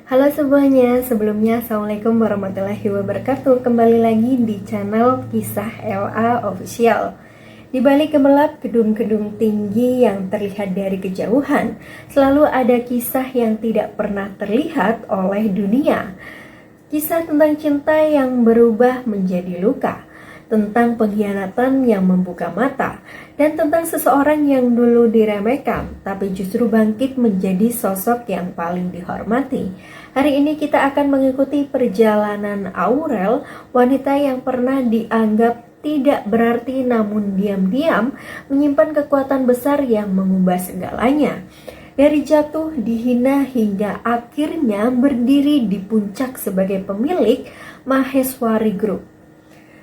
Halo semuanya, sebelumnya Assalamualaikum warahmatullahi wabarakatuh. Kembali lagi di channel Kisah LA Official. Di balik gemerlap gedung-gedung tinggi yang terlihat dari kejauhan, selalu ada kisah yang tidak pernah terlihat oleh dunia. Kisah tentang cinta yang berubah menjadi luka, tentang pengkhianatan yang membuka mata, dan tentang seseorang yang dulu diremehkan tapi justru bangkit menjadi sosok yang paling dihormati. Hari ini kita akan mengikuti perjalanan Aurel, wanita yang pernah dianggap tidak berarti namun diam-diam menyimpan kekuatan besar yang mengubah segalanya. Dari jatuh, dihina hingga akhirnya berdiri di puncak sebagai pemilik Maheswari Group.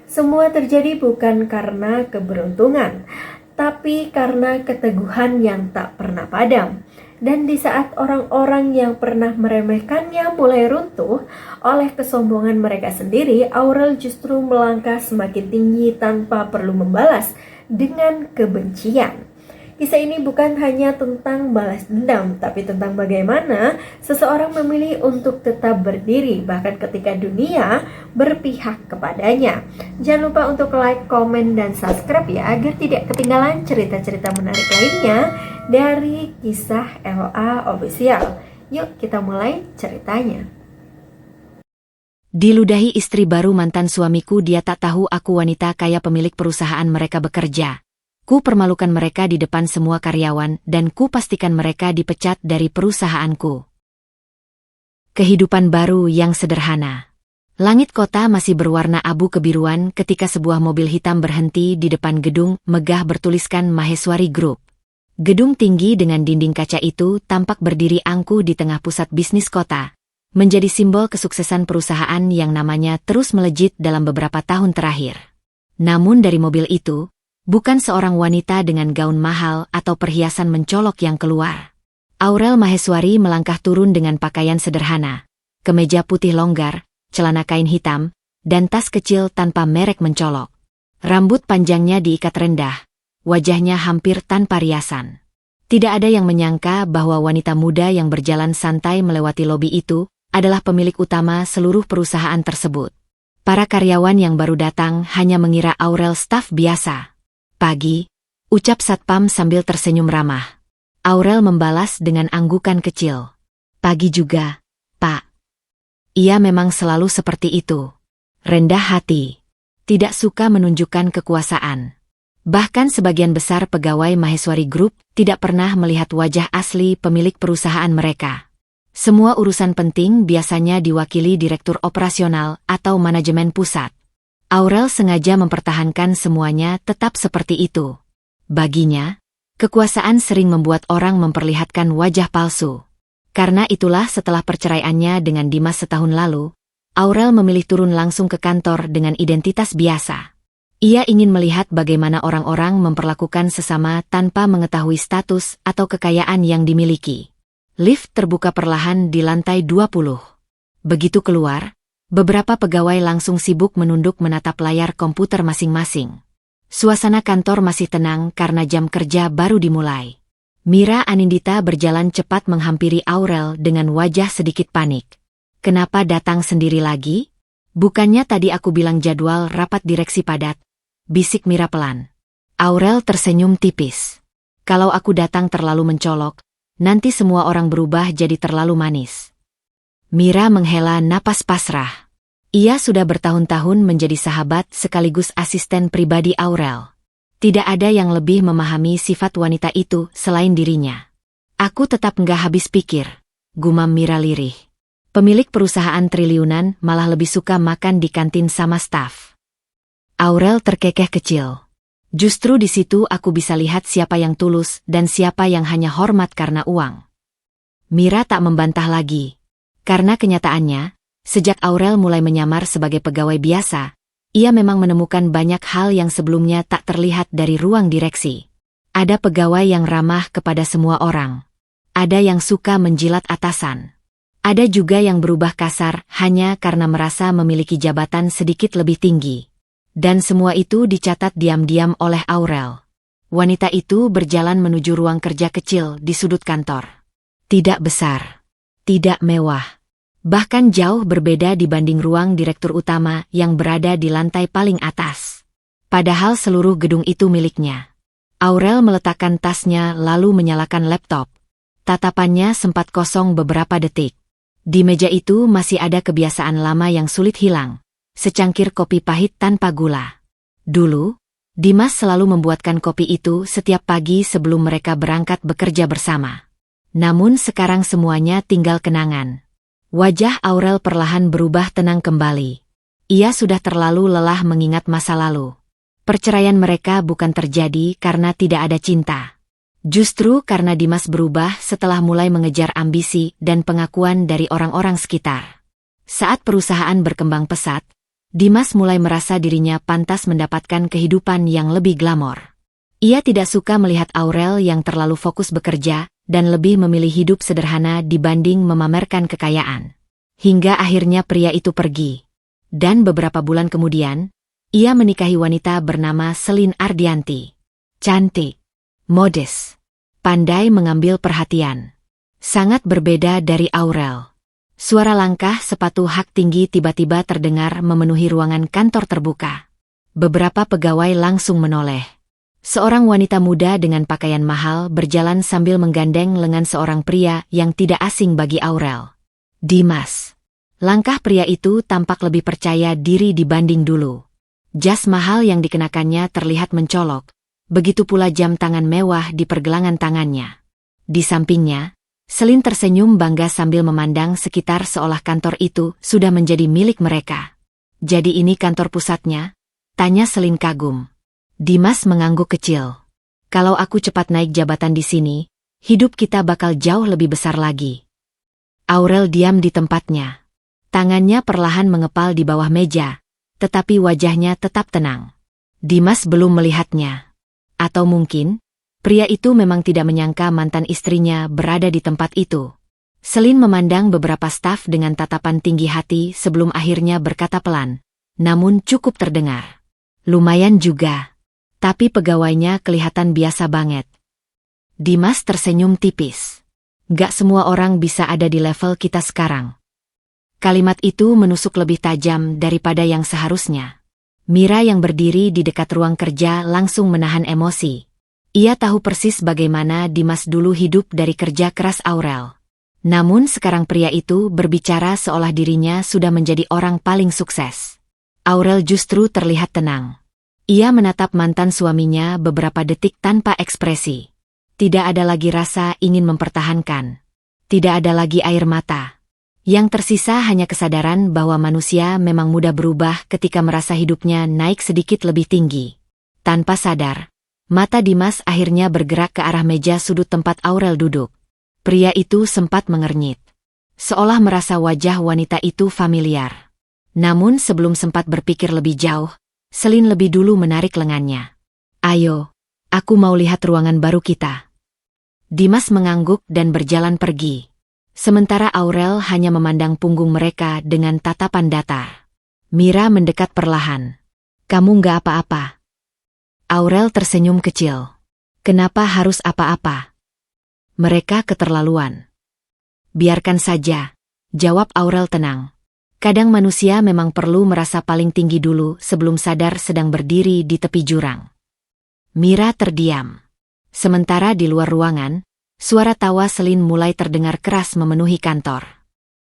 Semua terjadi bukan karena keberuntungan, tapi karena keteguhan yang tak pernah padam. Dan di saat orang-orang yang pernah meremehkannya mulai runtuh oleh kesombongan mereka sendiri, Aurel justru melangkah semakin tinggi tanpa perlu membalas dengan kebencian. Kisah ini bukan hanya tentang balas dendam, tapi tentang bagaimana seseorang memilih untuk tetap berdiri bahkan ketika dunia berpihak kepadanya. Jangan lupa untuk like, komen, dan subscribe ya, agar tidak ketinggalan cerita-cerita menarik lainnya dari Kisah LA Official. Yuk kita mulai ceritanya. Diludahi istri baru mantan suamiku, dia tak tahu aku wanita kaya pemilik perusahaan mereka bekerja. Ku permalukan mereka di depan semua karyawan dan ku pastikan mereka dipecat dari perusahaanku. Kehidupan baru yang sederhana. Langit kota masih berwarna abu kebiruan ketika sebuah mobil hitam berhenti di depan gedung megah bertuliskan Maheswari Group. Gedung tinggi dengan dinding kaca itu tampak berdiri angkuh di tengah pusat bisnis kota, menjadi simbol kesuksesan perusahaan yang namanya terus melejit dalam beberapa tahun terakhir. Namun dari mobil itu, bukan seorang wanita dengan gaun mahal atau perhiasan mencolok yang keluar. Aurel Maheswari melangkah turun dengan pakaian sederhana, kemeja putih longgar, celana kain hitam, dan tas kecil tanpa merek mencolok. Rambut panjangnya diikat rendah, wajahnya hampir tanpa riasan. Tidak ada yang menyangka bahwa wanita muda yang berjalan santai melewati lobi itu adalah pemilik utama seluruh perusahaan tersebut. Para karyawan yang baru datang hanya mengira Aurel staf biasa. Pagi, ucap satpam sambil tersenyum ramah. Aurel membalas dengan anggukan kecil. Pagi juga, Pak. Ia memang selalu seperti itu. Rendah hati. Tidak suka menunjukkan kekuasaan. Bahkan sebagian besar pegawai Maheswari Group tidak pernah melihat wajah asli pemilik perusahaan mereka. Semua urusan penting biasanya diwakili direktur operasional atau manajemen pusat. Aurel sengaja mempertahankan semuanya tetap seperti itu. Baginya, kekuasaan sering membuat orang memperlihatkan wajah palsu. Karena itulah setelah perceraiannya dengan Dimas setahun lalu, Aurel memilih turun langsung ke kantor dengan identitas biasa. Ia ingin melihat bagaimana orang-orang memperlakukan sesama tanpa mengetahui status atau kekayaan yang dimiliki. Lift terbuka perlahan di lantai 20. Begitu keluar, beberapa pegawai langsung sibuk menunduk menatap layar komputer masing-masing. Suasana kantor masih tenang karena jam kerja baru dimulai. Mira Anindita berjalan cepat menghampiri Aurel dengan wajah sedikit panik. Kenapa datang sendiri lagi? Bukannya tadi aku bilang jadwal rapat direksi padat, bisik Mira pelan. Aurel tersenyum tipis. Kalau aku datang terlalu mencolok, nanti semua orang berubah jadi terlalu manis. Mira menghela napas pasrah. Ia sudah bertahun-tahun menjadi sahabat sekaligus asisten pribadi Aurel. Tidak ada yang lebih memahami sifat wanita itu selain dirinya. Aku tetap nggak habis pikir, gumam Mira lirih. Pemilik perusahaan triliunan malah lebih suka makan di kantin sama staf. Aurel terkekeh kecil. Justru di situ aku bisa lihat siapa yang tulus dan siapa yang hanya hormat karena uang. Mira tak membantah lagi. Karena kenyataannya, sejak Aurel mulai menyamar sebagai pegawai biasa, ia memang menemukan banyak hal yang sebelumnya tak terlihat dari ruang direksi. Ada pegawai yang ramah kepada semua orang. Ada yang suka menjilat atasan. Ada juga yang berubah kasar hanya karena merasa memiliki jabatan sedikit lebih tinggi. Dan semua itu dicatat diam-diam oleh Aurel. Wanita itu berjalan menuju ruang kerja kecil di sudut kantor. Tidak besar. Tidak mewah. Bahkan jauh berbeda dibanding ruang direktur utama yang berada di lantai paling atas. Padahal seluruh gedung itu miliknya. Aurel meletakkan tasnya lalu menyalakan laptop. Tatapannya sempat kosong beberapa detik. Di meja itu masih ada kebiasaan lama yang sulit hilang. Secangkir kopi pahit tanpa gula. Dulu, Dimas selalu membuatkan kopi itu setiap pagi sebelum mereka berangkat bekerja bersama. Namun sekarang semuanya tinggal kenangan. Wajah Aurel perlahan berubah tenang kembali. Ia sudah terlalu lelah mengingat masa lalu. Perceraian mereka bukan terjadi karena tidak ada cinta. Justru karena Dimas berubah setelah mulai mengejar ambisi dan pengakuan dari orang-orang sekitar. Saat perusahaan berkembang pesat, Dimas mulai merasa dirinya pantas mendapatkan kehidupan yang lebih glamor. Ia tidak suka melihat Aurel yang terlalu fokus bekerja dan lebih memilih hidup sederhana dibanding memamerkan kekayaan. Hingga akhirnya pria itu pergi. Dan beberapa bulan kemudian, ia menikahi wanita bernama Selin Ardianti. Cantik, modis, pandai mengambil perhatian. Sangat berbeda dari Aurel. Suara langkah sepatu hak tinggi tiba-tiba terdengar memenuhi ruangan kantor terbuka. Beberapa pegawai langsung menoleh. Seorang wanita muda dengan pakaian mahal berjalan sambil menggandeng lengan seorang pria yang tidak asing bagi Aurel. Dimas. Langkah pria itu tampak lebih percaya diri dibanding dulu. Jas mahal yang dikenakannya terlihat mencolok, begitu pula jam tangan mewah di pergelangan tangannya. Di sampingnya, Selin tersenyum bangga sambil memandang sekitar seolah kantor itu sudah menjadi milik mereka. Jadi ini kantor pusatnya? Tanya Selin kagum. Dimas mengangguk kecil. Kalau aku cepat naik jabatan di sini, hidup kita bakal jauh lebih besar lagi. Aurel diam di tempatnya. Tangannya perlahan mengepal di bawah meja, tetapi wajahnya tetap tenang. Dimas belum melihatnya. Atau mungkin, pria itu memang tidak menyangka mantan istrinya berada di tempat itu. Selin memandang beberapa staf dengan tatapan tinggi hati sebelum akhirnya berkata pelan, namun cukup terdengar. Lumayan juga. Tapi pegawainya kelihatan biasa banget. Dimas tersenyum tipis. Gak semua orang bisa ada di level kita sekarang. Kalimat itu menusuk lebih tajam daripada yang seharusnya. Mira yang berdiri di dekat ruang kerja langsung menahan emosi. Ia tahu persis bagaimana Dimas dulu hidup dari kerja keras Aurel. Namun sekarang pria itu berbicara seolah dirinya sudah menjadi orang paling sukses. Aurel justru terlihat tenang. Ia menatap mantan suaminya beberapa detik tanpa ekspresi. Tidak ada lagi rasa ingin mempertahankan. Tidak ada lagi air mata. Yang tersisa hanya kesadaran bahwa manusia memang mudah berubah ketika merasa hidupnya naik sedikit lebih tinggi. Tanpa sadar, mata Dimas akhirnya bergerak ke arah meja sudut tempat Aurel duduk. Pria itu sempat mengernyit. Seolah merasa wajah wanita itu familiar. Namun sebelum sempat berpikir lebih jauh, Selin lebih dulu menarik lengannya. Ayo, aku mau lihat ruangan baru kita. Dimas mengangguk dan berjalan pergi. Sementara Aurel hanya memandang punggung mereka dengan tatapan datar. Mira mendekat perlahan. Kamu nggak apa-apa? Aurel tersenyum kecil. Kenapa harus apa-apa? Mereka keterlaluan. Biarkan saja, jawab Aurel tenang. Kadang manusia memang perlu merasa paling tinggi dulu sebelum sadar sedang berdiri di tepi jurang. Mira terdiam. Sementara di luar ruangan, suara tawa Selin mulai terdengar keras memenuhi kantor.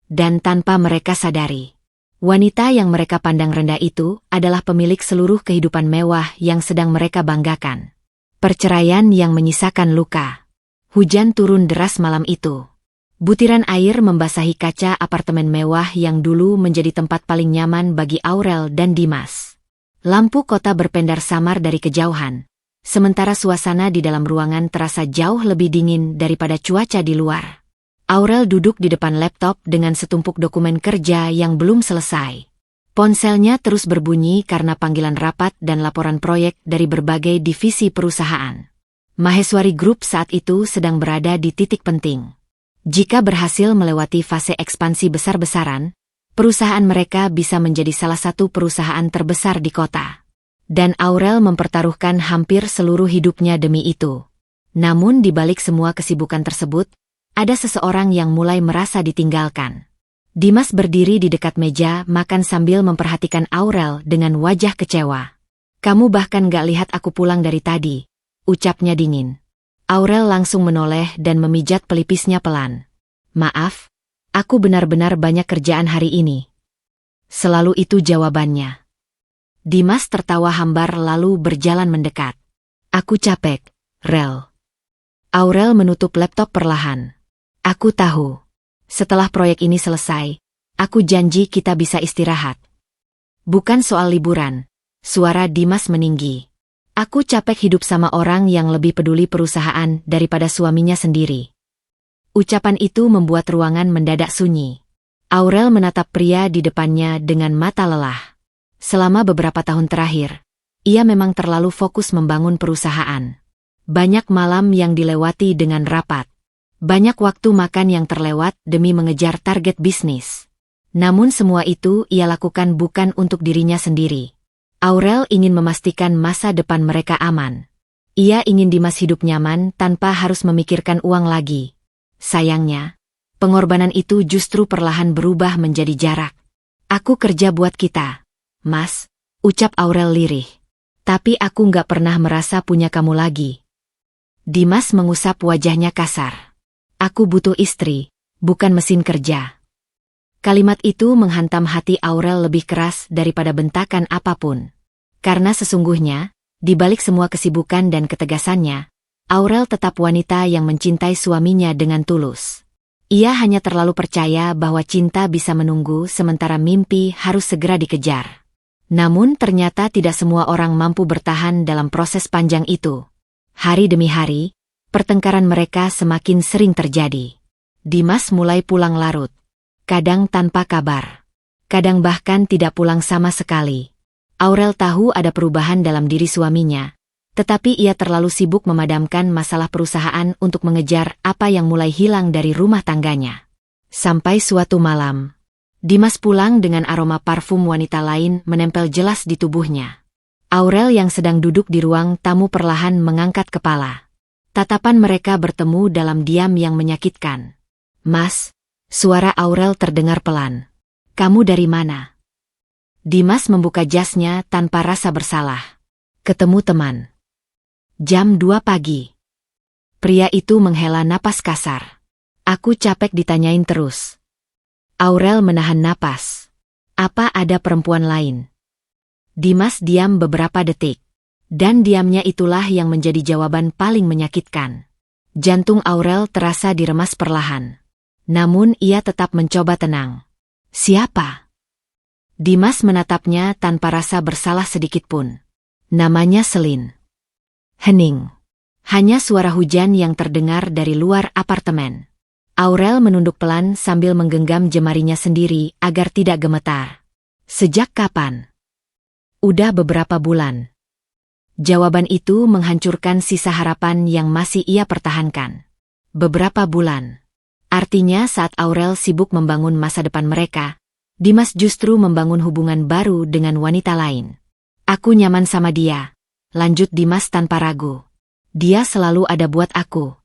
Dan tanpa mereka sadari, wanita yang mereka pandang rendah itu adalah pemilik seluruh kehidupan mewah yang sedang mereka banggakan. Perceraian yang menyisakan luka. Hujan turun deras malam itu. Butiran air membasahi kaca apartemen mewah yang dulu menjadi tempat paling nyaman bagi Aurel dan Dimas. Lampu kota berpendar samar dari kejauhan, sementara suasana di dalam ruangan terasa jauh lebih dingin daripada cuaca di luar. Aurel duduk di depan laptop dengan setumpuk dokumen kerja yang belum selesai. Ponselnya terus berbunyi karena panggilan rapat dan laporan proyek dari berbagai divisi perusahaan. Maheswari Group saat itu sedang berada di titik penting. Jika berhasil melewati fase ekspansi besar-besaran, perusahaan mereka bisa menjadi salah satu perusahaan terbesar di kota. Dan Aurel mempertaruhkan hampir seluruh hidupnya demi itu. Namun di balik semua kesibukan tersebut, ada seseorang yang mulai merasa ditinggalkan. Dimas berdiri di dekat meja makan sambil memperhatikan Aurel dengan wajah kecewa. "Kamu bahkan gak lihat aku pulang dari tadi," ucapnya dingin. Aurel langsung menoleh dan memijat pelipisnya pelan. "Maaf, aku benar-benar banyak kerjaan hari ini." Selalu itu jawabannya. Dimas tertawa hambar lalu berjalan mendekat. "Aku capek, Rel." Aurel menutup laptop perlahan. "Aku tahu. Setelah proyek ini selesai, aku janji kita bisa istirahat." "Bukan soal liburan," suara Dimas meninggi. "Aku capek hidup sama orang yang lebih peduli perusahaan daripada suaminya sendiri." Ucapan itu membuat ruangan mendadak sunyi. Aurel menatap pria di depannya dengan mata lelah. Selama beberapa tahun terakhir, ia memang terlalu fokus membangun perusahaan. Banyak malam yang dilewati dengan rapat. Banyak waktu makan yang terlewat demi mengejar target bisnis. Namun semua itu ia lakukan bukan untuk dirinya sendiri. Aurel ingin memastikan masa depan mereka aman. Ia ingin Dimas hidup nyaman tanpa harus memikirkan uang lagi. Sayangnya, pengorbanan itu justru perlahan berubah menjadi jarak. "Aku kerja buat kita, Mas," ucap Aurel lirih. "Tapi aku nggak pernah merasa punya kamu lagi." Dimas mengusap wajahnya kasar. "Aku butuh istri, bukan mesin kerja." Kalimat itu menghantam hati Aurel lebih keras daripada bentakan apapun. Karena sesungguhnya, di balik semua kesibukan dan ketegasannya, Aurel tetap wanita yang mencintai suaminya dengan tulus. Ia hanya terlalu percaya bahwa cinta bisa menunggu sementara mimpi harus segera dikejar. Namun ternyata tidak semua orang mampu bertahan dalam proses panjang itu. Hari demi hari, pertengkaran mereka semakin sering terjadi. Dimas mulai pulang larut. Kadang tanpa kabar. Kadang bahkan tidak pulang sama sekali. Aurel tahu ada perubahan dalam diri suaminya. Tetapi ia terlalu sibuk memadamkan masalah perusahaan untuk mengejar apa yang mulai hilang dari rumah tangganya. Sampai suatu malam, Dimas pulang dengan aroma parfum wanita lain menempel jelas di tubuhnya. Aurel yang sedang duduk di ruang tamu perlahan mengangkat kepala. Tatapan mereka bertemu dalam diam yang menyakitkan. "Mas," suara Aurel terdengar pelan. "Kamu dari mana?" Dimas membuka jasnya tanpa rasa bersalah. "Ketemu teman." Jam 2 pagi. Pria itu menghela napas kasar. "Aku capek ditanyain terus." Aurel menahan napas. "Apa ada perempuan lain?" Dimas diam beberapa detik. Dan diamnya itulah yang menjadi jawaban paling menyakitkan. Jantung Aurel terasa diremas perlahan. Namun ia tetap mencoba tenang. "Siapa?" Dimas menatapnya tanpa rasa bersalah sedikitpun. "Namanya Selin." Hening. Hanya suara hujan yang terdengar dari luar apartemen. Aurel menunduk pelan sambil menggenggam jemarinya sendiri agar tidak gemetar. "Sejak kapan?" "Udah beberapa bulan." Jawaban itu menghancurkan sisa harapan yang masih ia pertahankan. Beberapa bulan. Artinya saat Aurel sibuk membangun masa depan mereka, Dimas justru membangun hubungan baru dengan wanita lain. "Aku nyaman sama dia," lanjut Dimas tanpa ragu. "Dia selalu ada buat aku."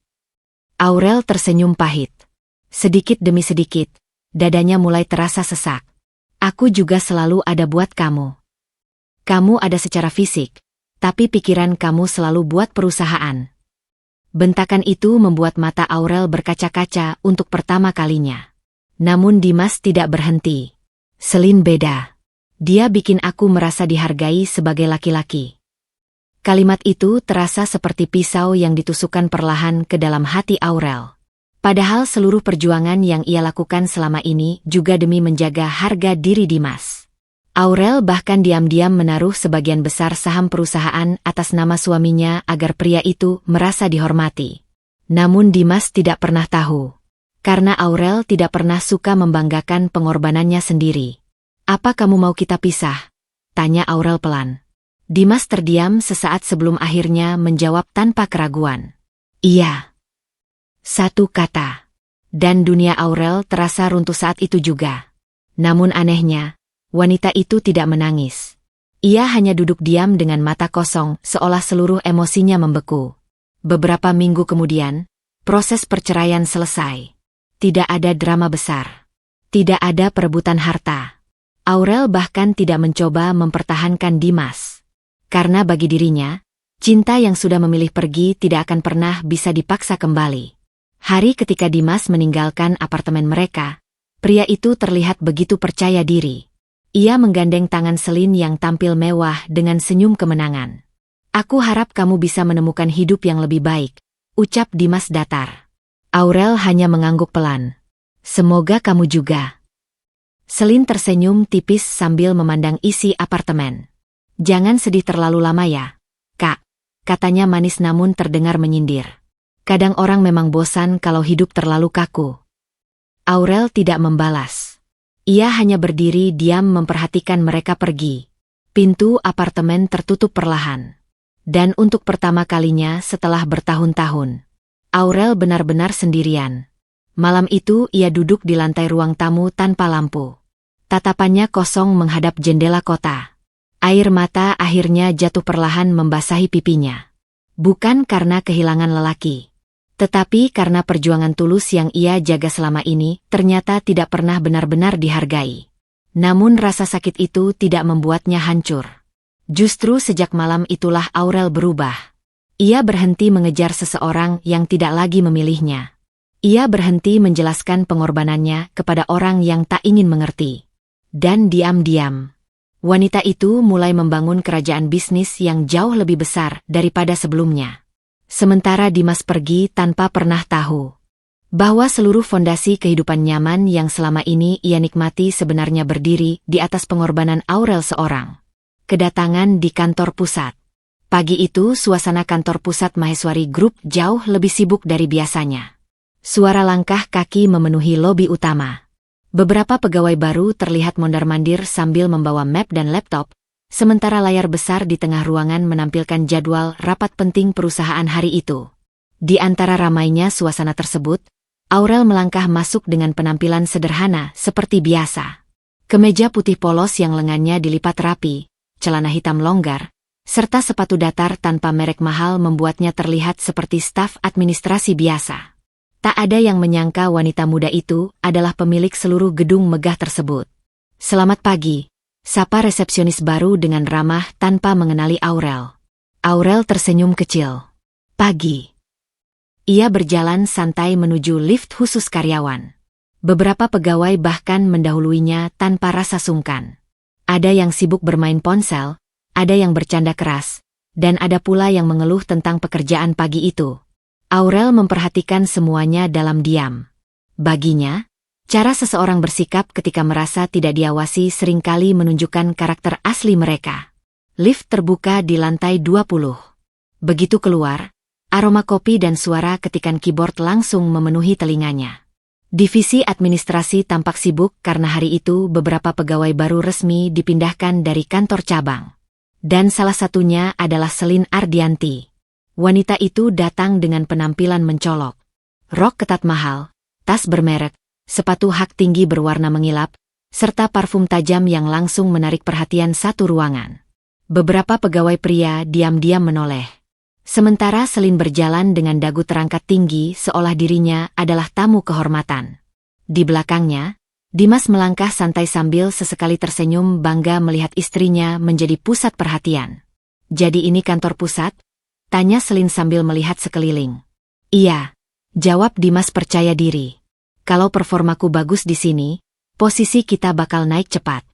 Aurel tersenyum pahit. Sedikit demi sedikit, dadanya mulai terasa sesak. "Aku juga selalu ada buat kamu. Kamu ada secara fisik, tapi pikiran kamu selalu buat perusahaan." Bentakan itu membuat mata Aurel berkaca-kaca untuk pertama kalinya. Namun Dimas tidak berhenti. "Selin beda. Dia bikin aku merasa dihargai sebagai laki-laki." Kalimat itu terasa seperti pisau yang ditusukkan perlahan ke dalam hati Aurel. Padahal seluruh perjuangan yang ia lakukan selama ini juga demi menjaga harga diri Dimas. Aurel bahkan diam-diam menaruh sebagian besar saham perusahaan atas nama suaminya agar pria itu merasa dihormati. Namun Dimas tidak pernah tahu. Karena Aurel tidak pernah suka membanggakan pengorbanannya sendiri. "Apa kamu mau kita pisah?" tanya Aurel pelan. Dimas terdiam sesaat sebelum akhirnya menjawab tanpa keraguan. "Iya." Satu kata. Dan dunia Aurel terasa runtuh saat itu juga. Namun anehnya, wanita itu tidak menangis. Ia hanya duduk diam dengan mata kosong seolah seluruh emosinya membeku. Beberapa minggu kemudian, proses perceraian selesai. Tidak ada drama besar. Tidak ada perebutan harta. Aurel bahkan tidak mencoba mempertahankan Dimas. Karena bagi dirinya, cinta yang sudah memilih pergi tidak akan pernah bisa dipaksa kembali. Hari ketika Dimas meninggalkan apartemen mereka, pria itu terlihat begitu percaya diri. Ia menggandeng tangan Selin yang tampil mewah dengan senyum kemenangan. "Aku harap kamu bisa menemukan hidup yang lebih baik," ucap Dimas datar. Aurel hanya mengangguk pelan. "Semoga kamu juga." Selin tersenyum tipis sambil memandang isi apartemen. "Jangan sedih terlalu lama ya, Kak," katanya manis namun terdengar menyindir. "Kadang orang memang bosan kalau hidup terlalu kaku." Aurel tidak membalas. Ia hanya berdiri diam memperhatikan mereka pergi. Pintu apartemen tertutup perlahan. Dan untuk pertama kalinya setelah bertahun-tahun, Aurel benar-benar sendirian. Malam itu ia duduk di lantai ruang tamu tanpa lampu. Tatapannya kosong menghadap jendela kota. Air mata akhirnya jatuh perlahan membasahi pipinya. Bukan karena kehilangan lelaki, tetapi karena perjuangan tulus yang ia jaga selama ini ternyata tidak pernah benar-benar dihargai. Namun rasa sakit itu tidak membuatnya hancur. Justru sejak malam itulah Aurel berubah. Ia berhenti mengejar seseorang yang tidak lagi memilihnya. Ia berhenti menjelaskan pengorbanannya kepada orang yang tak ingin mengerti. Dan diam-diam, wanita itu mulai membangun kerajaan bisnis yang jauh lebih besar daripada sebelumnya. Sementara Dimas pergi tanpa pernah tahu bahwa seluruh fondasi kehidupan nyaman yang selama ini ia nikmati sebenarnya berdiri di atas pengorbanan Aurel seorang. Kedatangan di kantor pusat. Pagi itu suasana kantor pusat Maheswari Group jauh lebih sibuk dari biasanya. Suara langkah kaki memenuhi lobi utama. Beberapa pegawai baru terlihat mondar-mandir sambil membawa map dan laptop, sementara layar besar di tengah ruangan menampilkan jadwal rapat penting perusahaan hari itu. Di antara ramainya suasana tersebut, Aurel melangkah masuk dengan penampilan sederhana seperti biasa. Kemeja putih polos yang lengannya dilipat rapi, celana hitam longgar, serta sepatu datar tanpa merek mahal membuatnya terlihat seperti staf administrasi biasa. Tak ada yang menyangka wanita muda itu adalah pemilik seluruh gedung megah tersebut. "Selamat pagi," sapa resepsionis baru dengan ramah tanpa mengenali Aurel. Aurel tersenyum kecil. "Pagi." Ia berjalan santai menuju lift khusus karyawan. Beberapa pegawai bahkan mendahuluinya tanpa rasa sungkan. Ada yang sibuk bermain ponsel, ada yang bercanda keras, dan ada pula yang mengeluh tentang pekerjaan pagi itu. Aurel memperhatikan semuanya dalam diam. Baginya, cara seseorang bersikap ketika merasa tidak diawasi seringkali menunjukkan karakter asli mereka. Lift terbuka di lantai 20. Begitu keluar, aroma kopi dan suara ketikan keyboard langsung memenuhi telinganya. Divisi administrasi tampak sibuk karena hari itu beberapa pegawai baru resmi dipindahkan dari kantor cabang. Dan salah satunya adalah Selin Ardianti. Wanita itu datang dengan penampilan mencolok. Rok ketat mahal, tas bermerek, sepatu hak tinggi berwarna mengilap, serta parfum tajam yang langsung menarik perhatian satu ruangan. Beberapa pegawai pria diam-diam menoleh. Sementara Selin berjalan dengan dagu terangkat tinggi seolah dirinya adalah tamu kehormatan. Di belakangnya, Dimas melangkah santai sambil sesekali tersenyum bangga melihat istrinya menjadi pusat perhatian. "Jadi ini kantor pusat?" tanya Selin sambil melihat sekeliling. "Iya," jawab Dimas percaya diri. "Kalau performaku bagus di sini, posisi kita bakal naik cepat."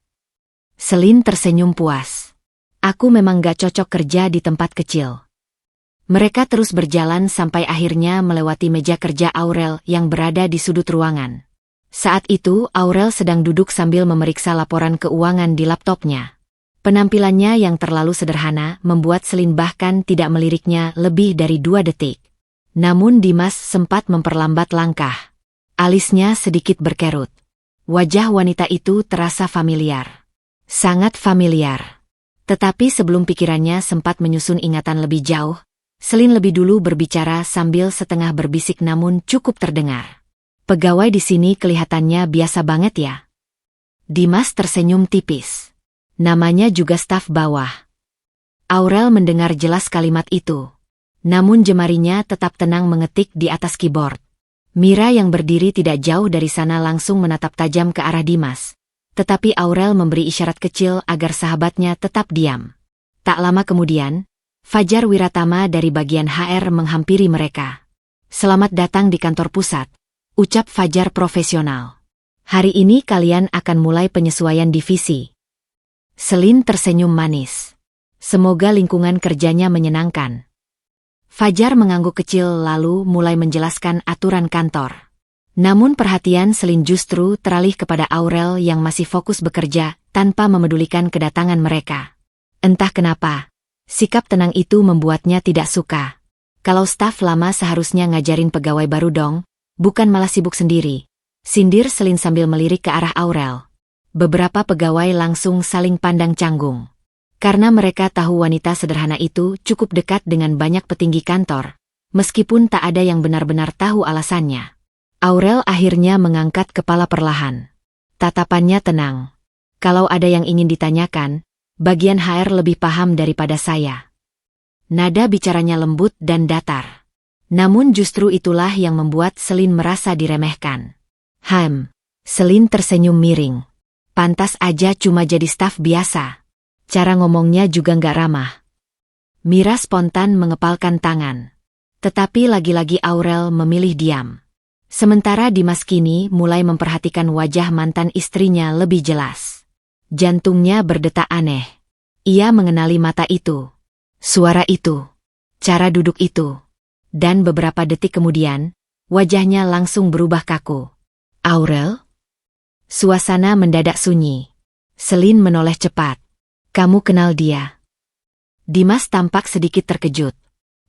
Selin tersenyum puas. "Aku memang gak cocok kerja di tempat kecil." Mereka terus berjalan sampai akhirnya melewati meja kerja Aurel yang berada di sudut ruangan. Saat itu Aurel sedang duduk sambil memeriksa laporan keuangan di laptopnya. Penampilannya yang terlalu sederhana membuat Selin bahkan tidak meliriknya lebih dari 2 detik. Namun Dimas sempat memperlambat langkah. Alisnya sedikit berkerut. Wajah wanita itu terasa familiar. Sangat familiar. Tetapi sebelum pikirannya sempat menyusun ingatan lebih jauh, Selin lebih dulu berbicara sambil setengah berbisik namun cukup terdengar. "Pegawai di sini kelihatannya biasa banget ya?" Dimas tersenyum tipis. "Namanya juga staf bawah." Aurel mendengar jelas kalimat itu. Namun jemarinya tetap tenang mengetik di atas keyboard. Mira yang berdiri tidak jauh dari sana langsung menatap tajam ke arah Dimas. Tetapi Aurel memberi isyarat kecil agar sahabatnya tetap diam. Tak lama kemudian, Fajar Wiratama dari bagian HR menghampiri mereka. "Selamat datang di kantor pusat," ucap Fajar profesional. "Hari ini kalian akan mulai penyesuaian divisi." Selin tersenyum manis. Semoga lingkungan kerjanya menyenangkan. Fajar mengangguk kecil lalu mulai menjelaskan aturan kantor. Namun perhatian Selin justru teralih kepada Aurel yang masih fokus bekerja tanpa memedulikan kedatangan mereka. Entah kenapa, sikap tenang itu membuatnya tidak suka. Kalau staf lama seharusnya ngajarin pegawai baru dong, bukan malah sibuk sendiri. Sindir Selin sambil melirik ke arah Aurel. Beberapa pegawai langsung saling pandang canggung. Karena mereka tahu wanita sederhana itu cukup dekat dengan banyak petinggi kantor, meskipun tak ada yang benar-benar tahu alasannya. Aurel akhirnya mengangkat kepala perlahan. Tatapannya tenang. "Kalau ada yang ingin ditanyakan, bagian HR lebih paham daripada saya." Nada bicaranya lembut dan datar. Namun justru itulah yang membuat Selin merasa diremehkan. Selin tersenyum miring. Pantas aja cuma jadi staf biasa. Cara ngomongnya juga nggak ramah. Mira spontan mengepalkan tangan. Tetapi lagi-lagi Aurel memilih diam. Sementara Dimas kini mulai memperhatikan wajah mantan istrinya lebih jelas. Jantungnya berdetak aneh. Ia mengenali mata itu, suara itu, cara duduk itu. Dan beberapa detik kemudian, wajahnya langsung berubah kaku. "Aurel?" Suasana mendadak sunyi. Selin menoleh cepat. "Kamu kenal dia?" Dimas tampak sedikit terkejut.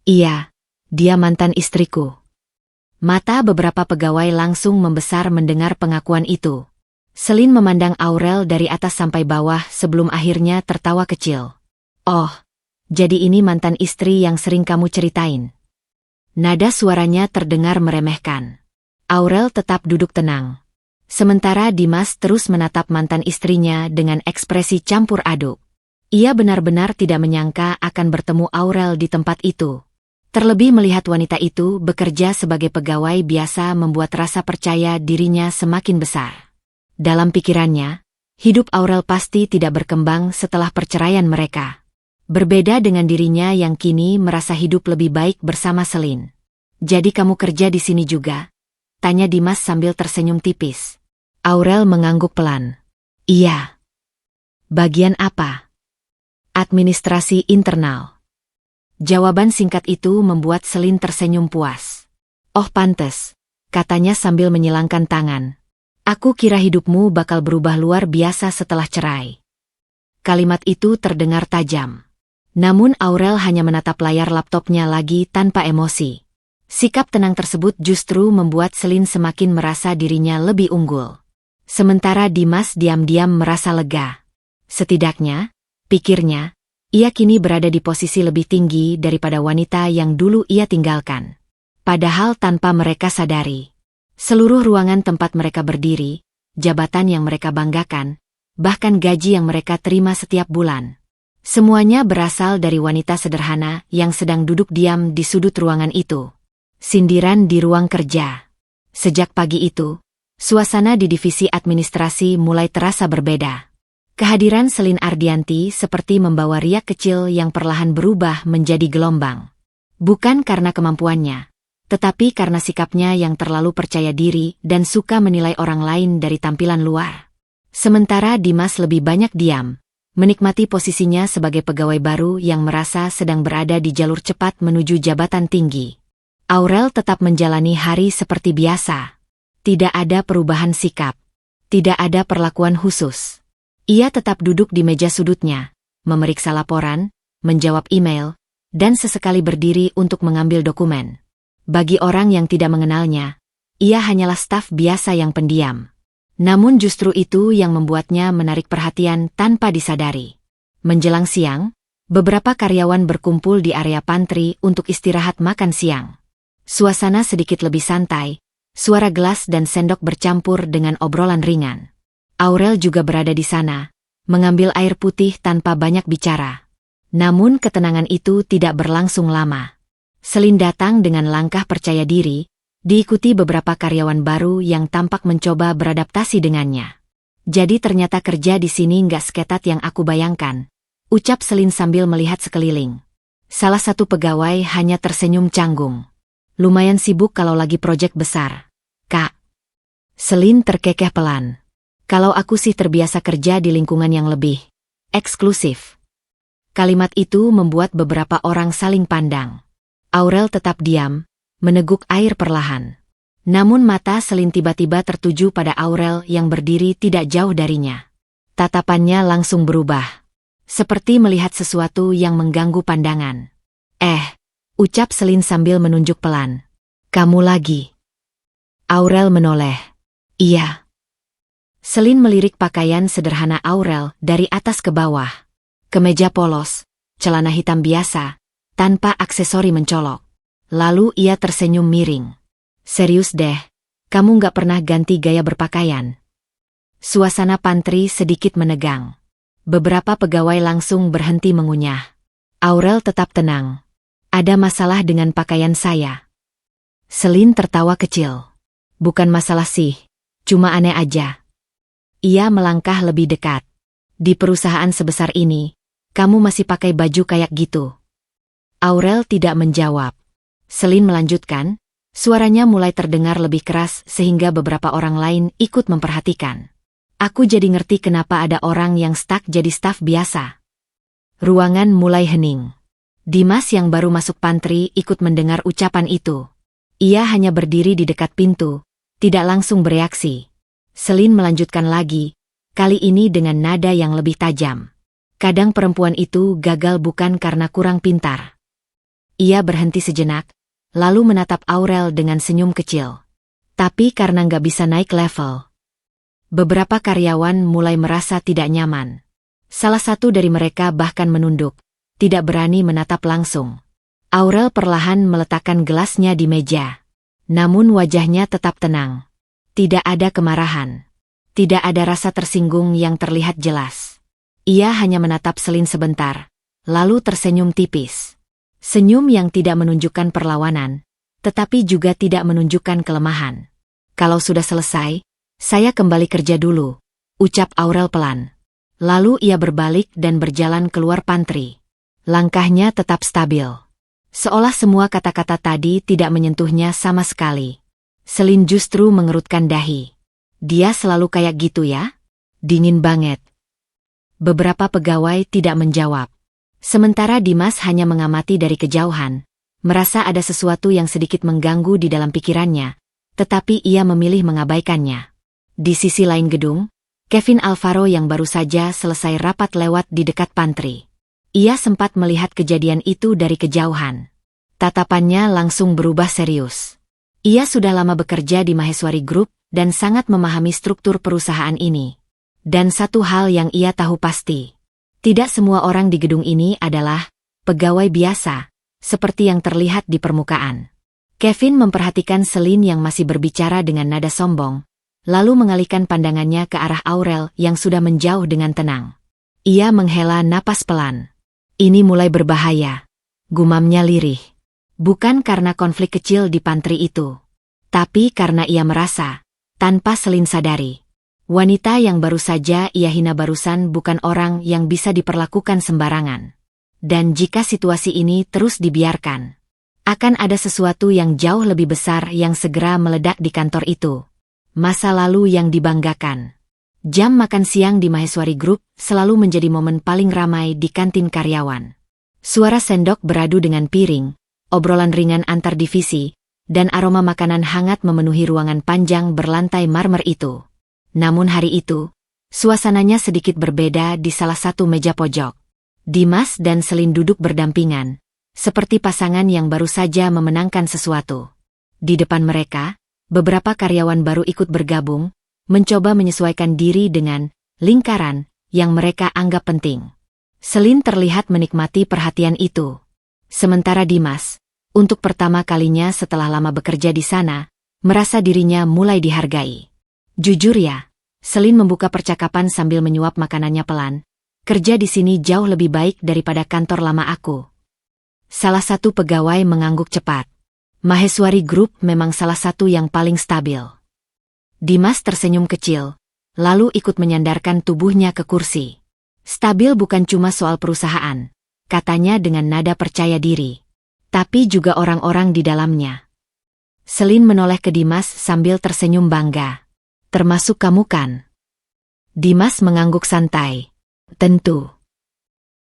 "Iya, dia mantan istriku." Mata beberapa pegawai langsung membesar mendengar pengakuan itu. Selin memandang Aurel dari atas sampai bawah sebelum akhirnya tertawa kecil. "Oh, jadi ini mantan istri yang sering kamu ceritain." Nada suaranya terdengar meremehkan. Aurel tetap duduk tenang. Sementara Dimas terus menatap mantan istrinya dengan ekspresi campur aduk. Ia benar-benar tidak menyangka akan bertemu Aurel di tempat itu. Terlebih melihat wanita itu bekerja sebagai pegawai biasa membuat rasa percaya dirinya semakin besar. Dalam pikirannya, hidup Aurel pasti tidak berkembang setelah perceraian mereka. Berbeda dengan dirinya yang kini merasa hidup lebih baik bersama Selin. "Jadi kamu kerja di sini juga?" tanya Dimas sambil tersenyum tipis. Aurel mengangguk pelan. "Iya." "Bagian apa?" "Administrasi internal." Jawaban singkat itu membuat Selin tersenyum puas. "Oh pantes," katanya sambil menyilangkan tangan. "Aku kira hidupmu bakal berubah luar biasa setelah cerai." Kalimat itu terdengar tajam. Namun Aurel hanya menatap layar laptopnya lagi tanpa emosi. Sikap tenang tersebut justru membuat Selin semakin merasa dirinya lebih unggul. Sementara Dimas diam-diam merasa lega. Setidaknya, pikirnya, ia kini berada di posisi lebih tinggi daripada wanita yang dulu ia tinggalkan. Padahal tanpa mereka sadari, seluruh ruangan tempat mereka berdiri, jabatan yang mereka banggakan, bahkan gaji yang mereka terima setiap bulan, semuanya berasal dari wanita sederhana yang sedang duduk diam di sudut ruangan itu. Sindiran di ruang kerja. Sejak pagi itu, suasana di divisi administrasi mulai terasa berbeda. Kehadiran Selin Ardianti seperti membawa riak kecil yang perlahan berubah menjadi gelombang. Bukan karena kemampuannya, tetapi karena sikapnya yang terlalu percaya diri dan suka menilai orang lain dari tampilan luar. Sementara Dimas lebih banyak diam, menikmati posisinya sebagai pegawai baru yang merasa sedang berada di jalur cepat menuju jabatan tinggi. Aurel tetap menjalani hari seperti biasa. Tidak ada perubahan sikap. Tidak ada perlakuan khusus. Ia tetap duduk di meja sudutnya, memeriksa laporan, menjawab email, dan sesekali berdiri untuk mengambil dokumen. Bagi orang yang tidak mengenalnya, ia hanyalah staf biasa yang pendiam. Namun justru itu yang membuatnya menarik perhatian tanpa disadari. Menjelang siang, beberapa karyawan berkumpul di area pantry untuk istirahat makan siang. Suasana sedikit lebih santai, suara gelas dan sendok bercampur dengan obrolan ringan. Aurel juga berada di sana, mengambil air putih tanpa banyak bicara. Namun ketenangan itu tidak berlangsung lama. Selin datang dengan langkah percaya diri, Diikuti beberapa karyawan baru yang tampak mencoba beradaptasi dengannya. Jadi ternyata kerja di sini nggak seketat yang aku bayangkan, ucap Selin sambil melihat sekeliling. Salah satu pegawai hanya tersenyum canggung. Lumayan sibuk kalau lagi proyek besar, Kak. Selin terkekeh pelan. Kalau aku sih terbiasa kerja di lingkungan yang lebih eksklusif. Kalimat itu membuat beberapa orang saling pandang. Aurel tetap diam, meneguk air perlahan. Namun mata Selin tiba-tiba tertuju pada Aurel yang berdiri tidak jauh darinya. Tatapannya langsung berubah. Seperti melihat sesuatu yang mengganggu pandangan. Ucap Selin sambil menunjuk pelan. Kamu lagi. Aurel menoleh. Iya. Selin melirik pakaian sederhana Aurel dari atas ke bawah. Kemeja polos, celana hitam biasa, tanpa aksesori mencolok. Lalu ia tersenyum miring. Serius deh, kamu nggak pernah ganti gaya berpakaian. Suasana pantry sedikit menegang. Beberapa pegawai langsung berhenti mengunyah. Aurel tetap tenang. Ada masalah dengan pakaian saya. Selin tertawa kecil. Bukan masalah sih, cuma aneh aja. Ia melangkah lebih dekat. Di perusahaan sebesar ini, kamu masih pakai baju kayak gitu? Aurel tidak menjawab. Selin melanjutkan, suaranya mulai terdengar lebih keras sehingga beberapa orang lain ikut memperhatikan. Aku jadi ngerti kenapa ada orang yang stuck jadi staf biasa. Ruangan mulai hening. Dimas yang baru masuk pantry ikut mendengar ucapan itu. Ia hanya berdiri di dekat pintu, tidak langsung bereaksi. Selin melanjutkan lagi, kali ini dengan nada yang lebih tajam. Kadang perempuan itu gagal bukan karena kurang pintar. Ia berhenti sejenak, lalu menatap Aurel dengan senyum kecil. Tapi karena nggak bisa naik level. Beberapa karyawan mulai merasa tidak nyaman. Salah satu dari mereka bahkan menunduk, tidak berani menatap langsung. Aurel perlahan meletakkan gelasnya di meja. Namun wajahnya tetap tenang. Tidak ada kemarahan. Tidak ada rasa tersinggung yang terlihat jelas. Ia hanya menatap Selin sebentar, lalu tersenyum tipis. Senyum yang tidak menunjukkan perlawanan, tetapi juga tidak menunjukkan kelemahan. Kalau sudah selesai, saya kembali kerja dulu, ucap Aurel pelan. Lalu ia berbalik dan berjalan keluar pantry. Langkahnya tetap stabil. Seolah semua kata-kata tadi tidak menyentuhnya sama sekali. Selin justru mengerutkan dahi. Dia selalu kayak gitu ya? Dingin banget. Beberapa pegawai tidak menjawab. Sementara Dimas hanya mengamati dari kejauhan, merasa ada sesuatu yang sedikit mengganggu di dalam pikirannya, tetapi ia memilih mengabaikannya. Di sisi lain gedung, Kevin Alvaro yang baru saja selesai rapat lewat di dekat pantry. Ia sempat melihat kejadian itu dari kejauhan. Tatapannya langsung berubah serius. Ia sudah lama bekerja di Maheswari Group dan sangat memahami struktur perusahaan ini. Dan satu hal yang ia tahu pasti. Tidak semua orang di gedung ini adalah pegawai biasa, seperti yang terlihat di permukaan. Kevin memperhatikan Selin yang masih berbicara dengan nada sombong, lalu mengalihkan pandangannya ke arah Aurel yang sudah menjauh dengan tenang. Ia menghela napas pelan. Ini mulai berbahaya, gumamnya lirih. Bukan karena konflik kecil di pantry itu, tapi karena ia merasa, tanpa Selin sadari, wanita yang baru saja ia hina barusan bukan orang yang bisa diperlakukan sembarangan. Dan jika situasi ini terus dibiarkan, akan ada sesuatu yang jauh lebih besar yang segera meledak di kantor itu. Masa lalu yang dibanggakan. Jam makan siang di Maheswari Group selalu menjadi momen paling ramai di kantin karyawan. Suara sendok beradu dengan piring, obrolan ringan antar divisi, dan aroma makanan hangat memenuhi ruangan panjang berlantai marmer itu. Namun hari itu, suasananya sedikit berbeda di salah satu meja pojok. Dimas dan Selin duduk berdampingan, seperti pasangan yang baru saja memenangkan sesuatu. Di depan mereka, beberapa karyawan baru ikut bergabung, mencoba menyesuaikan diri dengan lingkaran yang mereka anggap penting. Selin terlihat menikmati perhatian itu. Sementara Dimas, untuk pertama kalinya setelah lama bekerja di sana, merasa dirinya mulai dihargai. Jujur ya, Selin membuka percakapan sambil menyuap makanannya pelan. Kerja di sini jauh lebih baik daripada kantor lama aku. Salah satu pegawai mengangguk cepat. Maheswari Group memang salah satu yang paling stabil. Dimas tersenyum kecil, lalu ikut menyandarkan tubuhnya ke kursi. Stabil bukan cuma soal perusahaan, katanya dengan nada percaya diri, tapi juga orang-orang di dalamnya. Selin menoleh ke Dimas sambil tersenyum bangga. Termasuk kamu kan? Dimas mengangguk santai. Tentu.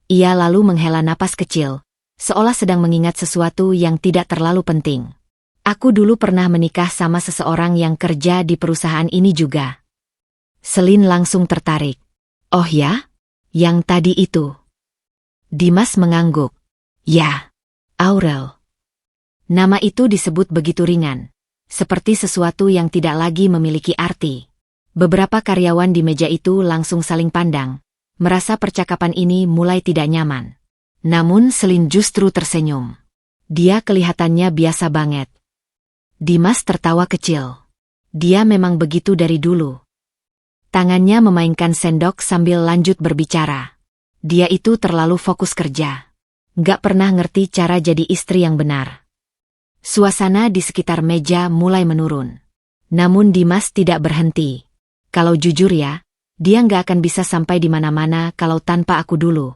Ia lalu menghela napas kecil, seolah sedang mengingat sesuatu yang tidak terlalu penting. Aku dulu pernah menikah sama seseorang yang kerja di perusahaan ini juga. Selin langsung tertarik. Oh ya? Yang tadi itu? Dimas mengangguk. Ya, Aurel. Nama itu disebut begitu ringan, seperti sesuatu yang tidak lagi memiliki arti. Beberapa karyawan di meja itu langsung saling pandang, merasa percakapan ini mulai tidak nyaman. Namun Selin justru tersenyum. Dia kelihatannya biasa banget. Dimas tertawa kecil. Dia memang begitu dari dulu. Tangannya memainkan sendok sambil lanjut berbicara. Dia itu terlalu fokus kerja. Nggak pernah ngerti cara jadi istri yang benar. Suasana di sekitar meja mulai menurun. Namun Dimas tidak berhenti. Kalau jujur ya, dia nggak akan bisa sampai di mana-mana kalau tanpa aku dulu.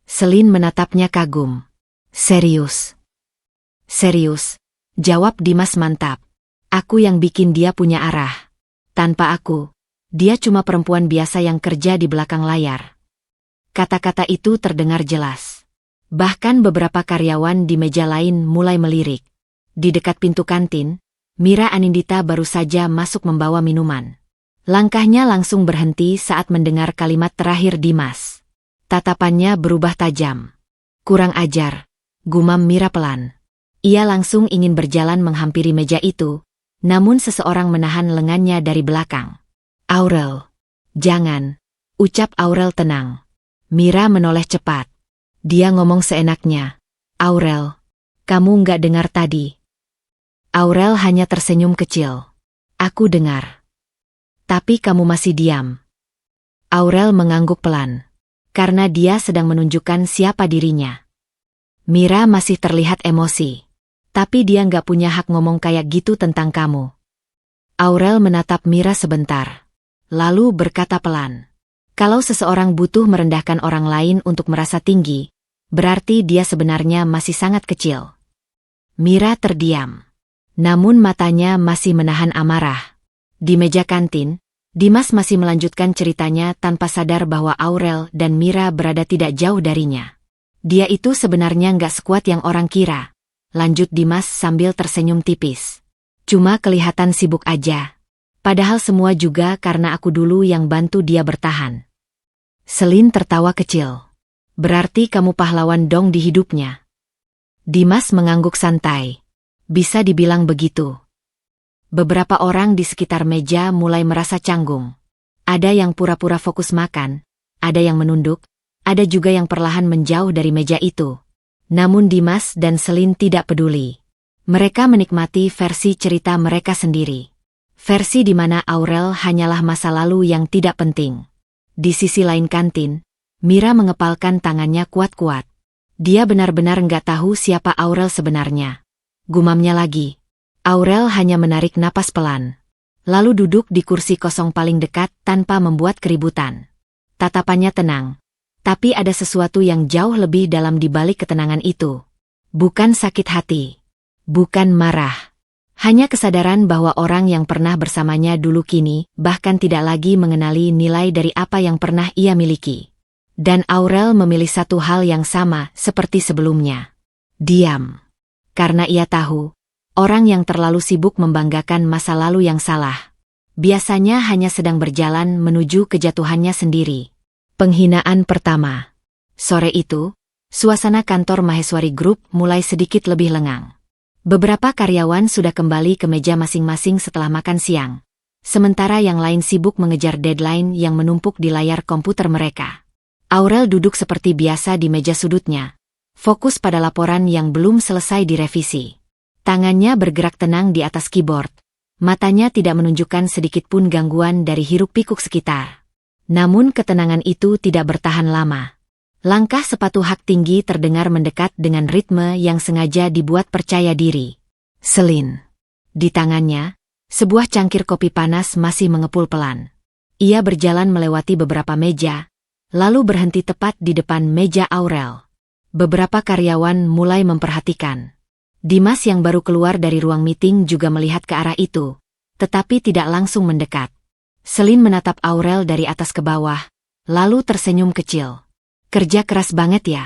Selin menatapnya kagum. Serius? Serius, jawab Dimas mantap. Aku yang bikin dia punya arah. Tanpa aku, dia cuma perempuan biasa yang kerja di belakang layar. Kata-kata itu terdengar jelas. Bahkan beberapa karyawan di meja lain mulai melirik. Di dekat pintu kantin, Mira Anindita baru saja masuk membawa minuman. Langkahnya langsung berhenti saat mendengar kalimat terakhir Dimas. Tatapannya berubah tajam. Kurang ajar, gumam Mira pelan. Ia langsung ingin berjalan menghampiri meja itu, namun seseorang menahan lengannya dari belakang. Aurel. Jangan, ucap Aurel tenang. Mira menoleh cepat. Dia ngomong seenaknya. Aurel, kamu nggak dengar tadi? Aurel hanya tersenyum kecil. Aku dengar. Tapi kamu masih diam. Aurel mengangguk pelan. Karena dia sedang menunjukkan siapa dirinya. Mira masih terlihat emosi. Tapi dia nggak punya hak ngomong kayak gitu tentang kamu. Aurel menatap Mira sebentar. Lalu berkata pelan. Kalau seseorang butuh merendahkan orang lain untuk merasa tinggi, berarti dia sebenarnya masih sangat kecil. Mira terdiam. Namun matanya masih menahan amarah. Di meja kantin, Dimas masih melanjutkan ceritanya tanpa sadar bahwa Aurel dan Mira berada tidak jauh darinya. Dia itu sebenarnya nggak sekuat yang orang kira. Lanjut Dimas sambil tersenyum tipis. Cuma kelihatan sibuk aja. Padahal semua juga karena aku dulu yang bantu dia bertahan. Selin tertawa kecil. Berarti kamu pahlawan dong di hidupnya. Dimas mengangguk santai. Bisa dibilang begitu. Beberapa orang di sekitar meja mulai merasa canggung. Ada yang pura-pura fokus makan, ada yang menunduk, ada juga yang perlahan menjauh dari meja itu. Namun Dimas dan Selin tidak peduli. Mereka menikmati versi cerita mereka sendiri. Versi di mana Aurel hanyalah masa lalu yang tidak penting. Di sisi lain kantin, Mira mengepalkan tangannya kuat-kuat. Dia benar-benar nggak tahu siapa Aurel sebenarnya. Gumamnya lagi. Aurel hanya menarik napas pelan. Lalu duduk di kursi kosong paling dekat tanpa membuat keributan. Tatapannya tenang. Tapi ada sesuatu yang jauh lebih dalam di balik ketenangan itu. Bukan sakit hati. Bukan marah. Hanya kesadaran bahwa orang yang pernah bersamanya dulu kini bahkan tidak lagi mengenali nilai dari apa yang pernah ia miliki. Dan Aurel memilih satu hal yang sama seperti sebelumnya. Diam. Karena ia tahu, orang yang terlalu sibuk membanggakan masa lalu yang salah, biasanya hanya sedang berjalan menuju kejatuhannya sendiri. Penghinaan pertama. Sore itu, suasana kantor Maheswari Group mulai sedikit lebih lengang. Beberapa karyawan sudah kembali ke meja masing-masing setelah makan siang. Sementara yang lain sibuk mengejar deadline yang menumpuk di layar komputer mereka. Aurel duduk seperti biasa di meja sudutnya, fokus pada laporan yang belum selesai direvisi. Tangannya bergerak tenang di atas keyboard. Matanya tidak menunjukkan sedikit pun gangguan dari hiruk-pikuk sekitar. Namun ketenangan itu tidak bertahan lama. Langkah sepatu hak tinggi terdengar mendekat dengan ritme yang sengaja dibuat percaya diri. Selin. Di tangannya, sebuah cangkir kopi panas masih mengepul pelan. Ia berjalan melewati beberapa meja, lalu berhenti tepat di depan meja Aurel. Beberapa karyawan mulai memperhatikan. Dimas yang baru keluar dari ruang meeting juga melihat ke arah itu, tetapi tidak langsung mendekat. Selin menatap Aurel dari atas ke bawah, lalu tersenyum kecil. "Kerja keras banget ya?"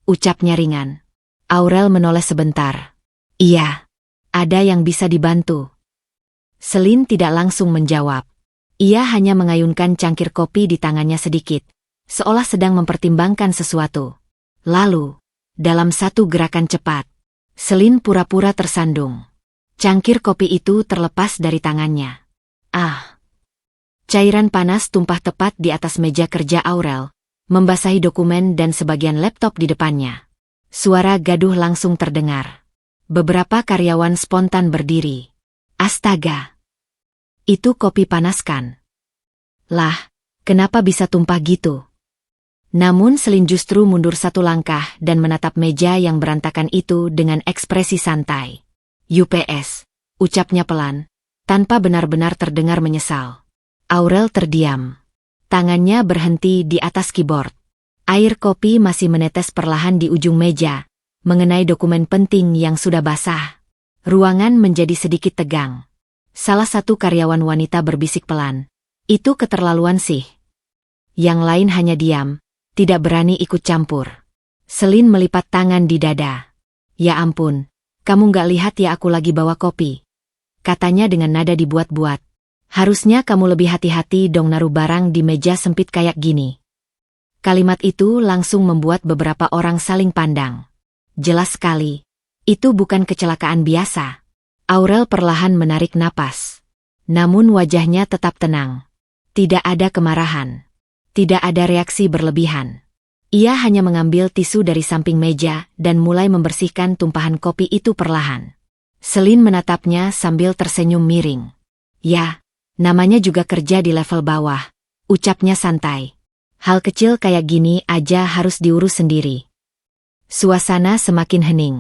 ucapnya ringan. Aurel menoleh sebentar. "Iya. Ada yang bisa dibantu?" Selin tidak langsung menjawab. Ia hanya mengayunkan cangkir kopi di tangannya sedikit, seolah sedang mempertimbangkan sesuatu. Lalu, dalam satu gerakan cepat, Selin pura-pura tersandung. Cangkir kopi itu terlepas dari tangannya. Ah! Cairan panas tumpah tepat di atas meja kerja Aurel, membasahi dokumen dan sebagian laptop di depannya. Suara gaduh langsung terdengar. Beberapa karyawan spontan berdiri. "Astaga! Itu kopi panas kan? Lah, kenapa bisa tumpah gitu?" Namun Selin justru mundur satu langkah dan menatap meja yang berantakan itu dengan ekspresi santai. "UPS," ucapnya pelan, tanpa benar-benar terdengar menyesal. Aurel terdiam. Tangannya berhenti di atas keyboard. Air kopi masih menetes perlahan di ujung meja, mengenai dokumen penting yang sudah basah. Ruangan menjadi sedikit tegang. Salah satu karyawan wanita berbisik pelan, "Itu keterlaluan sih." Yang lain hanya diam, tidak berani ikut campur. Selin melipat tangan di dada. "Ya ampun, kamu nggak lihat ya aku lagi bawa kopi?" katanya dengan nada dibuat-buat. "Harusnya kamu lebih hati-hati dong naruh barang di meja sempit kayak gini." Kalimat itu langsung membuat beberapa orang saling pandang. Jelas sekali, itu bukan kecelakaan biasa. Aurel perlahan menarik napas. Namun wajahnya tetap tenang. Tidak ada kemarahan. Tidak ada reaksi berlebihan. Ia hanya mengambil tisu dari samping meja dan mulai membersihkan tumpahan kopi itu perlahan. Selin menatapnya sambil tersenyum miring. "Ya, namanya juga kerja di level bawah," ucapnya santai. "Hal kecil kayak gini aja harus diurus sendiri." Suasana semakin hening.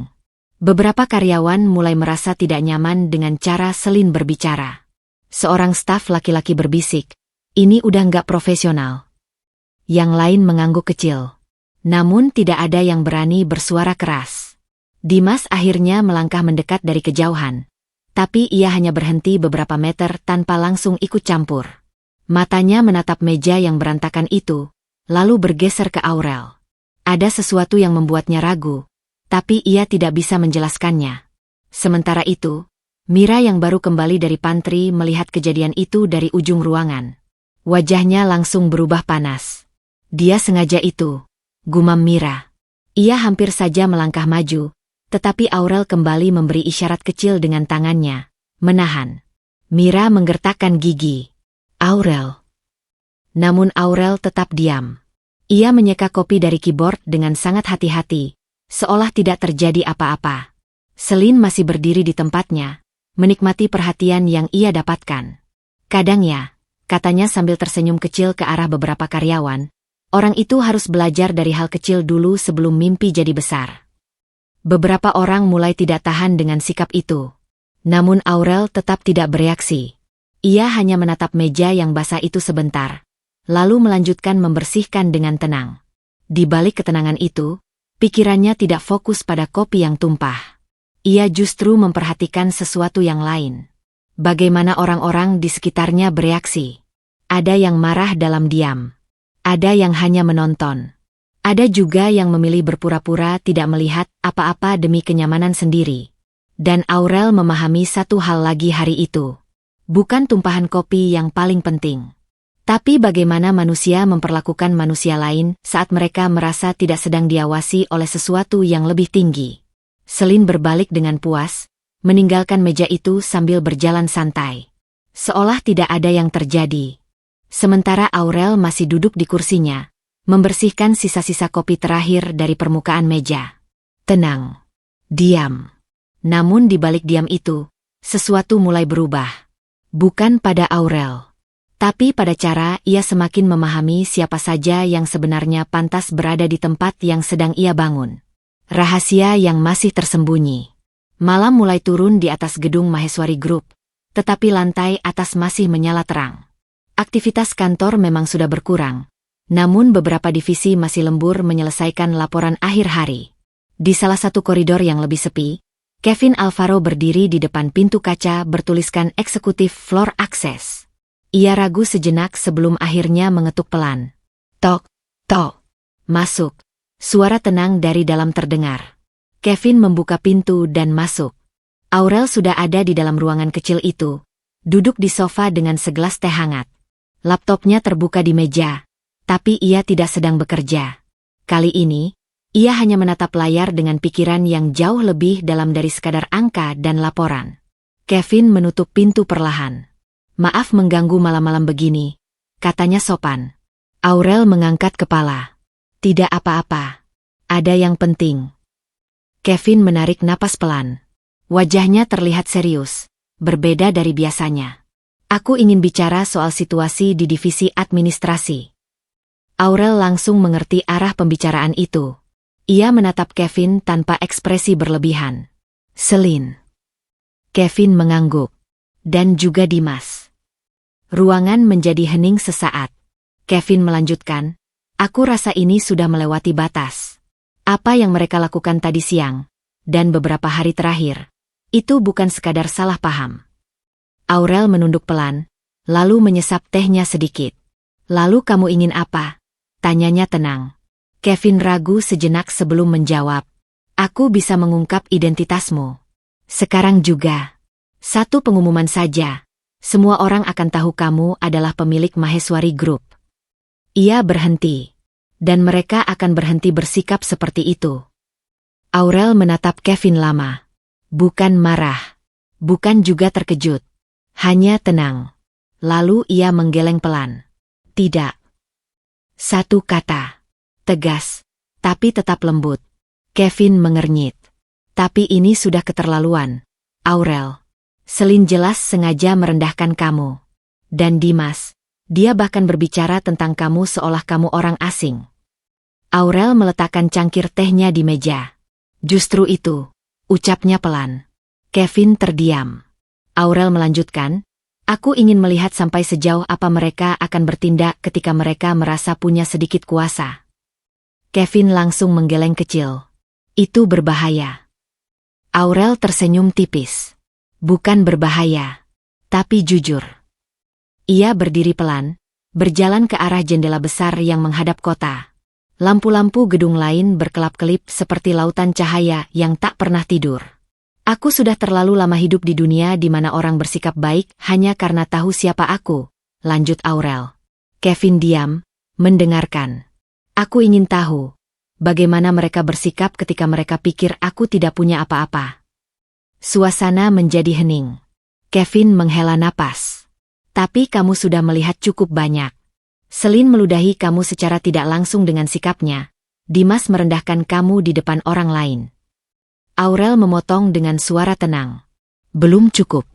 Beberapa karyawan mulai merasa tidak nyaman dengan cara Selin berbicara. Seorang staf laki-laki berbisik, "Ini udah nggak profesional." Yang lain mengangguk kecil. Namun tidak ada yang berani bersuara keras. Dimas akhirnya melangkah mendekat dari kejauhan. Tapi ia hanya berhenti beberapa meter tanpa langsung ikut campur. Matanya menatap meja yang berantakan itu, lalu bergeser ke Aurel. Ada sesuatu yang membuatnya ragu, tapi ia tidak bisa menjelaskannya. Sementara itu, Mira yang baru kembali dari pantry melihat kejadian itu dari ujung ruangan. Wajahnya langsung berubah panas. "Dia sengaja itu," gumam Mira. Ia hampir saja melangkah maju, tetapi Aurel kembali memberi isyarat kecil dengan tangannya, menahan. Mira menggertakkan gigi. "Aurel." Namun Aurel tetap diam. Ia menyeka kopi dari keyboard dengan sangat hati-hati, seolah tidak terjadi apa-apa. Selin masih berdiri di tempatnya, menikmati perhatian yang ia dapatkan. "Kadang ya," katanya sambil tersenyum kecil ke arah beberapa karyawan, "orang itu harus belajar dari hal kecil dulu sebelum mimpi jadi besar." Beberapa orang mulai tidak tahan dengan sikap itu. Namun Aurel tetap tidak bereaksi. Ia hanya menatap meja yang basah itu sebentar, lalu melanjutkan membersihkan dengan tenang. Di balik ketenangan itu, pikirannya tidak fokus pada kopi yang tumpah. Ia justru memperhatikan sesuatu yang lain. Bagaimana orang-orang di sekitarnya bereaksi. Ada yang marah dalam diam. Ada yang hanya menonton. Ada juga yang memilih berpura-pura tidak melihat apa-apa demi kenyamanan sendiri. Dan Aurel memahami satu hal lagi hari itu. Bukan tumpahan kopi yang paling penting. Tapi bagaimana manusia memperlakukan manusia lain saat mereka merasa tidak sedang diawasi oleh sesuatu yang lebih tinggi. Selin berbalik dengan puas, meninggalkan meja itu sambil berjalan santai. Seolah tidak ada yang terjadi. Sementara Aurel masih duduk di kursinya, membersihkan sisa-sisa kopi terakhir dari permukaan meja. Tenang. Diam. Namun di balik diam itu, sesuatu mulai berubah. Bukan pada Aurel, tapi pada cara ia semakin memahami siapa saja yang sebenarnya pantas berada di tempat yang sedang ia bangun. Rahasia yang masih tersembunyi. Malam mulai turun di atas gedung Maheswari Group, tetapi lantai atas masih menyala terang. Aktivitas kantor memang sudah berkurang, namun beberapa divisi masih lembur menyelesaikan laporan akhir hari. Di salah satu koridor yang lebih sepi, Kevin Alvaro berdiri di depan pintu kaca bertuliskan Executive Floor Access. Ia ragu sejenak sebelum akhirnya mengetuk pelan. Tok, tok. Masuk. Suara tenang dari dalam terdengar. Kevin membuka pintu dan masuk. Aurel sudah ada di dalam ruangan kecil itu, duduk di sofa dengan segelas teh hangat. Laptopnya terbuka di meja, tapi ia tidak sedang bekerja. Kali ini, ia hanya menatap layar dengan pikiran yang jauh lebih dalam dari sekadar angka dan laporan. Kevin menutup pintu perlahan. Maaf mengganggu malam-malam begini, katanya sopan. Aurel mengangkat kepala. Tidak apa-apa. Ada yang penting. Kevin menarik napas pelan. Wajahnya terlihat serius, berbeda dari biasanya. Aku ingin bicara soal situasi di divisi administrasi. Aurel langsung mengerti arah pembicaraan itu. Ia menatap Kevin tanpa ekspresi berlebihan. Selin. Kevin mengangguk. Dan juga Dimas. Ruangan menjadi hening sesaat. Kevin melanjutkan. Aku rasa ini sudah melewati batas. Apa yang mereka lakukan tadi siang, dan beberapa hari terakhir, itu bukan sekadar salah paham. Aurel menunduk pelan, lalu menyesap tehnya sedikit. Lalu kamu ingin apa? Tanyanya tenang. Kevin ragu sejenak sebelum menjawab. Aku bisa mengungkap identitasmu. Sekarang juga. Satu pengumuman saja. Semua orang akan tahu kamu adalah pemilik Maheswari Group. Ia berhenti. Dan mereka akan berhenti bersikap seperti itu. Aurel menatap Kevin lama. Bukan marah. Bukan juga terkejut. Hanya tenang. Lalu ia menggeleng pelan. Tidak. Satu kata. Tegas. Tapi tetap lembut. Kevin mengernyit. Tapi ini sudah keterlaluan. Aurel. Selin jelas sengaja merendahkan kamu. Dan Dimas. Dia bahkan berbicara tentang kamu seolah kamu orang asing. Aurel meletakkan cangkir tehnya di meja. Justru itu, ucapnya pelan. Kevin terdiam. Aurel melanjutkan, aku ingin melihat sampai sejauh apa mereka akan bertindak ketika mereka merasa punya sedikit kuasa. Kevin langsung menggeleng kecil. Itu berbahaya. Aurel tersenyum tipis. Bukan berbahaya, tapi jujur. Ia berdiri pelan, berjalan ke arah jendela besar yang menghadap kota. Lampu-lampu gedung lain berkelap-kelip seperti lautan cahaya yang tak pernah tidur. Aku sudah terlalu lama hidup di dunia di mana orang bersikap baik hanya karena tahu siapa aku, lanjut Aurel. Kevin diam, mendengarkan. Aku ingin tahu, bagaimana mereka bersikap ketika mereka pikir aku tidak punya apa-apa. Suasana menjadi hening. Kevin menghela napas. Tapi kamu sudah melihat cukup banyak. Selin meludahi kamu secara tidak langsung dengan sikapnya. Dimas merendahkan kamu di depan orang lain. Aurel memotong dengan suara tenang. Belum cukup.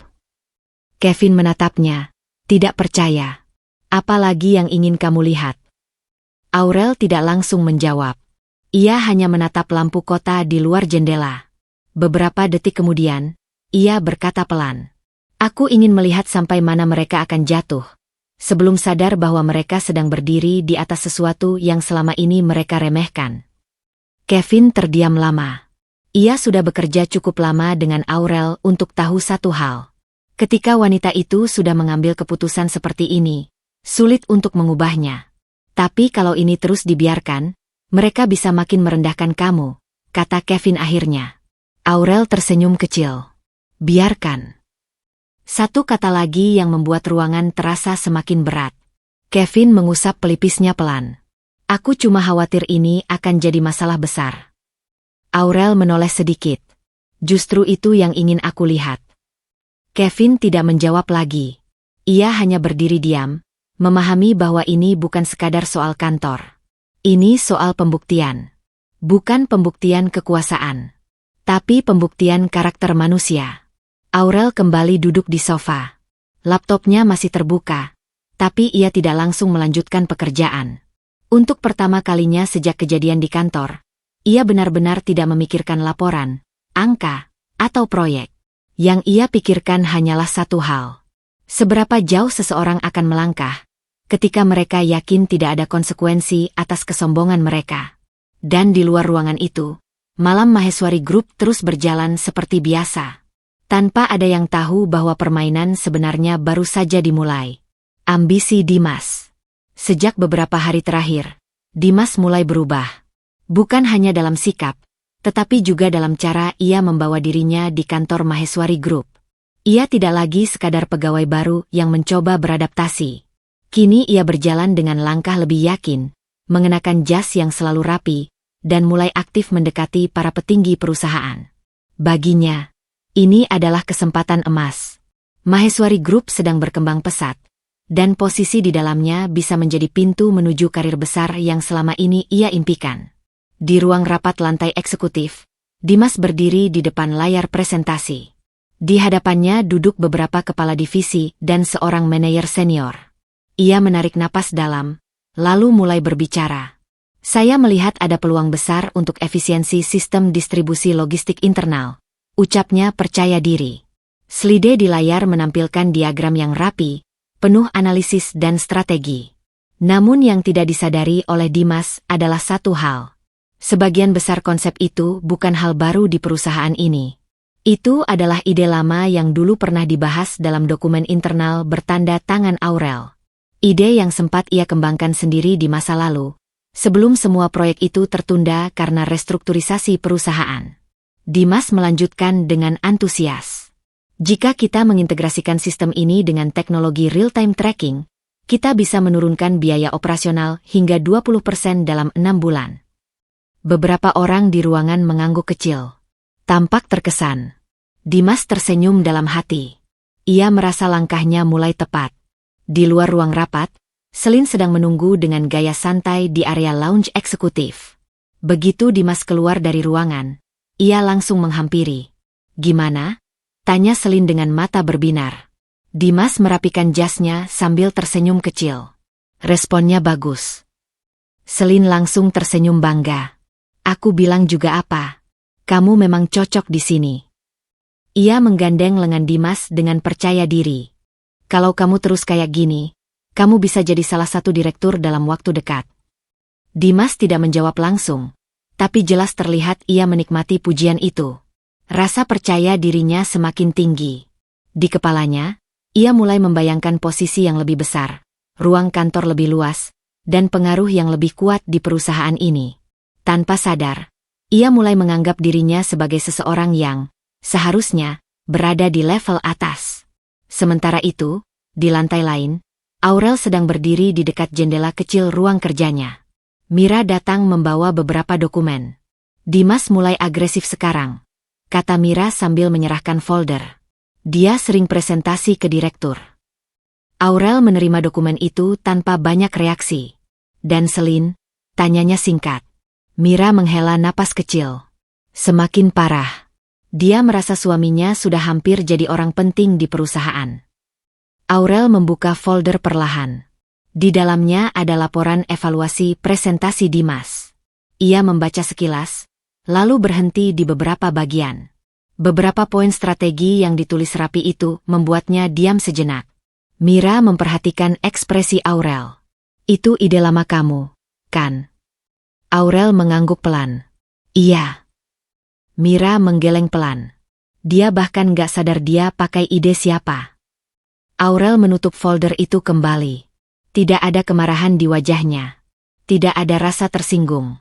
Kevin menatapnya, tidak percaya. Apalagi yang ingin kamu lihat? Aurel tidak langsung menjawab. Ia hanya menatap lampu kota di luar jendela. Beberapa detik kemudian, ia berkata pelan. Aku ingin melihat sampai mana mereka akan jatuh, sebelum sadar bahwa mereka sedang berdiri di atas sesuatu yang selama ini mereka remehkan. Kevin terdiam lama. Ia sudah bekerja cukup lama dengan Aurel untuk tahu satu hal. Ketika wanita itu sudah mengambil keputusan seperti ini, sulit untuk mengubahnya. Tapi kalau ini terus dibiarkan, mereka bisa makin merendahkan kamu, kata Kevin akhirnya. Aurel tersenyum kecil. Biarkan. Satu kata lagi yang membuat ruangan terasa semakin berat. Kevin mengusap pelipisnya pelan. Aku cuma khawatir ini akan jadi masalah besar. Aurel menoleh sedikit. Justru itu yang ingin aku lihat. Kevin tidak menjawab lagi. Ia hanya berdiri diam, memahami bahwa ini bukan sekadar soal kantor. Ini soal pembuktian. Bukan pembuktian kekuasaan, tapi pembuktian karakter manusia. Aurel kembali duduk di sofa. Laptopnya masih terbuka, tapi ia tidak langsung melanjutkan pekerjaan. Untuk pertama kalinya sejak kejadian di kantor, ia benar-benar tidak memikirkan laporan, angka, atau proyek. Yang ia pikirkan hanyalah satu hal. Seberapa jauh seseorang akan melangkah ketika mereka yakin tidak ada konsekuensi atas kesombongan mereka. Dan di luar ruangan itu, malam Maheswari Group terus berjalan seperti biasa. Tanpa ada yang tahu bahwa permainan sebenarnya baru saja dimulai. Ambisi Dimas. Sejak beberapa hari terakhir, Dimas mulai berubah. Bukan hanya dalam sikap, tetapi juga dalam cara ia membawa dirinya di kantor Maheswari Group. Ia tidak lagi sekadar pegawai baru yang mencoba beradaptasi. Kini ia berjalan dengan langkah lebih yakin, mengenakan jas yang selalu rapi, dan mulai aktif mendekati para petinggi perusahaan. Baginya, ini adalah kesempatan emas. Maheswari Group sedang berkembang pesat, dan posisi di dalamnya bisa menjadi pintu menuju karir besar yang selama ini ia impikan. Di ruang rapat lantai eksekutif, Dimas berdiri di depan layar presentasi. Di hadapannya duduk beberapa kepala divisi dan seorang manajer senior. Ia menarik napas dalam, lalu mulai berbicara. Saya melihat ada peluang besar untuk efisiensi sistem distribusi logistik internal. Ucapnya percaya diri. Slide di layar menampilkan diagram yang rapi, penuh analisis dan strategi. Namun yang tidak disadari oleh Dimas adalah satu hal. Sebagian besar konsep itu bukan hal baru di perusahaan ini. Itu adalah ide lama yang dulu pernah dibahas dalam dokumen internal bertanda tangan Aurel. Ide yang sempat ia kembangkan sendiri di masa lalu, sebelum semua proyek itu tertunda karena restrukturisasi perusahaan. Dimas melanjutkan dengan antusias. Jika kita mengintegrasikan sistem ini dengan teknologi real-time tracking, kita bisa menurunkan biaya operasional hingga 20% dalam 6 bulan. Beberapa orang di ruangan mengangguk kecil. Tampak terkesan. Dimas tersenyum dalam hati. Ia merasa langkahnya mulai tepat. Di luar ruang rapat, Selin sedang menunggu dengan gaya santai di area lounge eksekutif. Begitu Dimas keluar dari ruangan, ia langsung menghampiri. "Gimana?" tanya Selin dengan mata berbinar. Dimas merapikan jasnya sambil tersenyum kecil. "Responnya bagus." Selin langsung tersenyum bangga. "Aku bilang juga apa? Kamu memang cocok di sini." Ia menggandeng lengan Dimas dengan percaya diri. "Kalau kamu terus kayak gini, kamu bisa jadi salah satu direktur dalam waktu dekat." Dimas tidak menjawab langsung, tapi jelas terlihat ia menikmati pujian itu. Rasa percaya dirinya semakin tinggi. Di kepalanya, ia mulai membayangkan posisi yang lebih besar, ruang kantor lebih luas, dan pengaruh yang lebih kuat di perusahaan ini. Tanpa sadar, ia mulai menganggap dirinya sebagai seseorang yang seharusnya berada di level atas. Sementara itu, di lantai lain, Aurel sedang berdiri di dekat jendela kecil ruang kerjanya. Mira datang membawa beberapa dokumen. "Dimas mulai agresif sekarang," kata Mira sambil menyerahkan folder. "Dia sering presentasi ke direktur." Aurel menerima dokumen itu tanpa banyak reaksi. "Dan Selin?" tanyanya singkat. Mira menghela napas kecil. Semakin parah. Dia merasa suaminya sudah hampir jadi orang penting di perusahaan. Aurel membuka folder perlahan. Di dalamnya ada laporan evaluasi presentasi Dimas. Ia membaca sekilas, lalu berhenti di beberapa bagian. Beberapa poin strategi yang ditulis rapi itu membuatnya diam sejenak. Mira memperhatikan ekspresi Aurel. "Itu ide lama kamu, kan?" Aurel mengangguk pelan. "Iya." Mira menggeleng pelan. Dia bahkan gak sadar dia pakai ide siapa. Aurel menutup folder itu kembali. Tidak ada kemarahan di wajahnya. Tidak ada rasa tersinggung.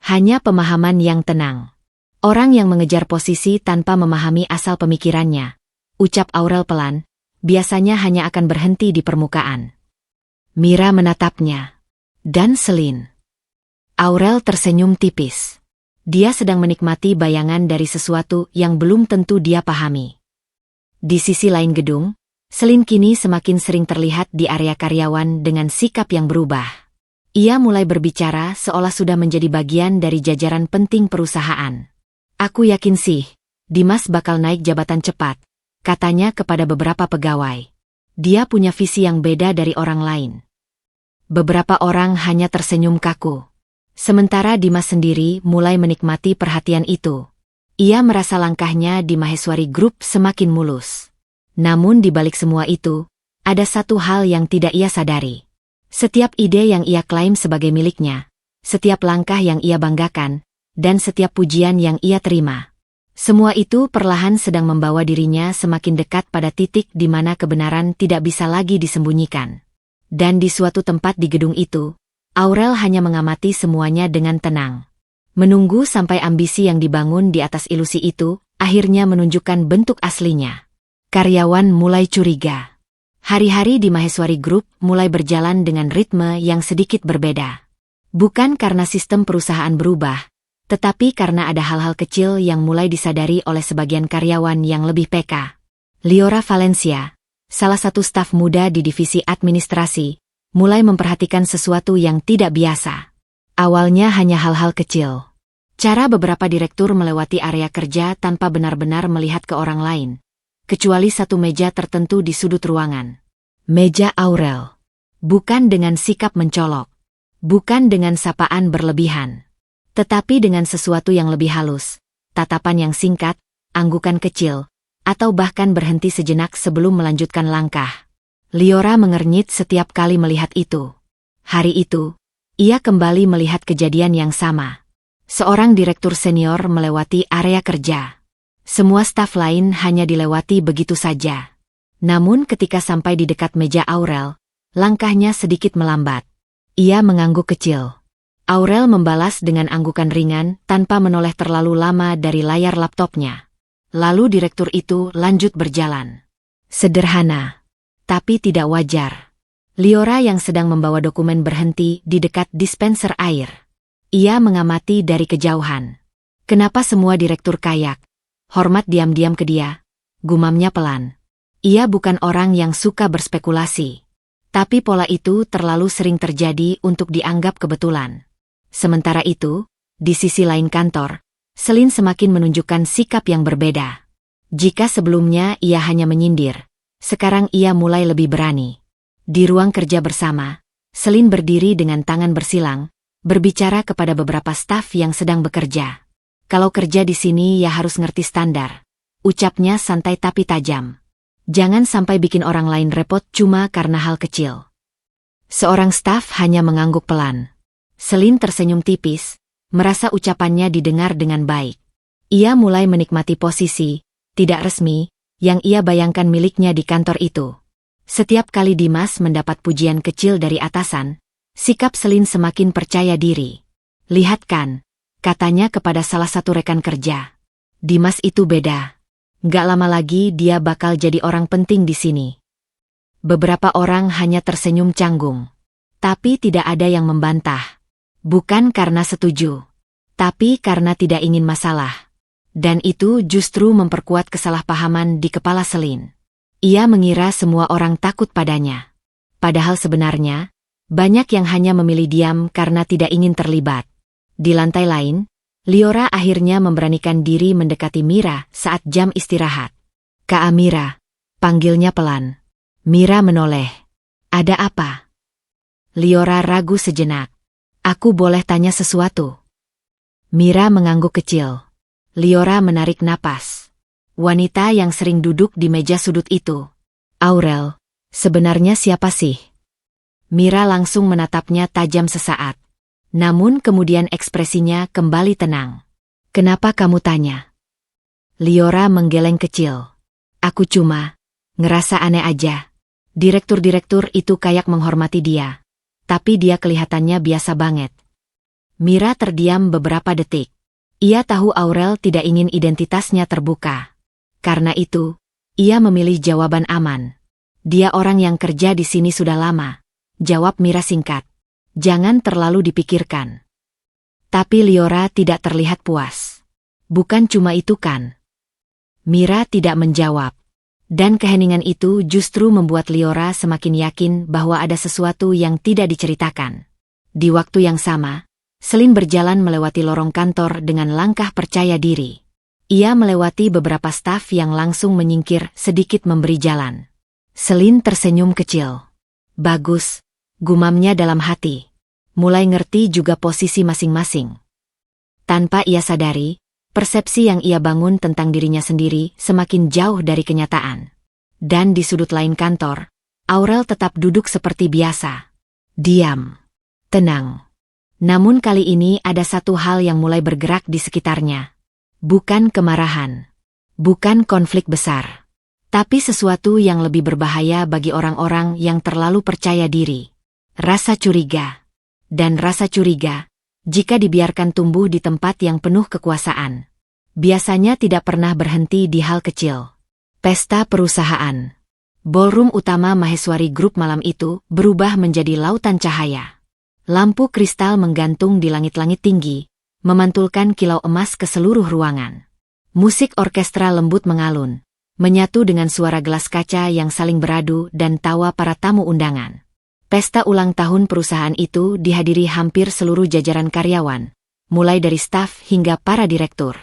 Hanya pemahaman yang tenang. Orang yang mengejar posisi tanpa memahami asal pemikirannya, ucap Aurel pelan, biasanya hanya akan berhenti di permukaan. Mira menatapnya. "Dan Selin?" Aurel tersenyum tipis. Dia sedang menikmati bayangan dari sesuatu yang belum tentu dia pahami. Di sisi lain gedung, Selin kini semakin sering terlihat di area karyawan dengan sikap yang berubah. Ia mulai berbicara seolah sudah menjadi bagian dari jajaran penting perusahaan. "Aku yakin sih, Dimas bakal naik jabatan cepat," katanya kepada beberapa pegawai. "Dia punya visi yang beda dari orang lain." Beberapa orang hanya tersenyum kaku. Sementara Dimas sendiri mulai menikmati perhatian itu. Ia merasa langkahnya di Maheswari Group semakin mulus. Namun di balik semua itu, ada satu hal yang tidak ia sadari. Setiap ide yang ia klaim sebagai miliknya, setiap langkah yang ia banggakan, dan setiap pujian yang ia terima. Semua itu perlahan sedang membawa dirinya semakin dekat pada titik di mana kebenaran tidak bisa lagi disembunyikan. Dan di suatu tempat di gedung itu, Aurel hanya mengamati semuanya dengan tenang. Menunggu sampai ambisi yang dibangun di atas ilusi itu, akhirnya menunjukkan bentuk aslinya. Karyawan mulai curiga. Hari-hari di Maheswari Group mulai berjalan dengan ritme yang sedikit berbeda. Bukan karena sistem perusahaan berubah, tetapi karena ada hal-hal kecil yang mulai disadari oleh sebagian karyawan yang lebih peka. Liora Valencia, salah satu staf muda di divisi administrasi, mulai memperhatikan sesuatu yang tidak biasa. Awalnya hanya hal-hal kecil. Cara beberapa direktur melewati area kerja tanpa benar-benar melihat ke orang lain. Kecuali satu meja tertentu di sudut ruangan. Meja Aurel. Bukan dengan sikap mencolok. Bukan dengan sapaan berlebihan. Tetapi dengan sesuatu yang lebih halus. Tatapan yang singkat, anggukan kecil, atau bahkan berhenti sejenak sebelum melanjutkan langkah. Liora mengernyit setiap kali melihat itu. Hari itu, ia kembali melihat kejadian yang sama. Seorang direktur senior melewati area kerja. Semua staf lain hanya dilewati begitu saja. Namun ketika sampai di dekat meja Aurel, langkahnya sedikit melambat. Ia mengangguk kecil. Aurel membalas dengan anggukan ringan tanpa menoleh terlalu lama dari layar laptopnya. Lalu direktur itu lanjut berjalan. Sederhana, tapi tidak wajar. Liora yang sedang membawa dokumen berhenti di dekat dispenser air. Ia mengamati dari kejauhan. Kenapa semua direktur kayak? Hormat diam-diam ke dia. Gumamnya pelan. Ia bukan orang yang suka berspekulasi. Tapi pola itu terlalu sering terjadi untuk dianggap kebetulan. Sementara itu, di sisi lain kantor, Selin semakin menunjukkan sikap yang berbeda. Jika sebelumnya ia hanya menyindir, sekarang ia mulai lebih berani. Di ruang kerja bersama, Selin berdiri dengan tangan bersilang, berbicara kepada beberapa staf yang sedang bekerja. Kalau kerja di sini ya harus ngerti standar. Ucapnya santai tapi tajam. Jangan sampai bikin orang lain repot cuma karena hal kecil. Seorang staf hanya mengangguk pelan. Selin tersenyum tipis, merasa ucapannya didengar dengan baik. Ia mulai menikmati posisi, tidak resmi, yang ia bayangkan miliknya di kantor itu. Setiap kali Dimas mendapat pujian kecil dari atasan, sikap Selin semakin percaya diri. Lihat kan, katanya kepada salah satu rekan kerja. Dimas itu beda. Nggak lama lagi dia bakal jadi orang penting di sini. Beberapa orang hanya tersenyum canggung. Tapi tidak ada yang membantah. Bukan karena setuju, tapi karena tidak ingin masalah. Dan itu justru memperkuat kesalahpahaman di kepala Selin. Ia mengira semua orang takut padanya. Padahal sebenarnya, banyak yang hanya memilih diam karena tidak ingin terlibat. Di lantai lain, Liora akhirnya memberanikan diri mendekati Mira saat jam istirahat. "Kak Amira," panggilnya pelan. Mira menoleh. "Ada apa?" Liora ragu sejenak. "Aku boleh tanya sesuatu?" Mira mengangguk kecil. Liora menarik napas. Wanita yang sering duduk di meja sudut itu. "Aurel, sebenarnya siapa sih?" Mira langsung menatapnya tajam sesaat. Namun kemudian ekspresinya kembali tenang. "Kenapa kamu tanya?" Liora menggeleng kecil. "Aku cuma ngerasa aneh aja. Direktur-direktur itu kayak menghormati dia. Tapi dia kelihatannya biasa banget." Mira terdiam beberapa detik. Ia tahu Aurel tidak ingin identitasnya terbuka. Karena itu, ia memilih jawaban aman. "Dia orang yang kerja di sini sudah lama," jawab Mira singkat. "Jangan terlalu dipikirkan." Tapi Liora tidak terlihat puas. "Bukan cuma itu kan?" Mira tidak menjawab. Dan keheningan itu justru membuat Liora semakin yakin bahwa ada sesuatu yang tidak diceritakan. Di waktu yang sama, Selin berjalan melewati lorong kantor dengan langkah percaya diri. Ia melewati beberapa staf yang langsung menyingkir sedikit memberi jalan. Selin tersenyum kecil. "Bagus," gumamnya dalam hati. Mulai ngerti juga posisi masing-masing. Tanpa ia sadari, Persepsi yang ia bangun tentang dirinya sendiri semakin jauh dari kenyataan. Dan di sudut lain kantor, Aurel tetap duduk seperti biasa. Diam. Tenang. Namun kali ini ada satu hal yang mulai bergerak di sekitarnya. Bukan kemarahan. Bukan konflik besar. Tapi sesuatu yang lebih berbahaya bagi orang-orang yang terlalu percaya diri. Rasa curiga. Dan rasa curiga, jika dibiarkan tumbuh di tempat yang penuh kekuasaan, biasanya tidak pernah berhenti di hal kecil. Pesta perusahaan. Ballroom utama Maheswari Group malam itu berubah menjadi lautan cahaya. Lampu kristal menggantung di langit-langit tinggi, memantulkan kilau emas ke seluruh ruangan. Musik orkestra lembut mengalun, menyatu dengan suara gelas kaca yang saling beradu dan tawa para tamu undangan. Pesta ulang tahun perusahaan itu dihadiri hampir seluruh jajaran karyawan, mulai dari staf hingga para direktur.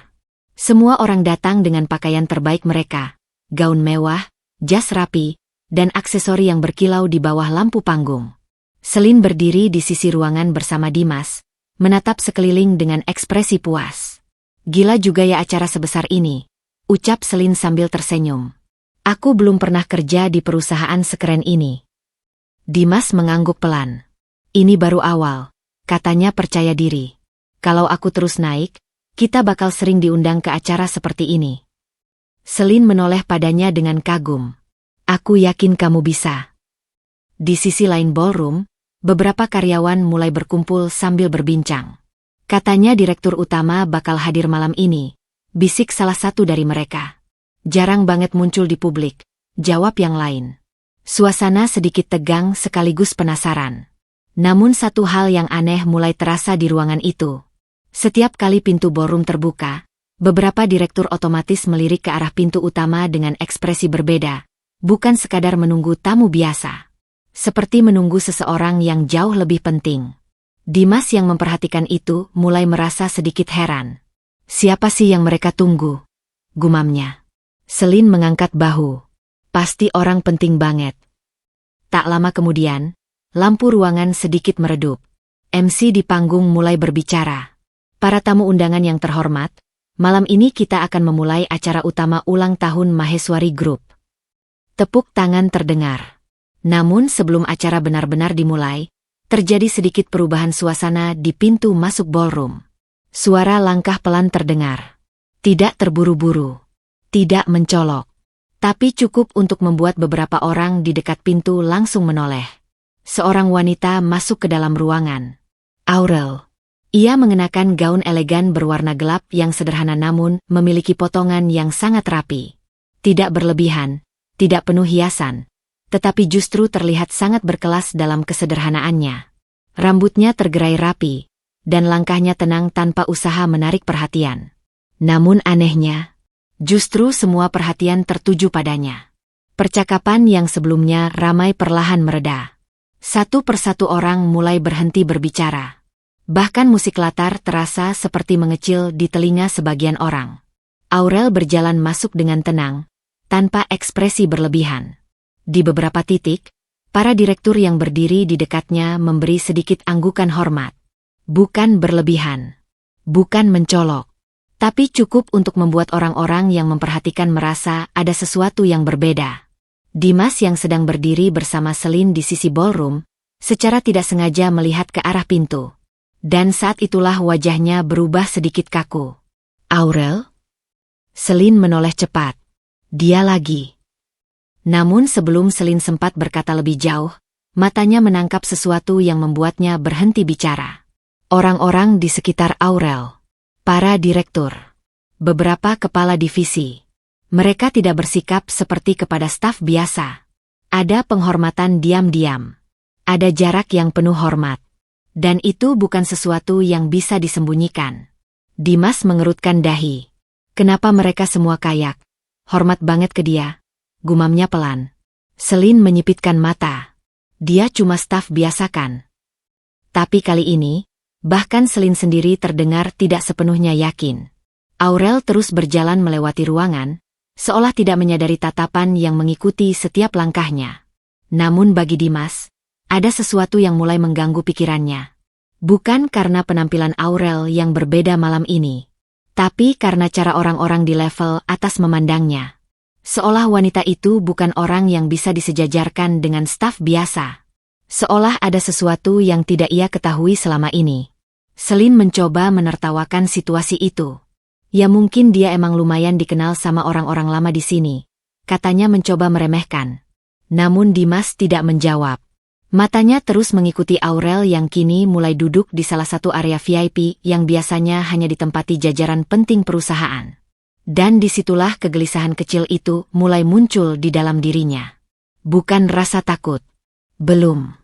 Semua orang datang dengan pakaian terbaik mereka, gaun mewah, jas rapi, dan aksesori yang berkilau di bawah lampu panggung. Selin berdiri di sisi ruangan bersama Dimas, menatap sekeliling dengan ekspresi puas. Gila juga ya acara sebesar ini, ucap Selin sambil tersenyum. Aku belum pernah kerja di perusahaan sekeren ini. Dimas mengangguk pelan. Ini baru awal, katanya percaya diri. Kalau aku terus naik, kita bakal sering diundang ke acara seperti ini. Selin menoleh padanya dengan kagum. Aku yakin kamu bisa. Di sisi lain ballroom, beberapa karyawan mulai berkumpul sambil berbincang. Katanya direktur utama bakal hadir malam ini, bisik salah satu dari mereka. Jarang banget muncul di publik, jawab yang lain. Suasana sedikit tegang sekaligus penasaran. Namun satu hal yang aneh mulai terasa di ruangan itu. Setiap kali pintu ballroom terbuka, beberapa direktur otomatis melirik ke arah pintu utama dengan ekspresi berbeda, bukan sekadar menunggu tamu biasa. Seperti menunggu seseorang yang jauh lebih penting. Dimas yang memperhatikan itu mulai merasa sedikit heran. Siapa sih yang mereka tunggu? Gumamnya. Selin mengangkat bahu. Pasti orang penting banget. Tak lama kemudian, lampu ruangan sedikit meredup. MC di panggung mulai berbicara. Para tamu undangan yang terhormat, malam ini kita akan memulai acara utama ulang tahun Maheswari Group. Tepuk tangan terdengar. Namun sebelum acara benar-benar dimulai, terjadi sedikit perubahan suasana di pintu masuk ballroom. Suara langkah pelan terdengar. Tidak terburu-buru. Tidak mencolok. Tapi cukup untuk membuat beberapa orang di dekat pintu langsung menoleh. Seorang wanita masuk ke dalam ruangan. Aurel. Ia mengenakan gaun elegan berwarna gelap yang sederhana namun memiliki potongan yang sangat rapi. Tidak berlebihan, tidak penuh hiasan, tetapi justru terlihat sangat berkelas dalam kesederhanaannya. Rambutnya tergerai rapi, dan langkahnya tenang tanpa usaha menarik perhatian. Namun anehnya, justru semua perhatian tertuju padanya. Percakapan yang sebelumnya ramai perlahan mereda. Satu persatu orang mulai berhenti berbicara. Bahkan musik latar terasa seperti mengecil di telinga sebagian orang. Aurel berjalan masuk dengan tenang, tanpa ekspresi berlebihan. Di beberapa titik, para direktur yang berdiri di dekatnya memberi sedikit anggukan hormat. Bukan berlebihan. Bukan mencolok. Tapi cukup untuk membuat orang-orang yang memperhatikan merasa ada sesuatu yang berbeda. Dimas yang sedang berdiri bersama Selin di sisi ballroom, secara tidak sengaja melihat ke arah pintu. Dan saat itulah wajahnya berubah sedikit kaku. Aurel? Selin menoleh cepat. Dia lagi. Namun sebelum Selin sempat berkata lebih jauh, matanya menangkap sesuatu yang membuatnya berhenti bicara. Orang-orang di sekitar Aurel. Para direktur. Beberapa kepala divisi. Mereka tidak bersikap seperti kepada staf biasa. Ada penghormatan diam-diam. Ada jarak yang penuh hormat. Dan itu bukan sesuatu yang bisa disembunyikan. Dimas mengerutkan dahi. Kenapa mereka semua kayak? Hormat banget ke dia. Gumamnya pelan. Selin menyipitkan mata. Dia cuma staf biasa kan? Tapi kali ini, bahkan Selin sendiri terdengar tidak sepenuhnya yakin. Aurel terus berjalan melewati ruangan, seolah tidak menyadari tatapan yang mengikuti setiap langkahnya. Namun bagi Dimas, ada sesuatu yang mulai mengganggu pikirannya. Bukan karena penampilan Aurel yang berbeda malam ini, Tapi karena cara orang-orang di level atas memandangnya, seolah wanita itu bukan orang yang bisa disejajarkan dengan staf biasa. Seolah ada sesuatu yang tidak ia ketahui selama ini. Celine mencoba menertawakan situasi itu. Ya mungkin dia emang lumayan dikenal sama orang-orang lama di sini, katanya mencoba meremehkan. Namun Dimas tidak menjawab. Matanya terus mengikuti Aurel yang kini mulai duduk di salah satu area VIP yang biasanya hanya ditempati jajaran penting perusahaan. Dan disitulah kegelisahan kecil itu mulai muncul di dalam dirinya. Bukan rasa takut. Belum.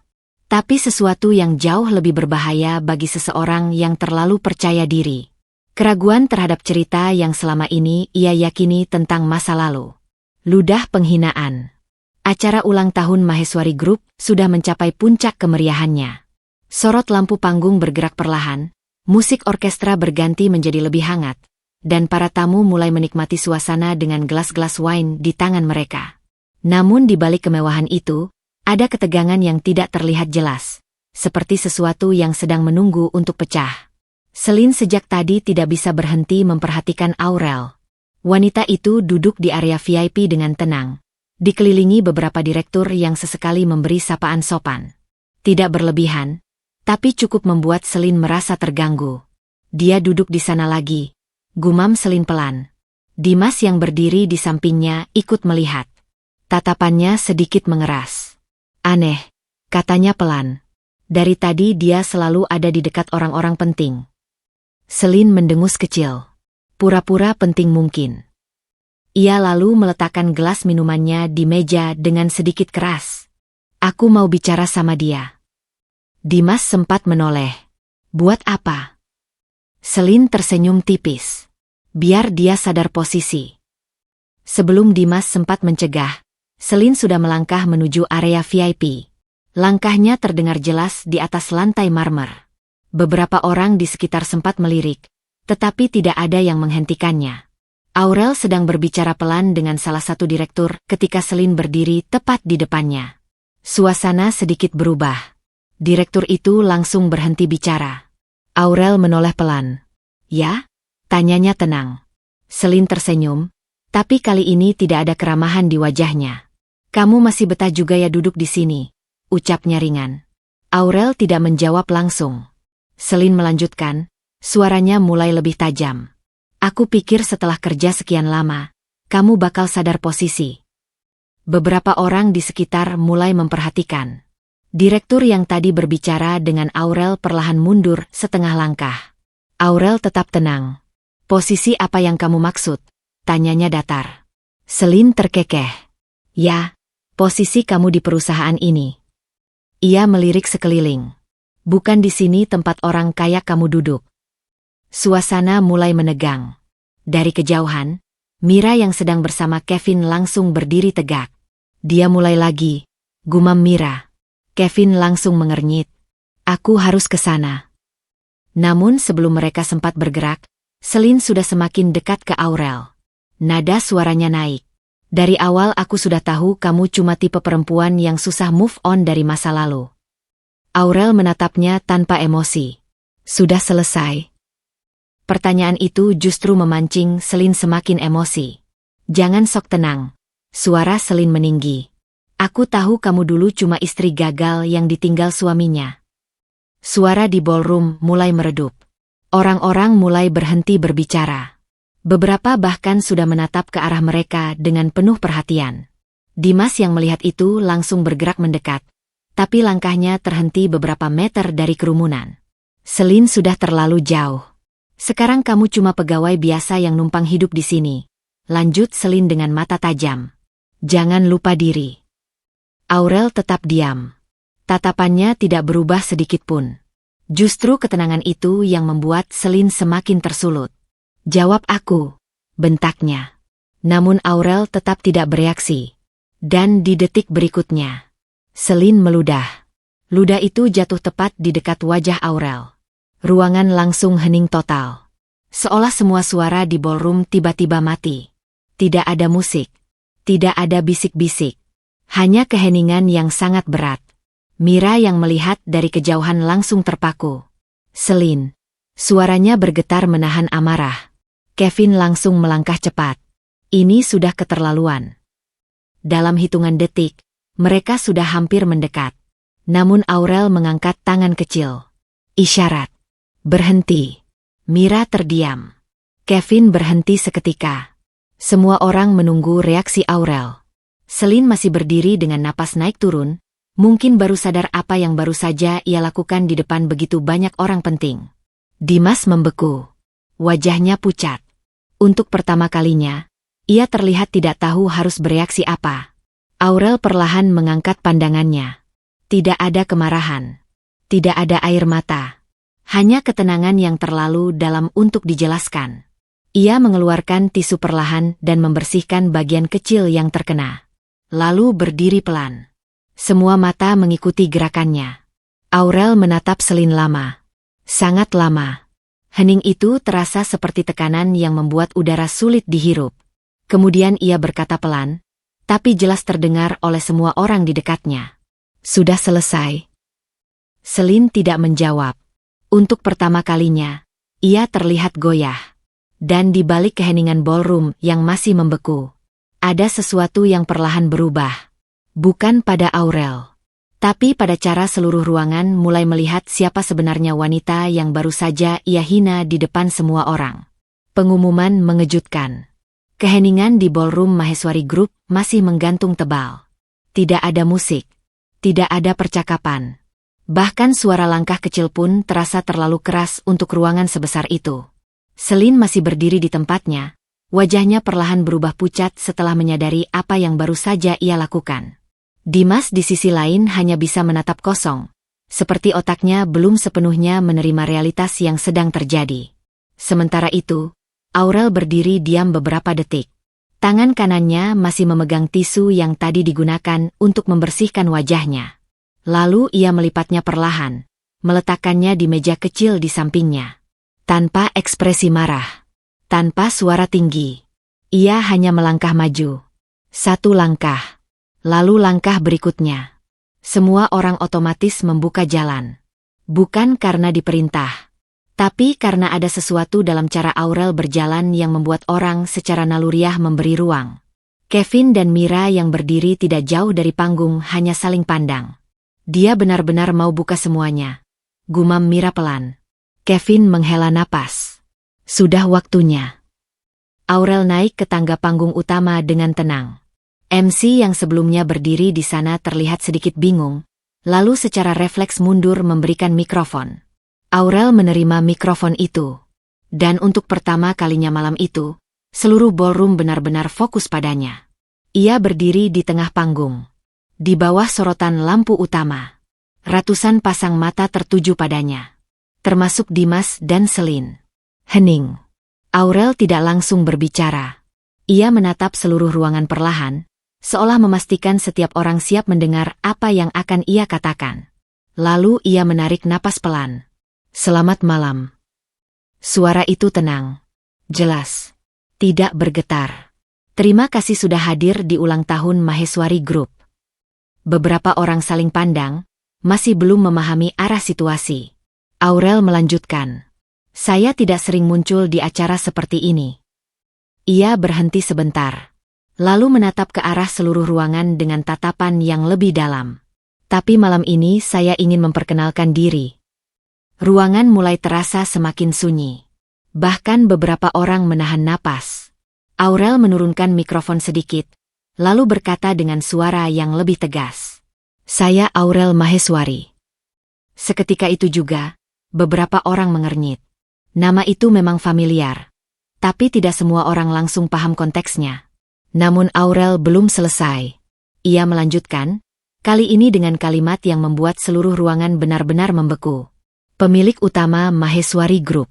Tapi sesuatu yang jauh lebih berbahaya bagi seseorang yang terlalu percaya diri. Keraguan terhadap cerita yang selama ini ia yakini tentang masa lalu. Ludah penghinaan. Acara ulang tahun Maheswari Group sudah mencapai puncak kemeriahannya. Sorot lampu panggung bergerak perlahan, musik orkestra berganti menjadi lebih hangat, dan para tamu mulai menikmati suasana dengan gelas-gelas wine di tangan mereka. Namun di balik kemewahan itu, ada ketegangan yang tidak terlihat jelas, seperti sesuatu yang sedang menunggu untuk pecah. Celine sejak tadi tidak bisa berhenti memperhatikan Aurel. Wanita itu duduk di area VIP dengan tenang, dikelilingi beberapa direktur yang sesekali memberi sapaan sopan. Tidak berlebihan, tapi cukup membuat Celine merasa terganggu. Dia duduk di sana lagi, gumam Celine pelan. Dimas yang berdiri di sampingnya ikut melihat. Tatapannya sedikit mengeras. Aneh, katanya pelan. Dari tadi dia selalu ada di dekat orang-orang penting. Celine mendengus kecil. Pura-pura penting mungkin. Ia lalu meletakkan gelas minumannya di meja dengan sedikit keras. Aku mau bicara sama dia. Dimas sempat menoleh. Buat apa? Celine tersenyum tipis. Biar dia sadar posisi. Sebelum Dimas sempat mencegah, Celine sudah melangkah menuju area VIP. Langkahnya terdengar jelas di atas lantai marmer. Beberapa orang di sekitar sempat melirik, tetapi tidak ada yang menghentikannya. Aurel sedang berbicara pelan dengan salah satu direktur ketika Celine berdiri tepat di depannya. Suasana sedikit berubah. Direktur itu langsung berhenti bicara. Aurel menoleh pelan. Ya? Tanyanya tenang. Celine tersenyum, tapi kali ini tidak ada keramahan di wajahnya. Kamu masih betah juga ya duduk di sini, ucapnya ringan. Aurel tidak menjawab langsung. Celine melanjutkan, suaranya mulai lebih tajam. Aku pikir setelah kerja sekian lama, kamu bakal sadar posisi. Beberapa orang di sekitar mulai memperhatikan. Direktur yang tadi berbicara dengan Aurel perlahan mundur setengah langkah. Aurel tetap tenang. Posisi apa yang kamu maksud? Tanyanya datar. Celine terkekeh. Ya, posisi kamu di perusahaan ini. Ia melirik sekeliling. Bukan di sini tempat orang kaya kamu duduk. Suasana mulai menegang. Dari kejauhan, Mira yang sedang bersama Kevin langsung berdiri tegak. Dia mulai lagi, gumam Mira. Kevin langsung mengernyit. Aku harus ke sana. Namun sebelum mereka sempat bergerak, Celine sudah semakin dekat ke Aurel. Nada suaranya naik. Dari awal aku sudah tahu kamu cuma tipe perempuan yang susah move on dari masa lalu. Aurel menatapnya tanpa emosi. Sudah selesai. Pertanyaan itu justru memancing Celine semakin emosi. Jangan sok tenang. Suara Celine meninggi. Aku tahu kamu dulu cuma istri gagal yang ditinggal suaminya. Suara di ballroom mulai meredup. Orang-orang mulai berhenti berbicara. Beberapa bahkan sudah menatap ke arah mereka dengan penuh perhatian. Dimas yang melihat itu langsung bergerak mendekat, tapi langkahnya terhenti beberapa meter dari kerumunan. Celine sudah terlalu jauh. Sekarang kamu cuma pegawai biasa yang numpang hidup di sini. Lanjut Celine dengan mata tajam. Jangan lupa diri. Aurel tetap diam. Tatapannya tidak berubah sedikitpun. Justru ketenangan itu yang membuat Celine semakin tersulut. Jawab aku, bentaknya. Namun Aurel tetap tidak bereaksi. Dan di detik berikutnya, Celine meludah. Ludah itu jatuh tepat di dekat wajah Aurel. Ruangan langsung hening total. Seolah semua suara di ballroom tiba-tiba mati. Tidak ada musik. Tidak ada bisik-bisik. Hanya keheningan yang sangat berat. Mira yang melihat dari kejauhan langsung terpaku. Celine. Suaranya bergetar menahan amarah. Kevin langsung melangkah cepat. Ini sudah keterlaluan. Dalam hitungan detik, mereka sudah hampir mendekat. Namun Aurel mengangkat tangan kecil. Isyarat. Berhenti. Mira terdiam. Kevin berhenti seketika. Semua orang menunggu reaksi Aurel. Celine masih berdiri dengan napas naik turun, mungkin baru sadar apa yang baru saja ia lakukan di depan begitu banyak orang penting. Dimas membeku. Wajahnya pucat. Untuk pertama kalinya, ia terlihat tidak tahu harus bereaksi apa. Aurel perlahan mengangkat pandangannya. Tidak ada kemarahan. Tidak ada air mata. Hanya ketenangan yang terlalu dalam untuk dijelaskan. Ia mengeluarkan tisu perlahan dan membersihkan bagian kecil yang terkena. Lalu berdiri pelan. Semua mata mengikuti gerakannya. Aurel menatap Celine lama. Sangat lama. Hening itu terasa seperti tekanan yang membuat udara sulit dihirup. Kemudian ia berkata pelan, tapi jelas terdengar oleh semua orang di dekatnya. Sudah selesai. Celine tidak menjawab. Untuk pertama kalinya, ia terlihat goyah. Dan di balik keheningan ballroom yang masih membeku, ada sesuatu yang perlahan berubah. Bukan pada Aurel, tapi pada cara seluruh ruangan mulai melihat siapa sebenarnya wanita yang baru saja ia hina di depan semua orang. Pengumuman mengejutkan. Keheningan di ballroom Maheswari Group masih menggantung tebal. Tidak ada musik. Tidak ada percakapan. Bahkan suara langkah kecil pun terasa terlalu keras untuk ruangan sebesar itu. Celine masih berdiri di tempatnya. Wajahnya perlahan berubah pucat setelah menyadari apa yang baru saja ia lakukan. Dimas di sisi lain hanya bisa menatap kosong. Seperti otaknya belum sepenuhnya menerima realitas yang sedang terjadi. Sementara itu, Aurel berdiri diam beberapa detik. Tangan kanannya masih memegang tisu yang tadi digunakan untuk membersihkan wajahnya. Lalu ia melipatnya perlahan, meletakkannya di meja kecil di sampingnya. Tanpa ekspresi marah, tanpa suara tinggi, ia hanya melangkah maju. Satu langkah, lalu langkah berikutnya. Semua orang otomatis membuka jalan. Bukan karena diperintah, tapi karena ada sesuatu dalam cara Aurel berjalan yang membuat orang secara naluriah memberi ruang. Kevin dan Mira yang berdiri tidak jauh dari panggung hanya saling pandang. Dia benar-benar mau buka semuanya. Gumam Mira pelan. Kevin menghela napas. Sudah waktunya. Aurel naik ke tangga panggung utama dengan tenang. MC yang sebelumnya berdiri di sana terlihat sedikit bingung, lalu secara refleks mundur memberikan mikrofon. Aurel menerima mikrofon itu. Dan untuk pertama kalinya malam itu, seluruh ballroom benar-benar fokus padanya. Ia berdiri di tengah panggung. Di bawah sorotan lampu utama. Ratusan pasang mata tertuju padanya. Termasuk Dimas dan Celine. Hening. Aurel tidak langsung berbicara. Ia menatap seluruh ruangan perlahan, seolah memastikan setiap orang siap mendengar apa yang akan ia katakan. Lalu ia menarik napas pelan. Selamat malam. Suara itu tenang. Jelas. Tidak bergetar. Terima kasih sudah hadir di ulang tahun Maheswari Group. Beberapa orang saling pandang, masih belum memahami arah situasi. Aurel melanjutkan. Saya tidak sering muncul di acara seperti ini. Ia berhenti sebentar. Lalu menatap ke arah seluruh ruangan dengan tatapan yang lebih dalam. Tapi malam ini saya ingin memperkenalkan diri. Ruangan mulai terasa semakin sunyi. Bahkan beberapa orang menahan napas. Aurel menurunkan mikrofon sedikit, lalu berkata dengan suara yang lebih tegas. Saya Aurel Maheswari. Seketika itu juga, beberapa orang mengernyit. Nama itu memang familiar. Tapi tidak semua orang langsung paham konteksnya. Namun Aurel belum selesai. Ia melanjutkan, kali ini dengan kalimat yang membuat seluruh ruangan benar-benar membeku. Pemilik utama Maheswari Group.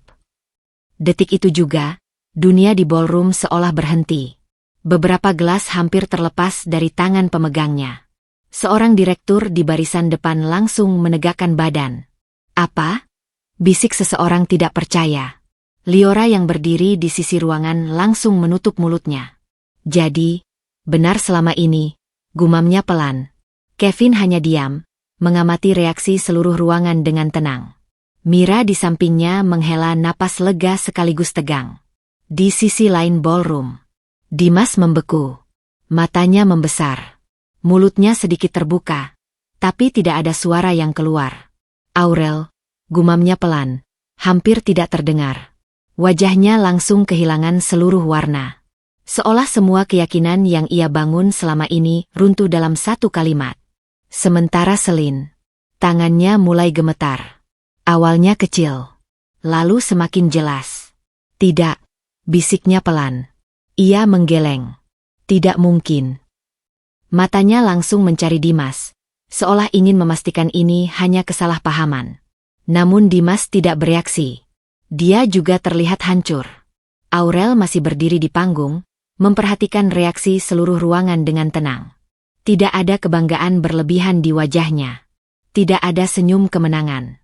Detik itu juga, dunia di ballroom seolah berhenti. Beberapa gelas hampir terlepas dari tangan pemegangnya. Seorang direktur di barisan depan langsung menegakkan badan. Apa? Bisik seseorang tidak percaya. Liora yang berdiri di sisi ruangan langsung menutup mulutnya. Jadi, benar selama ini, gumamnya pelan. Kevin hanya diam, mengamati reaksi seluruh ruangan dengan tenang. Mira di sampingnya menghela napas lega sekaligus tegang. Di sisi lain ballroom, Dimas membeku. Matanya membesar. Mulutnya sedikit terbuka, tapi tidak ada suara yang keluar. Aurel, gumamnya pelan, hampir tidak terdengar. Wajahnya langsung kehilangan seluruh warna. Seolah semua keyakinan yang ia bangun selama ini runtuh dalam satu kalimat. Sementara Selin, tangannya mulai gemetar. Awalnya kecil, lalu semakin jelas. Tidak, bisiknya pelan. Ia menggeleng. Tidak mungkin. Matanya langsung mencari Dimas, seolah ingin memastikan ini hanya kesalahpahaman. Namun Dimas tidak bereaksi. Dia juga terlihat hancur. Aurel masih berdiri di panggung, memperhatikan reaksi seluruh ruangan dengan tenang. Tidak ada kebanggaan berlebihan di wajahnya. Tidak ada senyum kemenangan.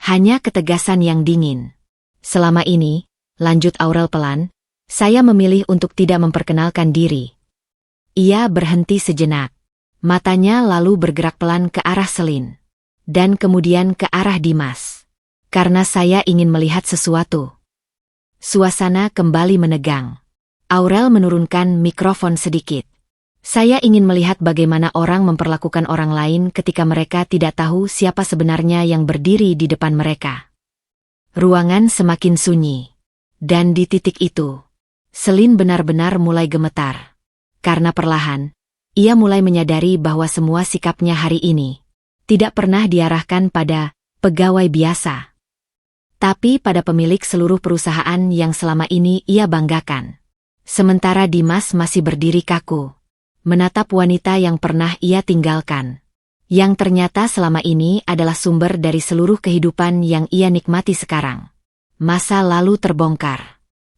Hanya ketegasan yang dingin. Selama ini, lanjut Aurel pelan, saya memilih untuk tidak memperkenalkan diri. Ia berhenti sejenak. Matanya lalu bergerak pelan ke arah Selin. Dan kemudian ke arah Dimas. Karena saya ingin melihat sesuatu. Suasana kembali menegang. Aurel menurunkan mikrofon sedikit. Saya ingin melihat bagaimana orang memperlakukan orang lain ketika mereka tidak tahu siapa sebenarnya yang berdiri di depan mereka. Ruangan semakin sunyi. Dan di titik itu, Selin benar-benar mulai gemetar. Karena perlahan, ia mulai menyadari bahwa semua sikapnya hari ini tidak pernah diarahkan pada pegawai biasa, tapi pada pemilik seluruh perusahaan yang selama ini ia banggakan. Sementara Dimas masih berdiri kaku, menatap wanita yang pernah ia tinggalkan, yang ternyata selama ini adalah sumber dari seluruh kehidupan yang ia nikmati sekarang. Masa lalu terbongkar.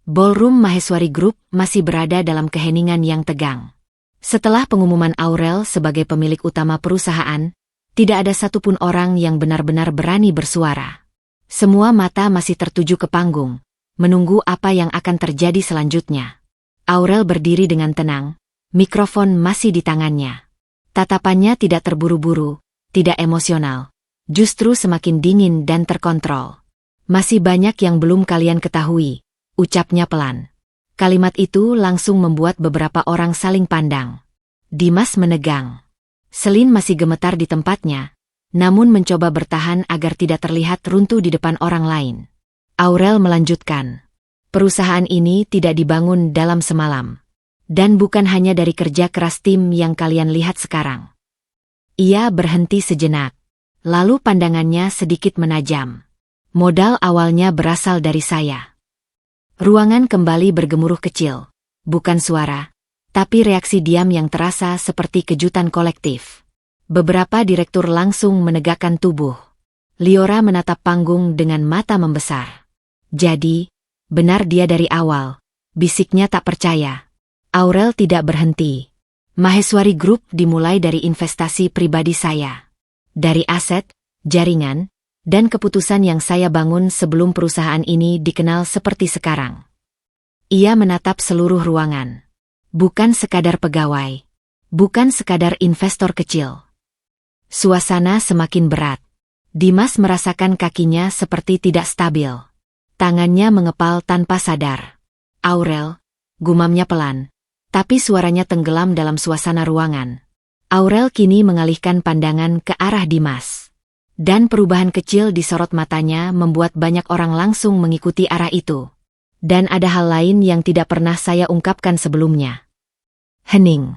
Ballroom Maheswari Group masih berada dalam keheningan yang tegang. Setelah pengumuman Aurel sebagai pemilik utama perusahaan, tidak ada satupun orang yang benar-benar berani bersuara. Semua mata masih tertuju ke panggung, menunggu apa yang akan terjadi selanjutnya. Aurel berdiri dengan tenang, mikrofon masih di tangannya. Tatapannya tidak terburu-buru, tidak emosional, justru semakin dingin dan terkontrol. Masih banyak yang belum kalian ketahui, ucapnya pelan. Kalimat itu langsung membuat beberapa orang saling pandang. Dimas menegang. Selin masih gemetar di tempatnya, namun mencoba bertahan agar tidak terlihat runtuh di depan orang lain. Aurel melanjutkan. Perusahaan ini tidak dibangun dalam semalam. Dan bukan hanya dari kerja keras tim yang kalian lihat sekarang. Ia berhenti sejenak. Lalu pandangannya sedikit menajam. Modal awalnya berasal dari saya. Ruangan kembali bergemuruh kecil. Bukan suara, tapi reaksi diam yang terasa seperti kejutan kolektif. Beberapa direktur langsung menegakkan tubuh. Liora menatap panggung dengan mata membesar. Jadi, benar dia dari awal, bisiknya tak percaya. Aurel tidak berhenti. Maheswari Group dimulai dari investasi pribadi saya. Dari aset, jaringan, dan keputusan yang saya bangun sebelum perusahaan ini dikenal seperti sekarang. Ia menatap seluruh ruangan. Bukan sekadar pegawai. Bukan sekadar investor kecil. Suasana semakin berat. Dimas merasakan kakinya seperti tidak stabil. Tangannya mengepal tanpa sadar. Aurel, gumamnya pelan, tapi suaranya tenggelam dalam suasana ruangan. Aurel kini mengalihkan pandangan ke arah Dimas. Dan perubahan kecil di sorot matanya membuat banyak orang langsung mengikuti arah itu. Dan ada hal lain yang tidak pernah saya ungkapkan sebelumnya. Hening.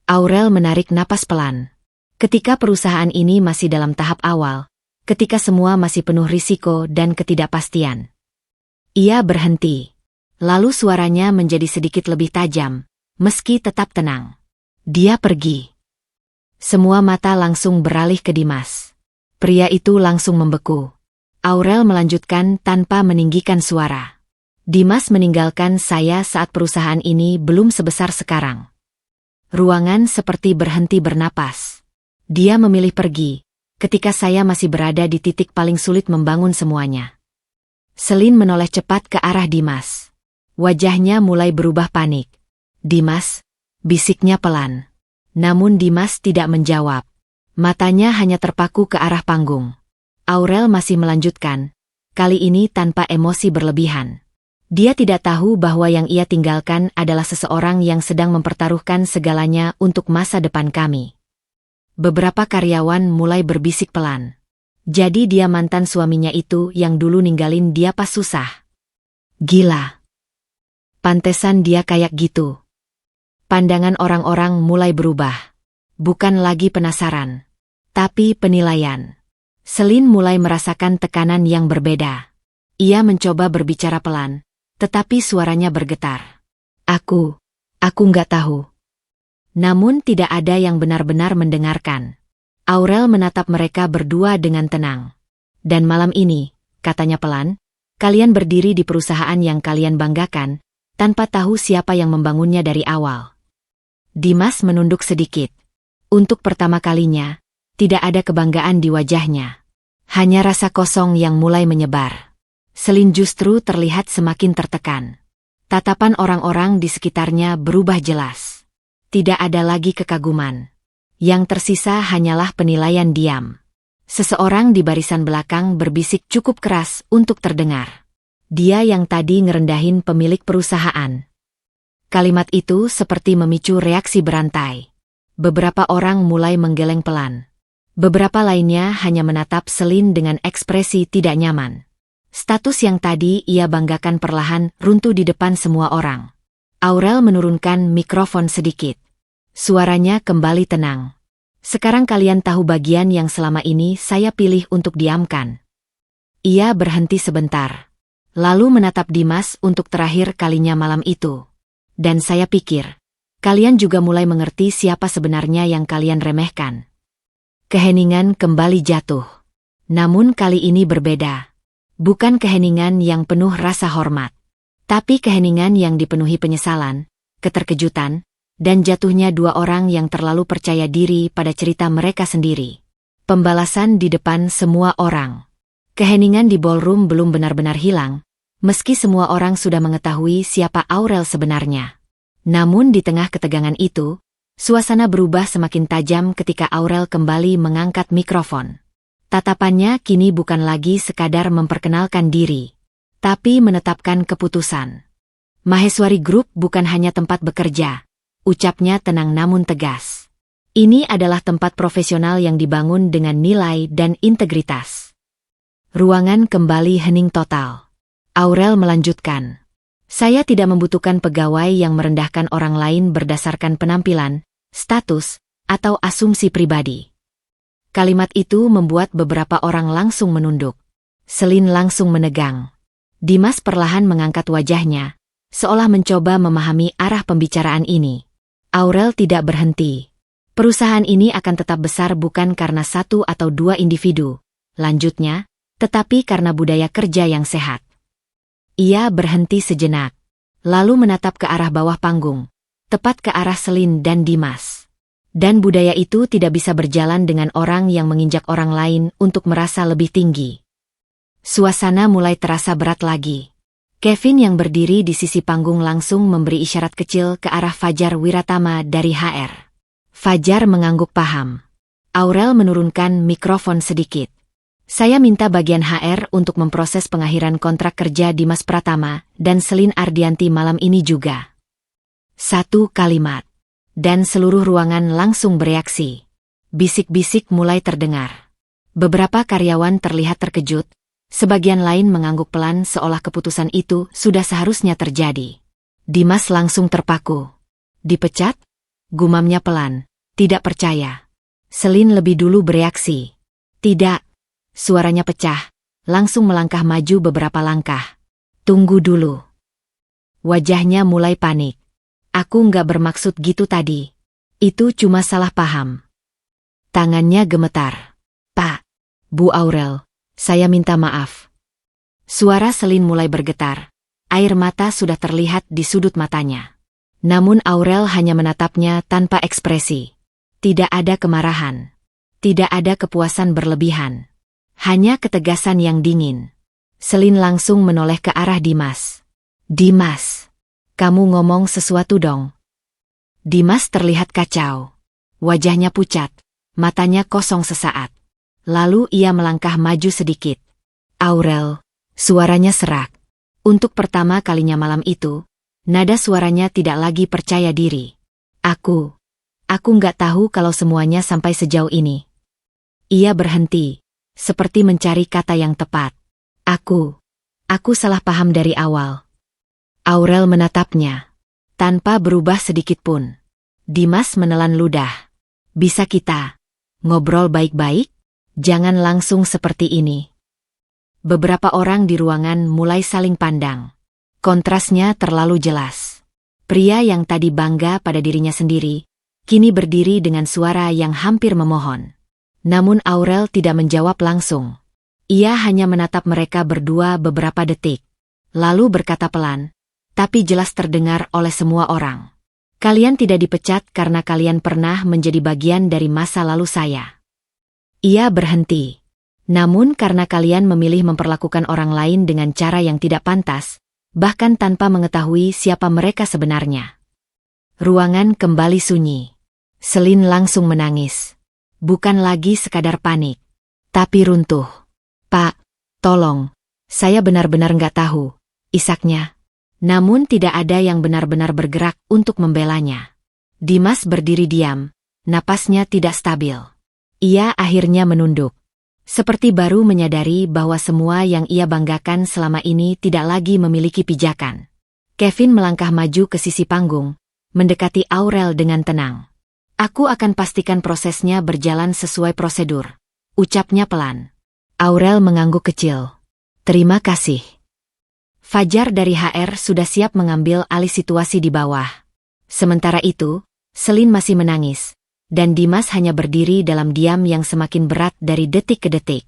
Aurel menarik napas pelan. Ketika perusahaan ini masih dalam tahap awal, ketika semua masih penuh risiko dan ketidakpastian. Ia berhenti. Lalu suaranya menjadi sedikit lebih tajam, meski tetap tenang. Dia pergi. Semua mata langsung beralih ke Dimas. Pria itu langsung membeku. Aurel melanjutkan tanpa meninggikan suara. Dimas meninggalkan saya saat perusahaan ini belum sebesar sekarang. Ruangan seperti berhenti bernapas. Dia memilih pergi, ketika saya masih berada di titik paling sulit membangun semuanya. Selin menoleh cepat ke arah Dimas. Wajahnya mulai berubah panik. Dimas, bisiknya pelan. Namun Dimas tidak menjawab. Matanya hanya terpaku ke arah panggung. Aurel masih melanjutkan, kali ini tanpa emosi berlebihan. Dia tidak tahu bahwa yang ia tinggalkan adalah seseorang yang sedang mempertaruhkan segalanya untuk masa depan kami. Beberapa karyawan mulai berbisik pelan. Jadi dia mantan suaminya itu yang dulu ninggalin dia pas susah. Gila. Pantesan dia kayak gitu. Pandangan orang-orang mulai berubah. Bukan lagi penasaran, tapi penilaian. Selin mulai merasakan tekanan yang berbeda. Ia mencoba berbicara pelan, tetapi suaranya bergetar. Aku nggak tahu. Namun tidak ada yang benar-benar mendengarkan. Aurel menatap mereka berdua dengan tenang. Dan malam ini, katanya pelan, kalian berdiri di perusahaan yang kalian banggakan, tanpa tahu siapa yang membangunnya dari awal. Dimas menunduk sedikit. Untuk pertama kalinya, tidak ada kebanggaan di wajahnya. Hanya rasa kosong yang mulai menyebar. Selin justru terlihat semakin tertekan. Tatapan orang-orang di sekitarnya berubah jelas. Tidak ada lagi kekaguman. Yang tersisa hanyalah penilaian diam. Seseorang di barisan belakang berbisik cukup keras untuk terdengar. Dia yang tadi ngerendahin pemilik perusahaan. Kalimat itu seperti memicu reaksi berantai. Beberapa orang mulai menggeleng pelan. Beberapa lainnya hanya menatap Selin dengan ekspresi tidak nyaman. Status yang tadi ia banggakan perlahan runtuh di depan semua orang. Aurel menurunkan mikrofon sedikit. Suaranya kembali tenang. Sekarang kalian tahu bagian yang selama ini saya pilih untuk diamkan. Ia berhenti sebentar. Lalu menatap Dimas untuk terakhir kalinya malam itu. Dan saya pikir, kalian juga mulai mengerti siapa sebenarnya yang kalian remehkan. Keheningan kembali jatuh. Namun kali ini berbeda. Bukan keheningan yang penuh rasa hormat. Tapi keheningan yang dipenuhi penyesalan, keterkejutan, dan jatuhnya dua orang yang terlalu percaya diri pada cerita mereka sendiri. Pembalasan di depan semua orang. Keheningan di ballroom belum benar-benar hilang, meski semua orang sudah mengetahui siapa Aurel sebenarnya. Namun di tengah ketegangan itu, suasana berubah semakin tajam ketika Aurel kembali mengangkat mikrofon. Tatapannya kini bukan lagi sekadar memperkenalkan diri, tapi menetapkan keputusan. Maheswari Group bukan hanya tempat bekerja, ucapnya tenang namun tegas. Ini adalah tempat profesional yang dibangun dengan nilai dan integritas. Ruangan kembali hening total. Aurel melanjutkan. Saya tidak membutuhkan pegawai yang merendahkan orang lain berdasarkan penampilan, status, atau asumsi pribadi. Kalimat itu membuat beberapa orang langsung menunduk. Selin langsung menegang. Dimas perlahan mengangkat wajahnya, seolah mencoba memahami arah pembicaraan ini. Aurel tidak berhenti. Perusahaan ini akan tetap besar bukan karena satu atau dua individu, lanjutnya, tetapi karena budaya kerja yang sehat. Ia berhenti sejenak, lalu menatap ke arah bawah panggung, tepat ke arah Selin dan Dimas. Dan budaya itu tidak bisa berjalan dengan orang yang menginjak orang lain untuk merasa lebih tinggi. Suasana mulai terasa berat lagi. Kevin yang berdiri di sisi panggung langsung memberi isyarat kecil ke arah Fajar Wiratama dari HR. Fajar mengangguk paham. Aurel menurunkan mikrofon sedikit. Saya minta bagian HR untuk memproses pengakhiran kontrak kerja Dimas Pratama dan Selin Ardianti malam ini juga. Satu kalimat. Dan seluruh ruangan langsung bereaksi. Bisik-bisik mulai terdengar. Beberapa karyawan terlihat terkejut, sebagian lain mengangguk pelan seolah keputusan itu sudah seharusnya terjadi. Dimas langsung terpaku. Dipecat? Gumamnya pelan. Tidak percaya. Selin lebih dulu bereaksi. Tidak. Suaranya pecah, langsung melangkah maju beberapa langkah. Tunggu dulu. Wajahnya mulai panik. Aku nggak bermaksud gitu tadi. Itu cuma salah paham. Tangannya gemetar. Pak, Bu Aurel, saya minta maaf. Suara Selin mulai bergetar. Air mata sudah terlihat di sudut matanya. Namun Aurel hanya menatapnya tanpa ekspresi. Tidak ada kemarahan. Tidak ada kepuasan berlebihan. Hanya ketegasan yang dingin. Selin langsung menoleh ke arah Dimas. Dimas, kamu ngomong sesuatu dong. Dimas terlihat kacau. Wajahnya pucat, matanya kosong sesaat. Lalu ia melangkah maju sedikit. Aurel, suaranya serak. Untuk pertama kalinya malam itu, nada suaranya tidak lagi percaya diri. Aku nggak tahu kalau semuanya sampai sejauh ini. Ia berhenti, seperti mencari kata yang tepat. Aku salah paham dari awal. Aurel menatapnya, tanpa berubah sedikit pun. Dimas menelan ludah. Bisa kita ngobrol baik-baik? Jangan langsung seperti ini. Beberapa orang di ruangan mulai saling pandang. Kontrasnya terlalu jelas. Pria yang tadi bangga pada dirinya sendiri, kini berdiri dengan suara yang hampir memohon. Namun Aurel tidak menjawab langsung. Ia hanya menatap mereka berdua beberapa detik. Lalu berkata pelan, tapi jelas terdengar oleh semua orang. Kalian tidak dipecat karena kalian pernah menjadi bagian dari masa lalu saya. Ia berhenti. Namun karena kalian memilih memperlakukan orang lain dengan cara yang tidak pantas, bahkan tanpa mengetahui siapa mereka sebenarnya. Ruangan kembali sunyi. Selin langsung menangis. Bukan lagi sekadar panik, tapi runtuh. Pak, tolong, saya benar-benar nggak tahu, isaknya. Namun tidak ada yang benar-benar bergerak untuk membelanya. Dimas berdiri diam, napasnya tidak stabil. Ia akhirnya menunduk. Seperti baru menyadari bahwa semua yang ia banggakan selama ini tidak lagi memiliki pijakan. Kevin melangkah maju ke sisi panggung, mendekati Aurel dengan tenang. Aku akan pastikan prosesnya berjalan sesuai prosedur, ucapnya pelan. Aurel mengangguk kecil. Terima kasih. Fajar dari HR sudah siap mengambil alih situasi di bawah. Sementara itu, Selin masih menangis. Dan Dimas hanya berdiri dalam diam yang semakin berat dari detik ke detik.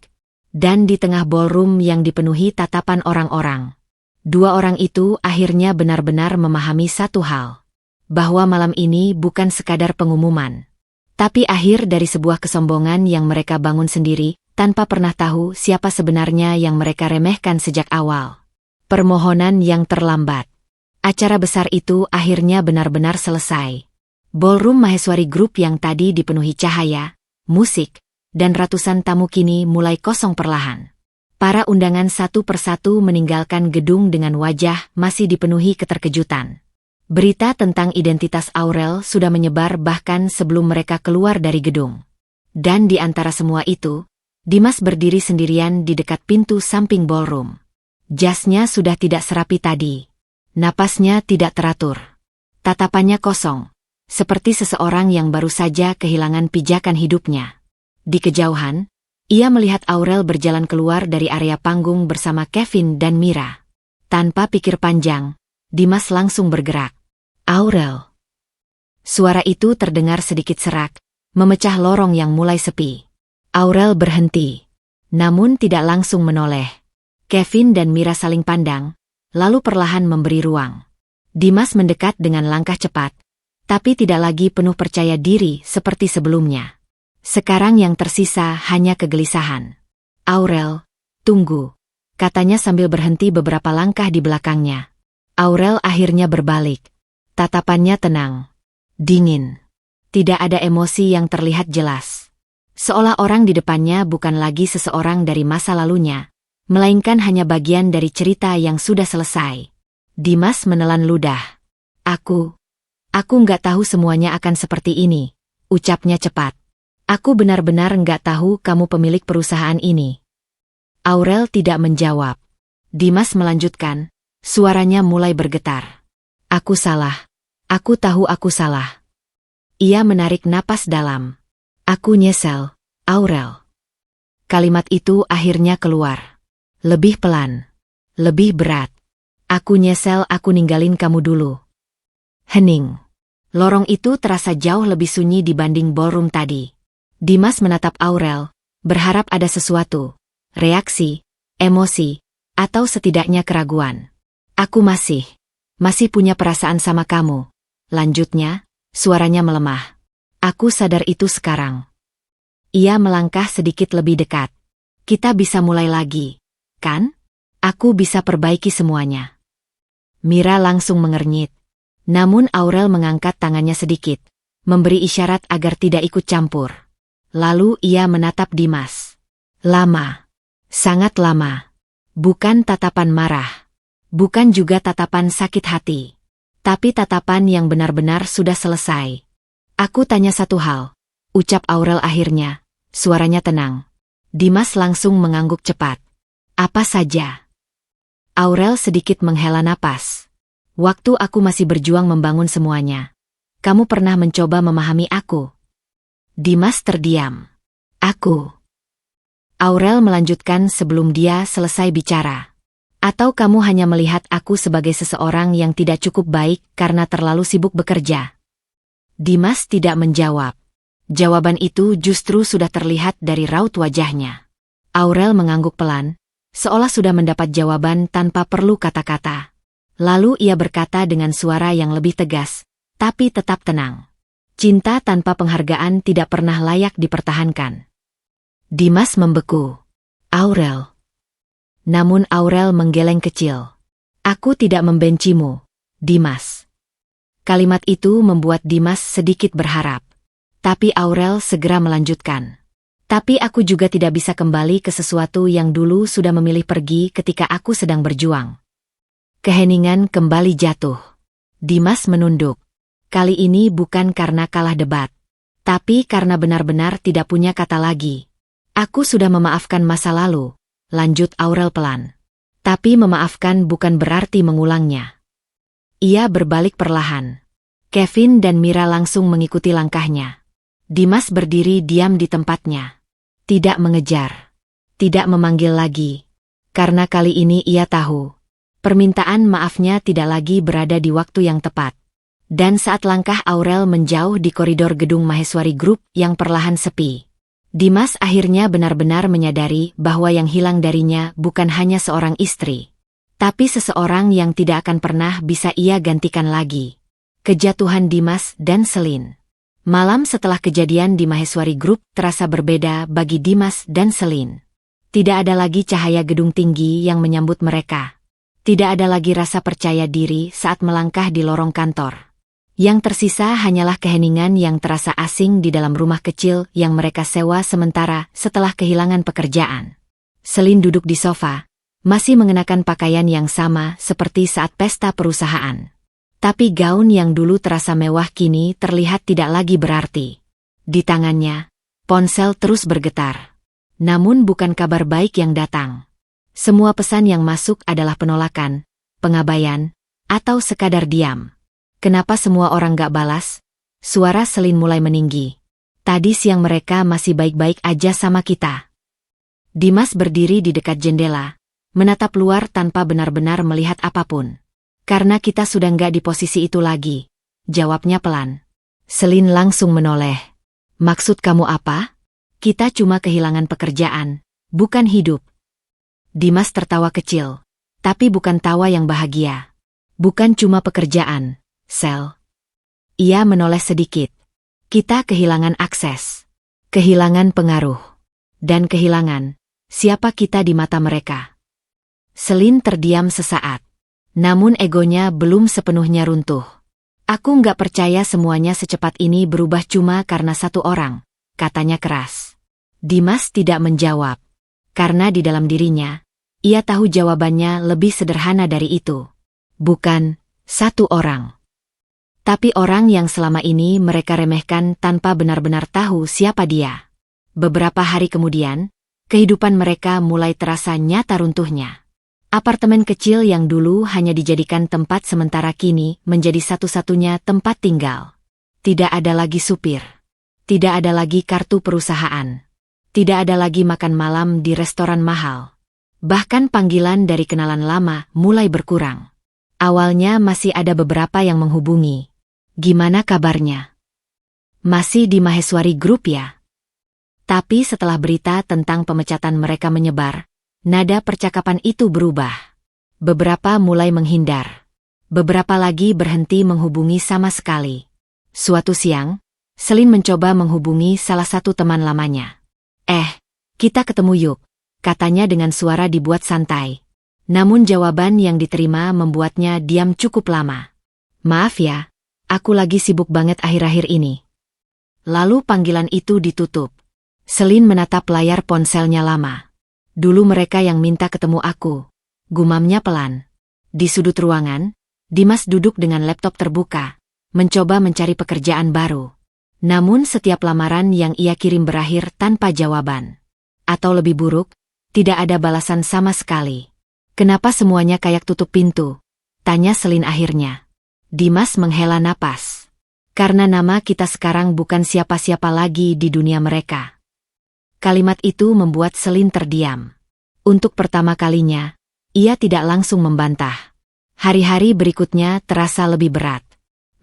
Dan di tengah ballroom yang dipenuhi tatapan orang-orang. Dua orang itu akhirnya benar-benar memahami satu hal. Bahwa malam ini bukan sekadar pengumuman. Tapi akhir dari sebuah kesombongan yang mereka bangun sendiri, tanpa pernah tahu siapa sebenarnya yang mereka remehkan sejak awal. Permohonan yang terlambat. Acara besar itu akhirnya benar-benar selesai. Ballroom Maheswari Group yang tadi dipenuhi cahaya, musik, dan ratusan tamu kini mulai kosong perlahan. Para undangan satu persatu meninggalkan gedung dengan wajah masih dipenuhi keterkejutan. Berita tentang identitas Aurel sudah menyebar bahkan sebelum mereka keluar dari gedung. Dan di antara semua itu, Dimas berdiri sendirian di dekat pintu samping ballroom. Jasnya sudah tidak serapi tadi. Napasnya tidak teratur. Tatapannya kosong. Seperti seseorang yang baru saja kehilangan pijakan hidupnya. Di kejauhan, ia melihat Aurel berjalan keluar dari area panggung bersama Kevin dan Mira. Tanpa pikir panjang, Dimas langsung bergerak. Aurel. Suara itu terdengar sedikit serak, memecah lorong yang mulai sepi. Aurel berhenti, namun tidak langsung menoleh. Kevin dan Mira saling pandang, lalu perlahan memberi ruang. Dimas mendekat dengan langkah cepat, tapi tidak lagi penuh percaya diri seperti sebelumnya. Sekarang yang tersisa hanya kegelisahan. Aurel, tunggu, katanya sambil berhenti beberapa langkah di belakangnya. Aurel akhirnya berbalik. Tatapannya tenang, dingin. Tidak ada emosi yang terlihat jelas. Seolah orang di depannya bukan lagi seseorang dari masa lalunya, melainkan hanya bagian dari cerita yang sudah selesai. Dimas menelan ludah. Aku nggak tahu semuanya akan seperti ini, ucapnya cepat. Aku benar-benar nggak tahu kamu pemilik perusahaan ini. Aurel tidak menjawab. Dimas melanjutkan, suaranya mulai bergetar. Aku salah. Aku tahu aku salah. Ia menarik napas dalam. Aku nyesel, Aurel. Kalimat itu akhirnya keluar. Lebih pelan. Lebih berat. Aku nyesel aku ninggalin kamu dulu. Hening. Lorong itu terasa jauh lebih sunyi dibanding ballroom tadi. Dimas menatap Aurel, berharap ada sesuatu, reaksi, emosi, atau setidaknya keraguan. Aku masih punya perasaan sama kamu. Lanjutnya, suaranya melemah. Aku sadar itu sekarang. Ia melangkah sedikit lebih dekat. Kita bisa mulai lagi, kan? Aku bisa perbaiki semuanya. Mira langsung mengernyit. Namun Aurel mengangkat tangannya sedikit, memberi isyarat agar tidak ikut campur. Lalu ia menatap Dimas. Lama. Sangat lama. Bukan tatapan marah. Bukan juga tatapan sakit hati. Tapi tatapan yang benar-benar sudah selesai. Aku tanya satu hal, ucap Aurel akhirnya, suaranya tenang. Dimas langsung mengangguk cepat. Apa saja? Aurel sedikit menghela napas. Waktu aku masih berjuang membangun semuanya, kamu pernah mencoba memahami aku? Dimas terdiam. Aku. Aurel melanjutkan sebelum dia selesai bicara. Atau kamu hanya melihat aku sebagai seseorang yang tidak cukup baik karena terlalu sibuk bekerja? Dimas tidak menjawab. Jawaban itu justru sudah terlihat dari raut wajahnya. Aurel mengangguk pelan, seolah sudah mendapat jawaban tanpa perlu kata-kata. Lalu ia berkata dengan suara yang lebih tegas, tapi tetap tenang. Cinta tanpa penghargaan tidak pernah layak dipertahankan. Dimas membeku. Aurel. Namun Aurel menggeleng kecil. Aku tidak membencimu, Dimas. Kalimat itu membuat Dimas sedikit berharap. Tapi Aurel segera melanjutkan. Tapi aku juga tidak bisa kembali ke sesuatu yang dulu sudah memilih pergi ketika aku sedang berjuang. Keheningan kembali jatuh. Dimas menunduk. Kali ini bukan karena kalah debat, tapi karena benar-benar tidak punya kata lagi. Aku sudah memaafkan masa lalu, lanjut Aurel pelan. Tapi memaafkan bukan berarti mengulangnya. Ia berbalik perlahan. Kevin dan Mira langsung mengikuti langkahnya. Dimas berdiri diam di tempatnya. Tidak mengejar. Tidak memanggil lagi. Karena kali ini ia tahu. Permintaan maafnya tidak lagi berada di waktu yang tepat. Dan saat langkah Aurel menjauh di koridor gedung Maheswari Group yang perlahan sepi, Dimas akhirnya benar-benar menyadari bahwa yang hilang darinya bukan hanya seorang istri, tapi seseorang yang tidak akan pernah bisa ia gantikan lagi. Kejatuhan Dimas dan Selin. Malam setelah kejadian di Maheswari Group terasa berbeda bagi Dimas dan Selin. Tidak ada lagi cahaya gedung tinggi yang menyambut mereka. Tidak ada lagi rasa percaya diri saat melangkah di lorong kantor. Yang tersisa hanyalah keheningan yang terasa asing di dalam rumah kecil yang mereka sewa sementara setelah kehilangan pekerjaan. Selin duduk di sofa, masih mengenakan pakaian yang sama seperti saat pesta perusahaan. Tapi gaun yang dulu terasa mewah kini terlihat tidak lagi berarti. Di tangannya, ponsel terus bergetar. Namun bukan kabar baik yang datang. Semua pesan yang masuk adalah penolakan, pengabaian, atau sekadar diam. Kenapa semua orang gak balas? Suara Selin mulai meninggi. Tadi siang mereka masih baik-baik aja sama kita. Dimas berdiri di dekat jendela, menatap luar tanpa benar-benar melihat apapun. Karena kita sudah gak di posisi itu lagi, jawabnya pelan. Selin langsung menoleh. Maksud kamu apa? Kita cuma kehilangan pekerjaan, bukan hidup. Dimas tertawa kecil, tapi bukan tawa yang bahagia. Bukan cuma pekerjaan, Sel. Ia menoleh sedikit. Kita kehilangan akses, kehilangan pengaruh, dan kehilangan siapa kita di mata mereka. Selin terdiam sesaat. Namun egonya belum sepenuhnya runtuh. Aku nggak percaya semuanya secepat ini berubah cuma karena satu orang, katanya keras. Dimas tidak menjawab. Karena di dalam dirinya, ia tahu jawabannya lebih sederhana dari itu. Bukan satu orang. Tapi orang yang selama ini mereka remehkan tanpa benar-benar tahu siapa dia. Beberapa hari kemudian, kehidupan mereka mulai terasa nyata runtuhnya. Apartemen kecil yang dulu hanya dijadikan tempat sementara kini menjadi satu-satunya tempat tinggal. Tidak ada lagi supir. Tidak ada lagi kartu perusahaan. Tidak ada lagi makan malam di restoran mahal. Bahkan panggilan dari kenalan lama mulai berkurang. Awalnya masih ada beberapa yang menghubungi. Gimana kabarnya? Masih di Maheswari Group ya? Tapi setelah berita tentang pemecatan mereka menyebar, nada percakapan itu berubah. Beberapa mulai menghindar. Beberapa lagi berhenti menghubungi sama sekali. Suatu siang, Selin mencoba menghubungi salah satu teman lamanya. Kita ketemu yuk, katanya dengan suara dibuat santai. Namun jawaban yang diterima membuatnya diam cukup lama. Maaf ya, aku lagi sibuk banget akhir-akhir ini. Lalu panggilan itu ditutup. Selin menatap layar ponselnya lama. Dulu mereka yang minta ketemu aku. Gumamnya pelan. Di sudut ruangan, Dimas duduk dengan laptop terbuka, mencoba mencari pekerjaan baru. Namun setiap lamaran yang ia kirim berakhir tanpa jawaban. Atau lebih buruk, tidak ada balasan sama sekali. Kenapa semuanya kayak tutup pintu? Tanya Selin akhirnya. Dimas menghela napas. Karena nama kita sekarang bukan siapa-siapa lagi di dunia mereka. Kalimat itu membuat Selin terdiam. Untuk pertama kalinya, ia tidak langsung membantah. Hari-hari berikutnya terasa lebih berat.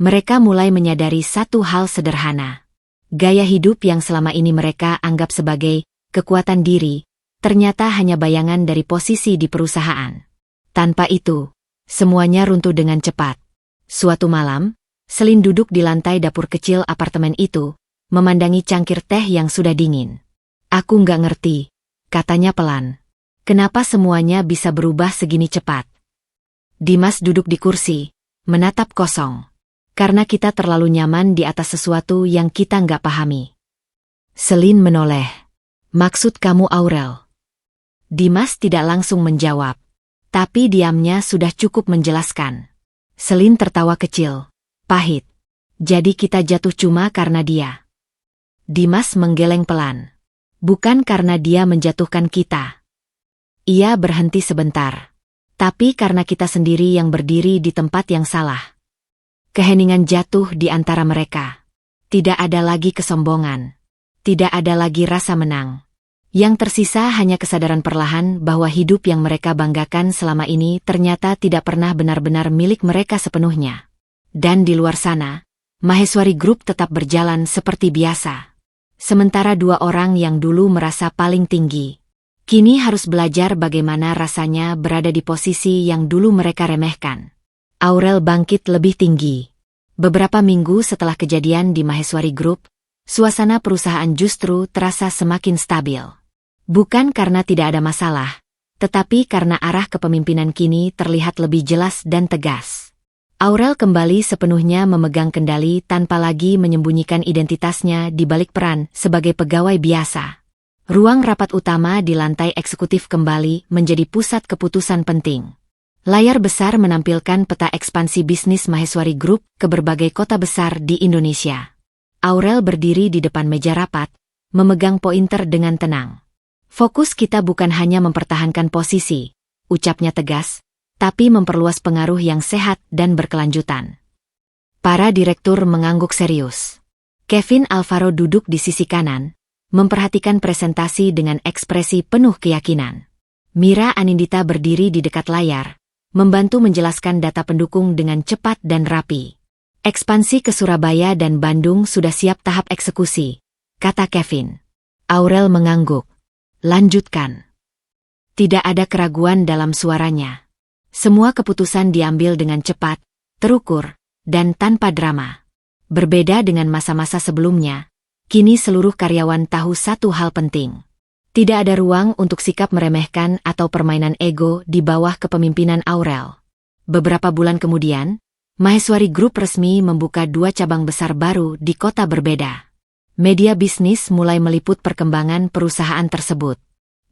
Mereka mulai menyadari satu hal sederhana. Gaya hidup yang selama ini mereka anggap sebagai kekuatan diri, ternyata hanya bayangan dari posisi di perusahaan. Tanpa itu, semuanya runtuh dengan cepat. Suatu malam, Selin duduk di lantai dapur kecil apartemen itu, memandangi cangkir teh yang sudah dingin. Aku nggak ngerti, katanya pelan. Kenapa semuanya bisa berubah segini cepat? Dimas duduk di kursi, menatap kosong. Karena kita terlalu nyaman di atas sesuatu yang kita nggak pahami. Selin menoleh. Maksud kamu Aurel? Dimas tidak langsung menjawab. Tapi diamnya sudah cukup menjelaskan. Selin tertawa kecil. Pahit. Jadi kita jatuh cuma karena dia. Dimas menggeleng pelan. Bukan karena dia menjatuhkan kita. Ia berhenti sebentar. Tapi karena kita sendiri yang berdiri di tempat yang salah. Keheningan jatuh di antara mereka. Tidak ada lagi kesombongan. Tidak ada lagi rasa menang. Yang tersisa hanya kesadaran perlahan bahwa hidup yang mereka banggakan selama ini ternyata tidak pernah benar-benar milik mereka sepenuhnya. Dan di luar sana, Maheswari Group tetap berjalan seperti biasa. Sementara dua orang yang dulu merasa paling tinggi, kini harus belajar bagaimana rasanya berada di posisi yang dulu mereka remehkan. Aurel bangkit lebih tinggi. Beberapa minggu setelah kejadian di Maheswari Group, suasana perusahaan justru terasa semakin stabil. Bukan karena tidak ada masalah, tetapi karena arah kepemimpinan kini terlihat lebih jelas dan tegas. Aurel kembali sepenuhnya memegang kendali tanpa lagi menyembunyikan identitasnya di balik peran sebagai pegawai biasa. Ruang rapat utama di lantai eksekutif kembali menjadi pusat keputusan penting. Layar besar menampilkan peta ekspansi bisnis Maheswari Group ke berbagai kota besar di Indonesia. Aurel berdiri di depan meja rapat, memegang pointer dengan tenang. Fokus kita bukan hanya mempertahankan posisi, ucapnya tegas, tapi memperluas pengaruh yang sehat dan berkelanjutan. Para direktur mengangguk serius. Kevin Alvaro duduk di sisi kanan, memperhatikan presentasi dengan ekspresi penuh keyakinan. Mira Anindita berdiri di dekat layar, membantu menjelaskan data pendukung dengan cepat dan rapi. Ekspansi ke Surabaya dan Bandung sudah siap tahap eksekusi, kata Kevin. Aurel mengangguk. Lanjutkan. Tidak ada keraguan dalam suaranya. Semua keputusan diambil dengan cepat, terukur, dan tanpa drama. Berbeda dengan masa-masa sebelumnya, kini seluruh karyawan tahu satu hal penting. Tidak ada ruang untuk sikap meremehkan atau permainan ego di bawah kepemimpinan Aurel. Beberapa bulan kemudian, Maheswari Group resmi membuka 2 cabang besar baru di kota berbeda. Media bisnis mulai meliput perkembangan perusahaan tersebut.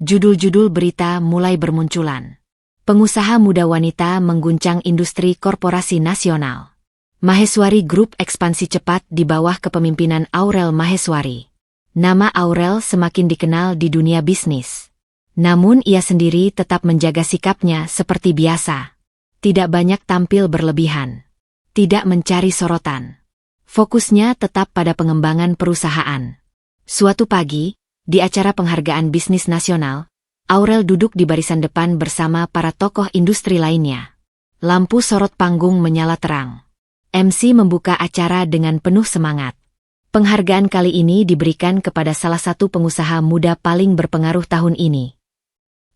Judul-judul berita mulai bermunculan. Pengusaha muda wanita mengguncang industri korporasi nasional. Maheswari Group ekspansi cepat di bawah kepemimpinan Aurel Maheswari. Nama Aurel semakin dikenal di dunia bisnis. Namun ia sendiri tetap menjaga sikapnya seperti biasa. Tidak banyak tampil berlebihan. Tidak mencari sorotan. Fokusnya tetap pada pengembangan perusahaan. Suatu pagi, di acara penghargaan bisnis nasional, Aurel duduk di barisan depan bersama para tokoh industri lainnya. Lampu sorot panggung menyala terang. MC membuka acara dengan penuh semangat. Penghargaan kali ini diberikan kepada salah satu pengusaha muda paling berpengaruh tahun ini.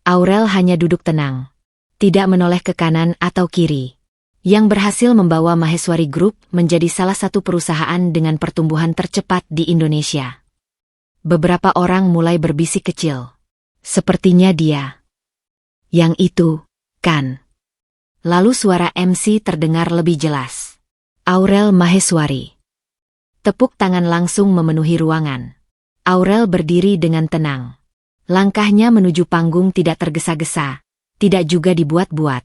Aurel hanya duduk tenang. Tidak menoleh ke kanan atau kiri. Yang berhasil membawa Maheswari Group menjadi salah satu perusahaan dengan pertumbuhan tercepat di Indonesia. Beberapa orang mulai berbisik kecil. Sepertinya dia. Yang itu, kan? Lalu suara MC terdengar lebih jelas. Aurel Maheswari. Tepuk tangan langsung memenuhi ruangan. Aurel berdiri dengan tenang. Langkahnya menuju panggung tidak tergesa-gesa, tidak juga dibuat-buat.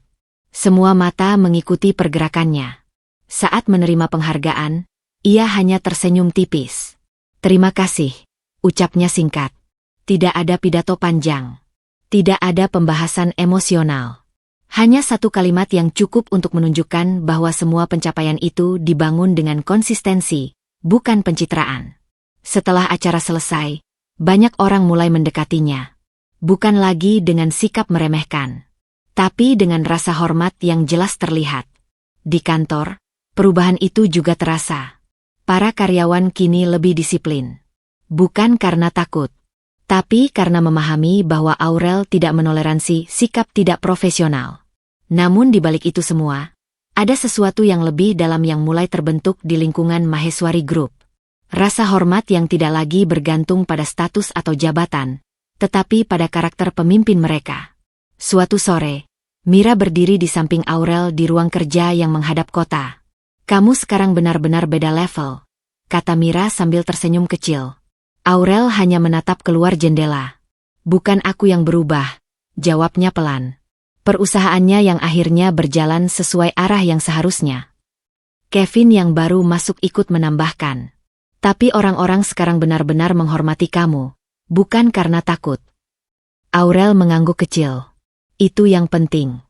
Semua mata mengikuti pergerakannya. Saat menerima penghargaan, ia hanya tersenyum tipis. "Terima kasih," ucapnya singkat. Tidak ada pidato panjang. Tidak ada pembahasan emosional. Hanya satu kalimat yang cukup untuk menunjukkan bahwa semua pencapaian itu dibangun dengan konsistensi, bukan pencitraan. Setelah acara selesai, banyak orang mulai mendekatinya. Bukan lagi dengan sikap meremehkan, tapi dengan rasa hormat yang jelas terlihat. Di kantor, perubahan itu juga terasa. Para karyawan kini lebih disiplin. Bukan karena takut, tapi karena memahami bahwa Aurel tidak menoleransi sikap tidak profesional. Namun di balik itu semua, ada sesuatu yang lebih dalam yang mulai terbentuk di lingkungan Maheswari Group. Rasa hormat yang tidak lagi bergantung pada status atau jabatan, tetapi pada karakter pemimpin mereka. Suatu sore, Mira berdiri di samping Aurel di ruang kerja yang menghadap kota. "Kamu sekarang benar-benar beda level," kata Mira sambil tersenyum kecil. Aurel hanya menatap keluar jendela. "Bukan aku yang berubah," jawabnya pelan. "Perusahaannya yang akhirnya berjalan sesuai arah yang seharusnya." Kevin yang baru masuk ikut menambahkan. "Tapi orang-orang sekarang benar-benar menghormati kamu, bukan karena takut." Aurel mengangguk kecil. "Itu yang penting."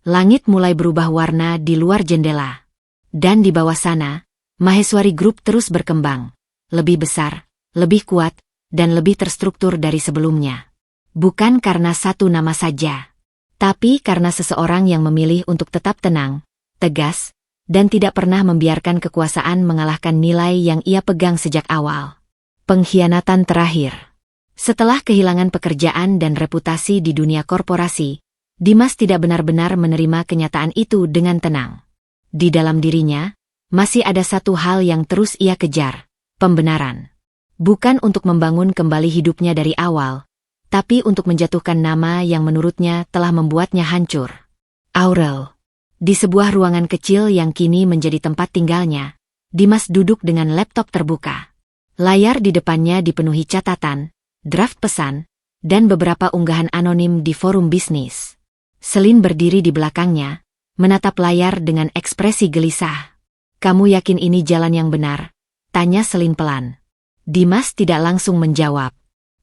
Langit mulai berubah warna di luar jendela. Dan di bawah sana, Maheswari Group terus berkembang. Lebih besar, lebih kuat, dan lebih terstruktur dari sebelumnya. Bukan karena satu nama saja, tapi karena seseorang yang memilih untuk tetap tenang, tegas, dan tidak pernah membiarkan kekuasaan mengalahkan nilai yang ia pegang sejak awal. Pengkhianatan terakhir. Setelah kehilangan pekerjaan dan reputasi di dunia korporasi, Dimas tidak benar-benar menerima kenyataan itu dengan tenang. Di dalam dirinya, masih ada satu hal yang terus ia kejar, pembenaran. Bukan untuk membangun kembali hidupnya dari awal, tapi untuk menjatuhkan nama yang menurutnya telah membuatnya hancur. Aurel. Di sebuah ruangan kecil yang kini menjadi tempat tinggalnya, Dimas duduk dengan laptop terbuka. Layar di depannya dipenuhi catatan, draft pesan, dan beberapa unggahan anonim di forum bisnis. Selin berdiri di belakangnya, menatap layar dengan ekspresi gelisah. "Kamu yakin ini jalan yang benar?" tanya Selin pelan. Dimas tidak langsung menjawab.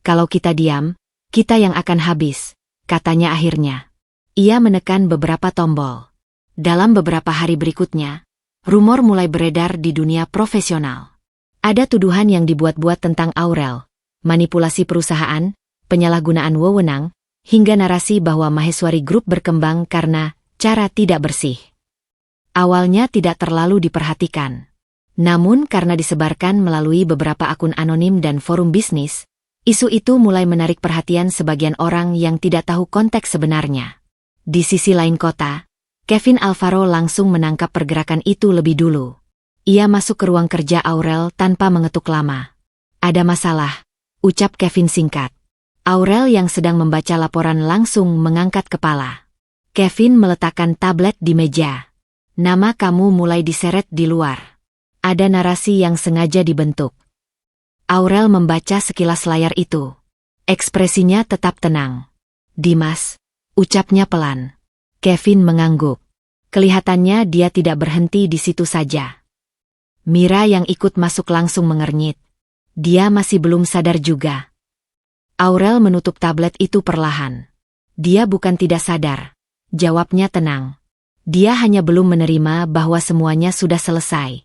"Kalau kita diam, kita yang akan habis," katanya akhirnya. Ia menekan beberapa tombol. Dalam beberapa hari berikutnya, rumor mulai beredar di dunia profesional. Ada tuduhan yang dibuat-buat tentang Aurel, manipulasi perusahaan, penyalahgunaan wewenang, hingga narasi bahwa Maheswari Group berkembang karena cara tidak bersih. Awalnya tidak terlalu diperhatikan. Namun karena disebarkan melalui beberapa akun anonim dan forum bisnis, isu itu mulai menarik perhatian sebagian orang yang tidak tahu konteks sebenarnya. Di sisi lain kota, Kevin Alvaro langsung menangkap pergerakan itu lebih dulu. Ia masuk ke ruang kerja Aurel tanpa mengetuk lama. "Ada masalah," ucap Kevin singkat. Aurel yang sedang membaca laporan langsung mengangkat kepala. Kevin meletakkan tablet di meja. "Nama kamu mulai diseret di luar. Ada narasi yang sengaja dibentuk." Aurel membaca sekilas layar itu. Ekspresinya tetap tenang. "Dimas," ucapnya pelan. Kevin mengangguk. Kelihatannya dia tidak berhenti di situ saja. Mira yang ikut masuk langsung mengernyit. Dia masih belum sadar juga. Aurel menutup tablet itu perlahan. Dia bukan tidak sadar. Jawabnya tenang. Dia hanya belum menerima bahwa semuanya sudah selesai.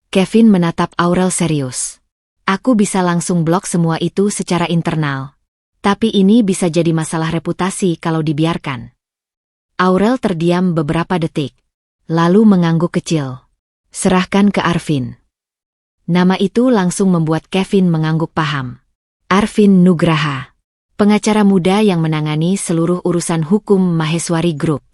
Kevin menatap Aurel serius. "Aku bisa langsung blok semua itu secara internal. Tapi ini bisa jadi masalah reputasi kalau dibiarkan." Aurel terdiam beberapa detik. Lalu mengangguk kecil. "Serahkan ke Arvin." Nama itu langsung membuat Kevin mengangguk paham. Arvin Nugraha. Pengacara muda yang menangani seluruh urusan hukum Maheswari Group.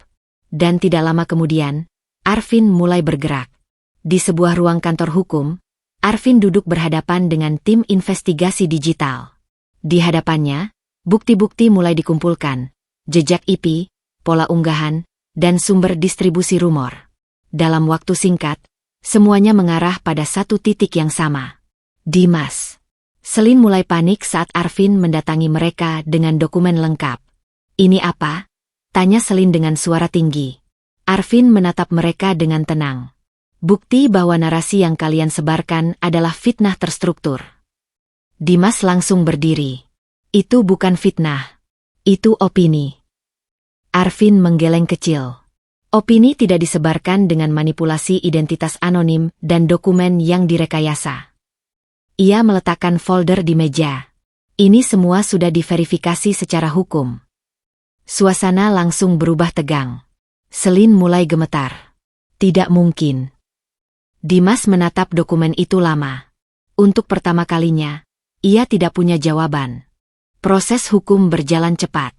Dan tidak lama kemudian, Arvin mulai bergerak. Di sebuah ruang kantor hukum, Arvin duduk berhadapan dengan tim investigasi digital. Di hadapannya, bukti-bukti mulai dikumpulkan, jejak IP, pola unggahan, dan sumber distribusi rumor. Dalam waktu singkat, semuanya mengarah pada satu titik yang sama. Dimas. Selin mulai panik saat Arvin mendatangi mereka dengan dokumen lengkap. "Ini apa?" tanya Selin dengan suara tinggi. Arvin menatap mereka dengan tenang. Bukti bahwa narasi yang kalian sebarkan adalah fitnah terstruktur. Dimas langsung berdiri. Itu bukan fitnah. Itu opini. Arvin menggeleng kecil. Opini tidak disebarkan dengan manipulasi identitas anonim dan dokumen yang direkayasa. Ia meletakkan folder di meja. Ini semua sudah diverifikasi secara hukum. Suasana langsung berubah tegang. Selin mulai gemetar. Tidak mungkin. Dimas menatap dokumen itu lama. Untuk pertama kalinya, ia tidak punya jawaban. Proses hukum berjalan cepat.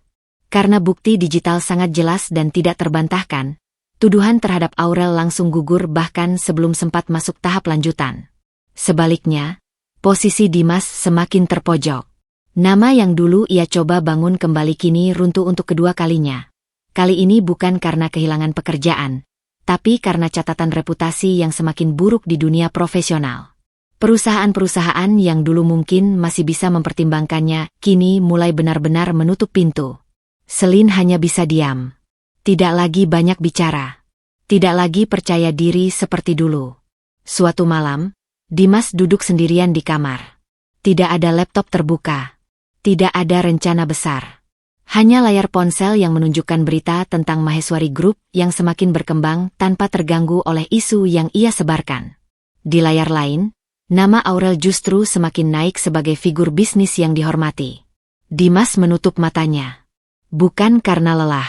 Karena bukti digital sangat jelas dan tidak terbantahkan, tuduhan terhadap Aurel langsung gugur bahkan sebelum sempat masuk tahap lanjutan. Sebaliknya, posisi Dimas semakin terpojok. Nama yang dulu ia coba bangun kembali kini runtuh untuk kedua kalinya. Kali ini bukan karena kehilangan pekerjaan, tapi karena catatan reputasi yang semakin buruk di dunia profesional. Perusahaan-perusahaan yang dulu mungkin masih bisa mempertimbangkannya, kini mulai benar-benar menutup pintu. Selin hanya bisa diam. Tidak lagi banyak bicara. Tidak lagi percaya diri seperti dulu. Suatu malam, Dimas duduk sendirian di kamar. Tidak ada laptop terbuka. Tidak ada rencana besar. Hanya layar ponsel yang menunjukkan berita tentang Maheswari Group yang semakin berkembang tanpa terganggu oleh isu yang ia sebarkan. Di layar lain, nama Aurel justru semakin naik sebagai figur bisnis yang dihormati. Dimas menutup matanya. Bukan karena lelah,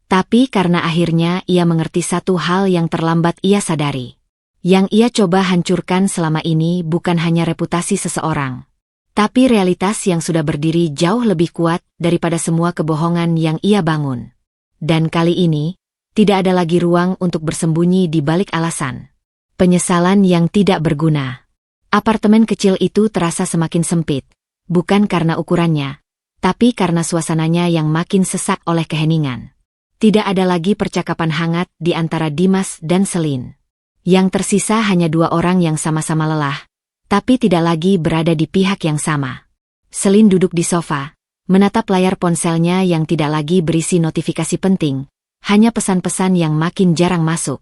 tapi karena akhirnya ia mengerti satu hal yang terlambat ia sadari. Yang ia coba hancurkan selama ini bukan hanya reputasi seseorang, tapi realitas yang sudah berdiri jauh lebih kuat daripada semua kebohongan yang ia bangun. Dan kali ini, tidak ada lagi ruang untuk bersembunyi di balik alasan. Penyesalan yang tidak berguna. Apartemen kecil itu terasa semakin sempit, bukan karena ukurannya, tapi karena suasananya yang makin sesak oleh keheningan. Tidak ada lagi percakapan hangat di antara Dimas dan Selin. Yang tersisa hanya dua orang yang sama-sama lelah, tapi tidak lagi berada di pihak yang sama. Selin duduk di sofa, menatap layar ponselnya yang tidak lagi berisi notifikasi penting, hanya pesan-pesan yang makin jarang masuk.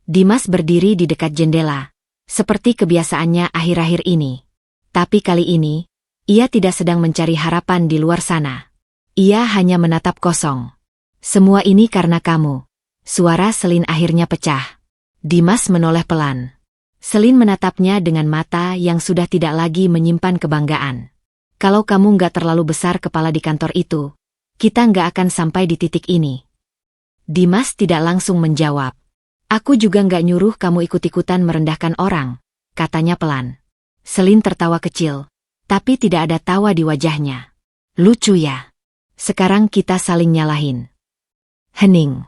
Dimas berdiri di dekat jendela, seperti kebiasaannya akhir-akhir ini. Tapi kali ini, ia tidak sedang mencari harapan di luar sana. Ia hanya menatap kosong. Semua ini karena kamu. Suara Selin akhirnya pecah. Dimas menoleh pelan. Selin menatapnya dengan mata yang sudah tidak lagi menyimpan kebanggaan. Kalau kamu nggak terlalu besar kepala di kantor itu, kita nggak akan sampai di titik ini. Dimas tidak langsung menjawab. Aku juga nggak nyuruh kamu ikut-ikutan merendahkan orang, katanya pelan. Selin tertawa kecil. Tapi tidak ada tawa di wajahnya. Lucu ya. Sekarang kita saling nyalahin. Hening.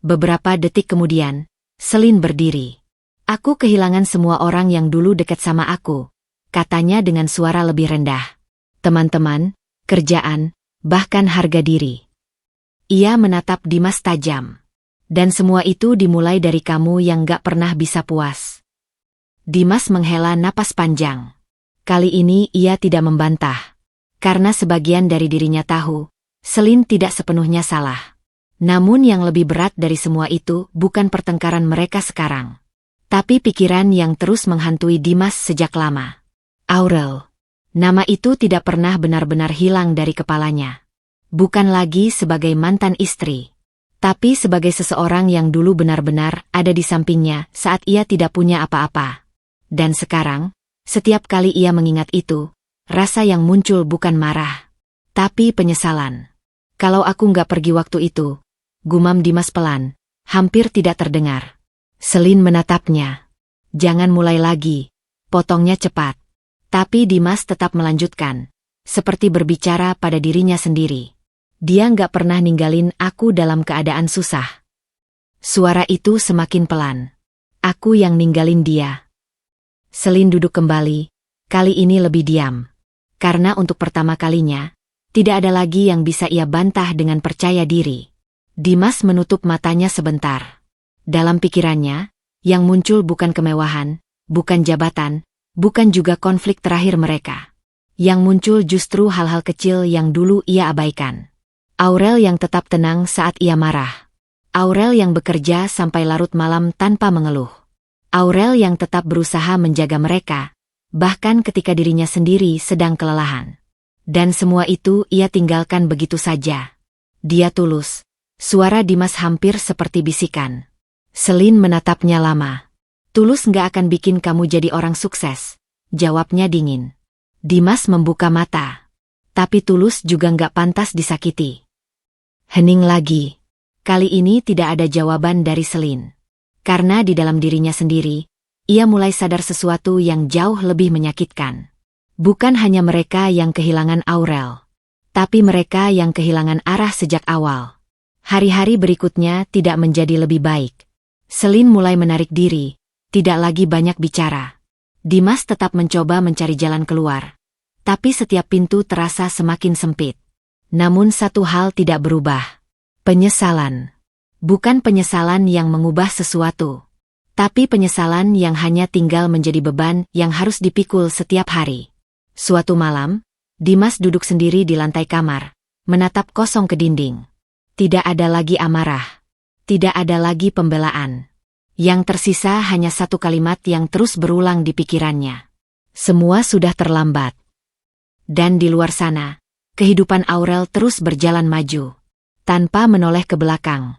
Beberapa detik kemudian, Selin berdiri. Aku kehilangan semua orang yang dulu dekat sama aku, katanya dengan suara lebih rendah. Teman-teman, kerjaan, bahkan harga diri. Ia menatap Dimas tajam. Dan semua itu dimulai dari kamu yang gak pernah bisa puas. Dimas menghela napas panjang. Kali ini ia tidak membantah. Karena sebagian dari dirinya tahu, Selin tidak sepenuhnya salah. Namun yang lebih berat dari semua itu bukan pertengkaran mereka sekarang, tapi pikiran yang terus menghantui Dimas sejak lama. Aurel. Nama itu tidak pernah benar-benar hilang dari kepalanya. Bukan lagi sebagai mantan istri, tapi sebagai seseorang yang dulu benar-benar ada di sampingnya saat ia tidak punya apa-apa. Dan sekarang, setiap kali ia mengingat itu, rasa yang muncul bukan marah, tapi penyesalan. Kalau aku nggak pergi waktu itu, gumam Dimas pelan, hampir tidak terdengar. Selin menatapnya. Jangan mulai lagi, potongnya cepat. Tapi Dimas tetap melanjutkan, seperti berbicara pada dirinya sendiri. Dia nggak pernah ninggalin aku dalam keadaan susah. Suara itu semakin pelan. Aku yang ninggalin dia. Selin duduk kembali, kali ini lebih diam. Karena untuk pertama kalinya, tidak ada lagi yang bisa ia bantah dengan percaya diri. Dimas menutup matanya sebentar. Dalam pikirannya, yang muncul bukan kemewahan, bukan jabatan, bukan juga konflik terakhir mereka. Yang muncul justru hal-hal kecil yang dulu ia abaikan. Aurel yang tetap tenang saat ia marah. Aurel yang bekerja sampai larut malam tanpa mengeluh. Aurel yang tetap berusaha menjaga mereka, bahkan ketika dirinya sendiri sedang kelelahan. Dan semua itu ia tinggalkan begitu saja. Dia tulus. Suara Dimas hampir seperti bisikan. Selin menatapnya lama. Tulus nggak akan bikin kamu jadi orang sukses, jawabnya dingin. Dimas membuka mata. Tapi Tulus juga nggak pantas disakiti. Hening lagi. Kali ini tidak ada jawaban dari Selin. Karena di dalam dirinya sendiri, ia mulai sadar sesuatu yang jauh lebih menyakitkan. Bukan hanya mereka yang kehilangan Aurel, tapi mereka yang kehilangan arah sejak awal. Hari-hari berikutnya tidak menjadi lebih baik. Selin mulai menarik diri, tidak lagi banyak bicara. Dimas tetap mencoba mencari jalan keluar. Tapi setiap pintu terasa semakin sempit. Namun satu hal tidak berubah. Penyesalan. Bukan penyesalan yang mengubah sesuatu. Tapi penyesalan yang hanya tinggal menjadi beban yang harus dipikul setiap hari. Suatu malam, Dimas duduk sendiri di lantai kamar, menatap kosong ke dinding. Tidak ada lagi amarah. Tidak ada lagi pembelaan. Yang tersisa hanya satu kalimat yang terus berulang di pikirannya. Semua sudah terlambat. Dan di luar sana, kehidupan Aurel terus berjalan maju. Tanpa menoleh ke belakang.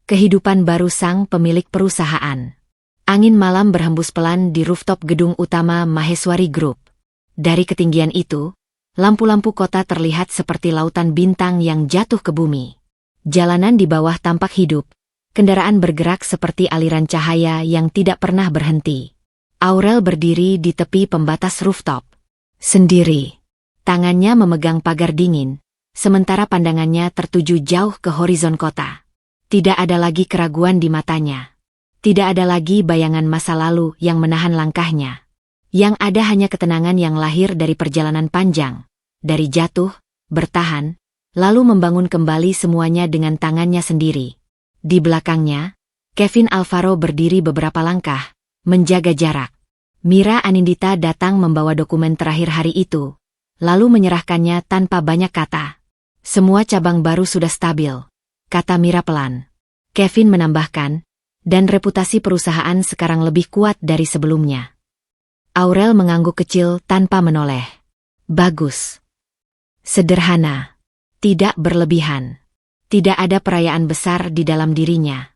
Kehidupan baru sang pemilik perusahaan. Angin malam berhembus pelan di rooftop gedung utama Maheswari Group. Dari ketinggian itu, lampu-lampu kota terlihat seperti lautan bintang yang jatuh ke bumi. Jalanan di bawah tampak hidup, kendaraan bergerak seperti aliran cahaya yang tidak pernah berhenti. Aurel berdiri di tepi pembatas rooftop. Sendiri. Tangannya memegang pagar dingin, sementara pandangannya tertuju jauh ke horizon kota. Tidak ada lagi keraguan di matanya. Tidak ada lagi bayangan masa lalu yang menahan langkahnya. Yang ada hanya ketenangan yang lahir dari perjalanan panjang, dari jatuh, bertahan, lalu membangun kembali semuanya dengan tangannya sendiri. Di belakangnya, Kevin Alvaro berdiri beberapa langkah, menjaga jarak. Mira Anindita datang membawa dokumen terakhir hari itu, lalu menyerahkannya tanpa banyak kata. Semua cabang baru sudah stabil, kata Mira pelan. Kevin menambahkan, dan reputasi perusahaan sekarang lebih kuat dari sebelumnya. Aurel mengangguk kecil tanpa menoleh. Bagus. Sederhana. Tidak berlebihan. Tidak ada perayaan besar di dalam dirinya.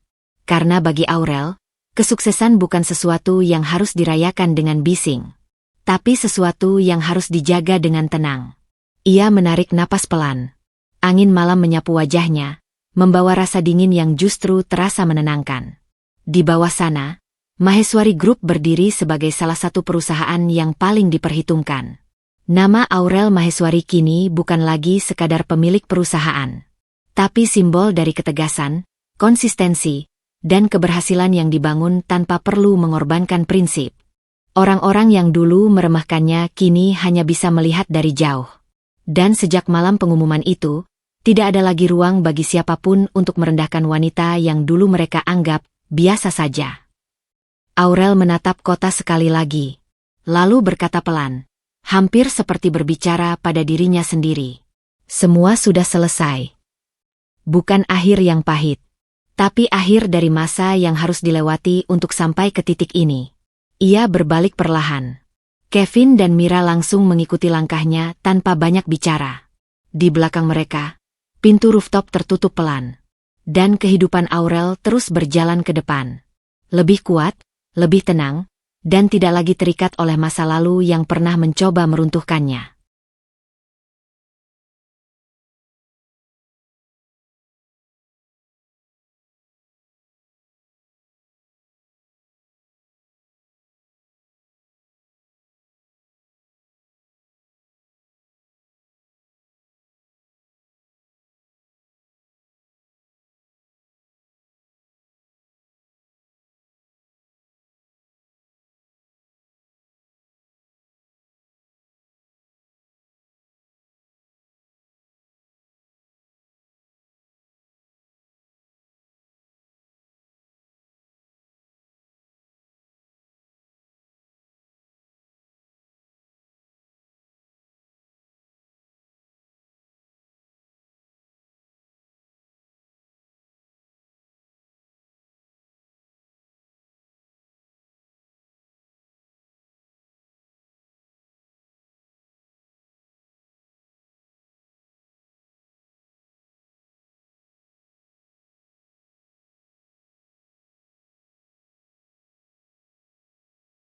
Karena bagi Aurel, kesuksesan bukan sesuatu yang harus dirayakan dengan bising. Tapi sesuatu yang harus dijaga dengan tenang. Ia menarik napas pelan. Angin malam menyapu wajahnya, membawa rasa dingin yang justru terasa menenangkan. Di bawah sana, Maheswari Group berdiri sebagai salah satu perusahaan yang paling diperhitungkan. Nama Aurel Maheswari kini bukan lagi sekadar pemilik perusahaan, tapi simbol dari ketegasan, konsistensi, dan keberhasilan yang dibangun tanpa perlu mengorbankan prinsip. Orang-orang yang dulu meremehkannya kini hanya bisa melihat dari jauh. Dan sejak malam pengumuman itu, tidak ada lagi ruang bagi siapapun untuk merendahkan wanita yang dulu mereka anggap biasa saja. Aurel menatap kota sekali lagi, lalu berkata pelan, hampir seperti berbicara pada dirinya sendiri. Semua sudah selesai. Bukan akhir yang pahit, tapi akhir dari masa yang harus dilewati untuk sampai ke titik ini. Ia berbalik perlahan. Kevin dan Mira langsung mengikuti langkahnya tanpa banyak bicara. Di belakang mereka, pintu rooftop tertutup pelan. Dan kehidupan Aurel terus berjalan ke depan. Lebih kuat, lebih tenang, dan tidak lagi terikat oleh masa lalu yang pernah mencoba meruntuhkannya.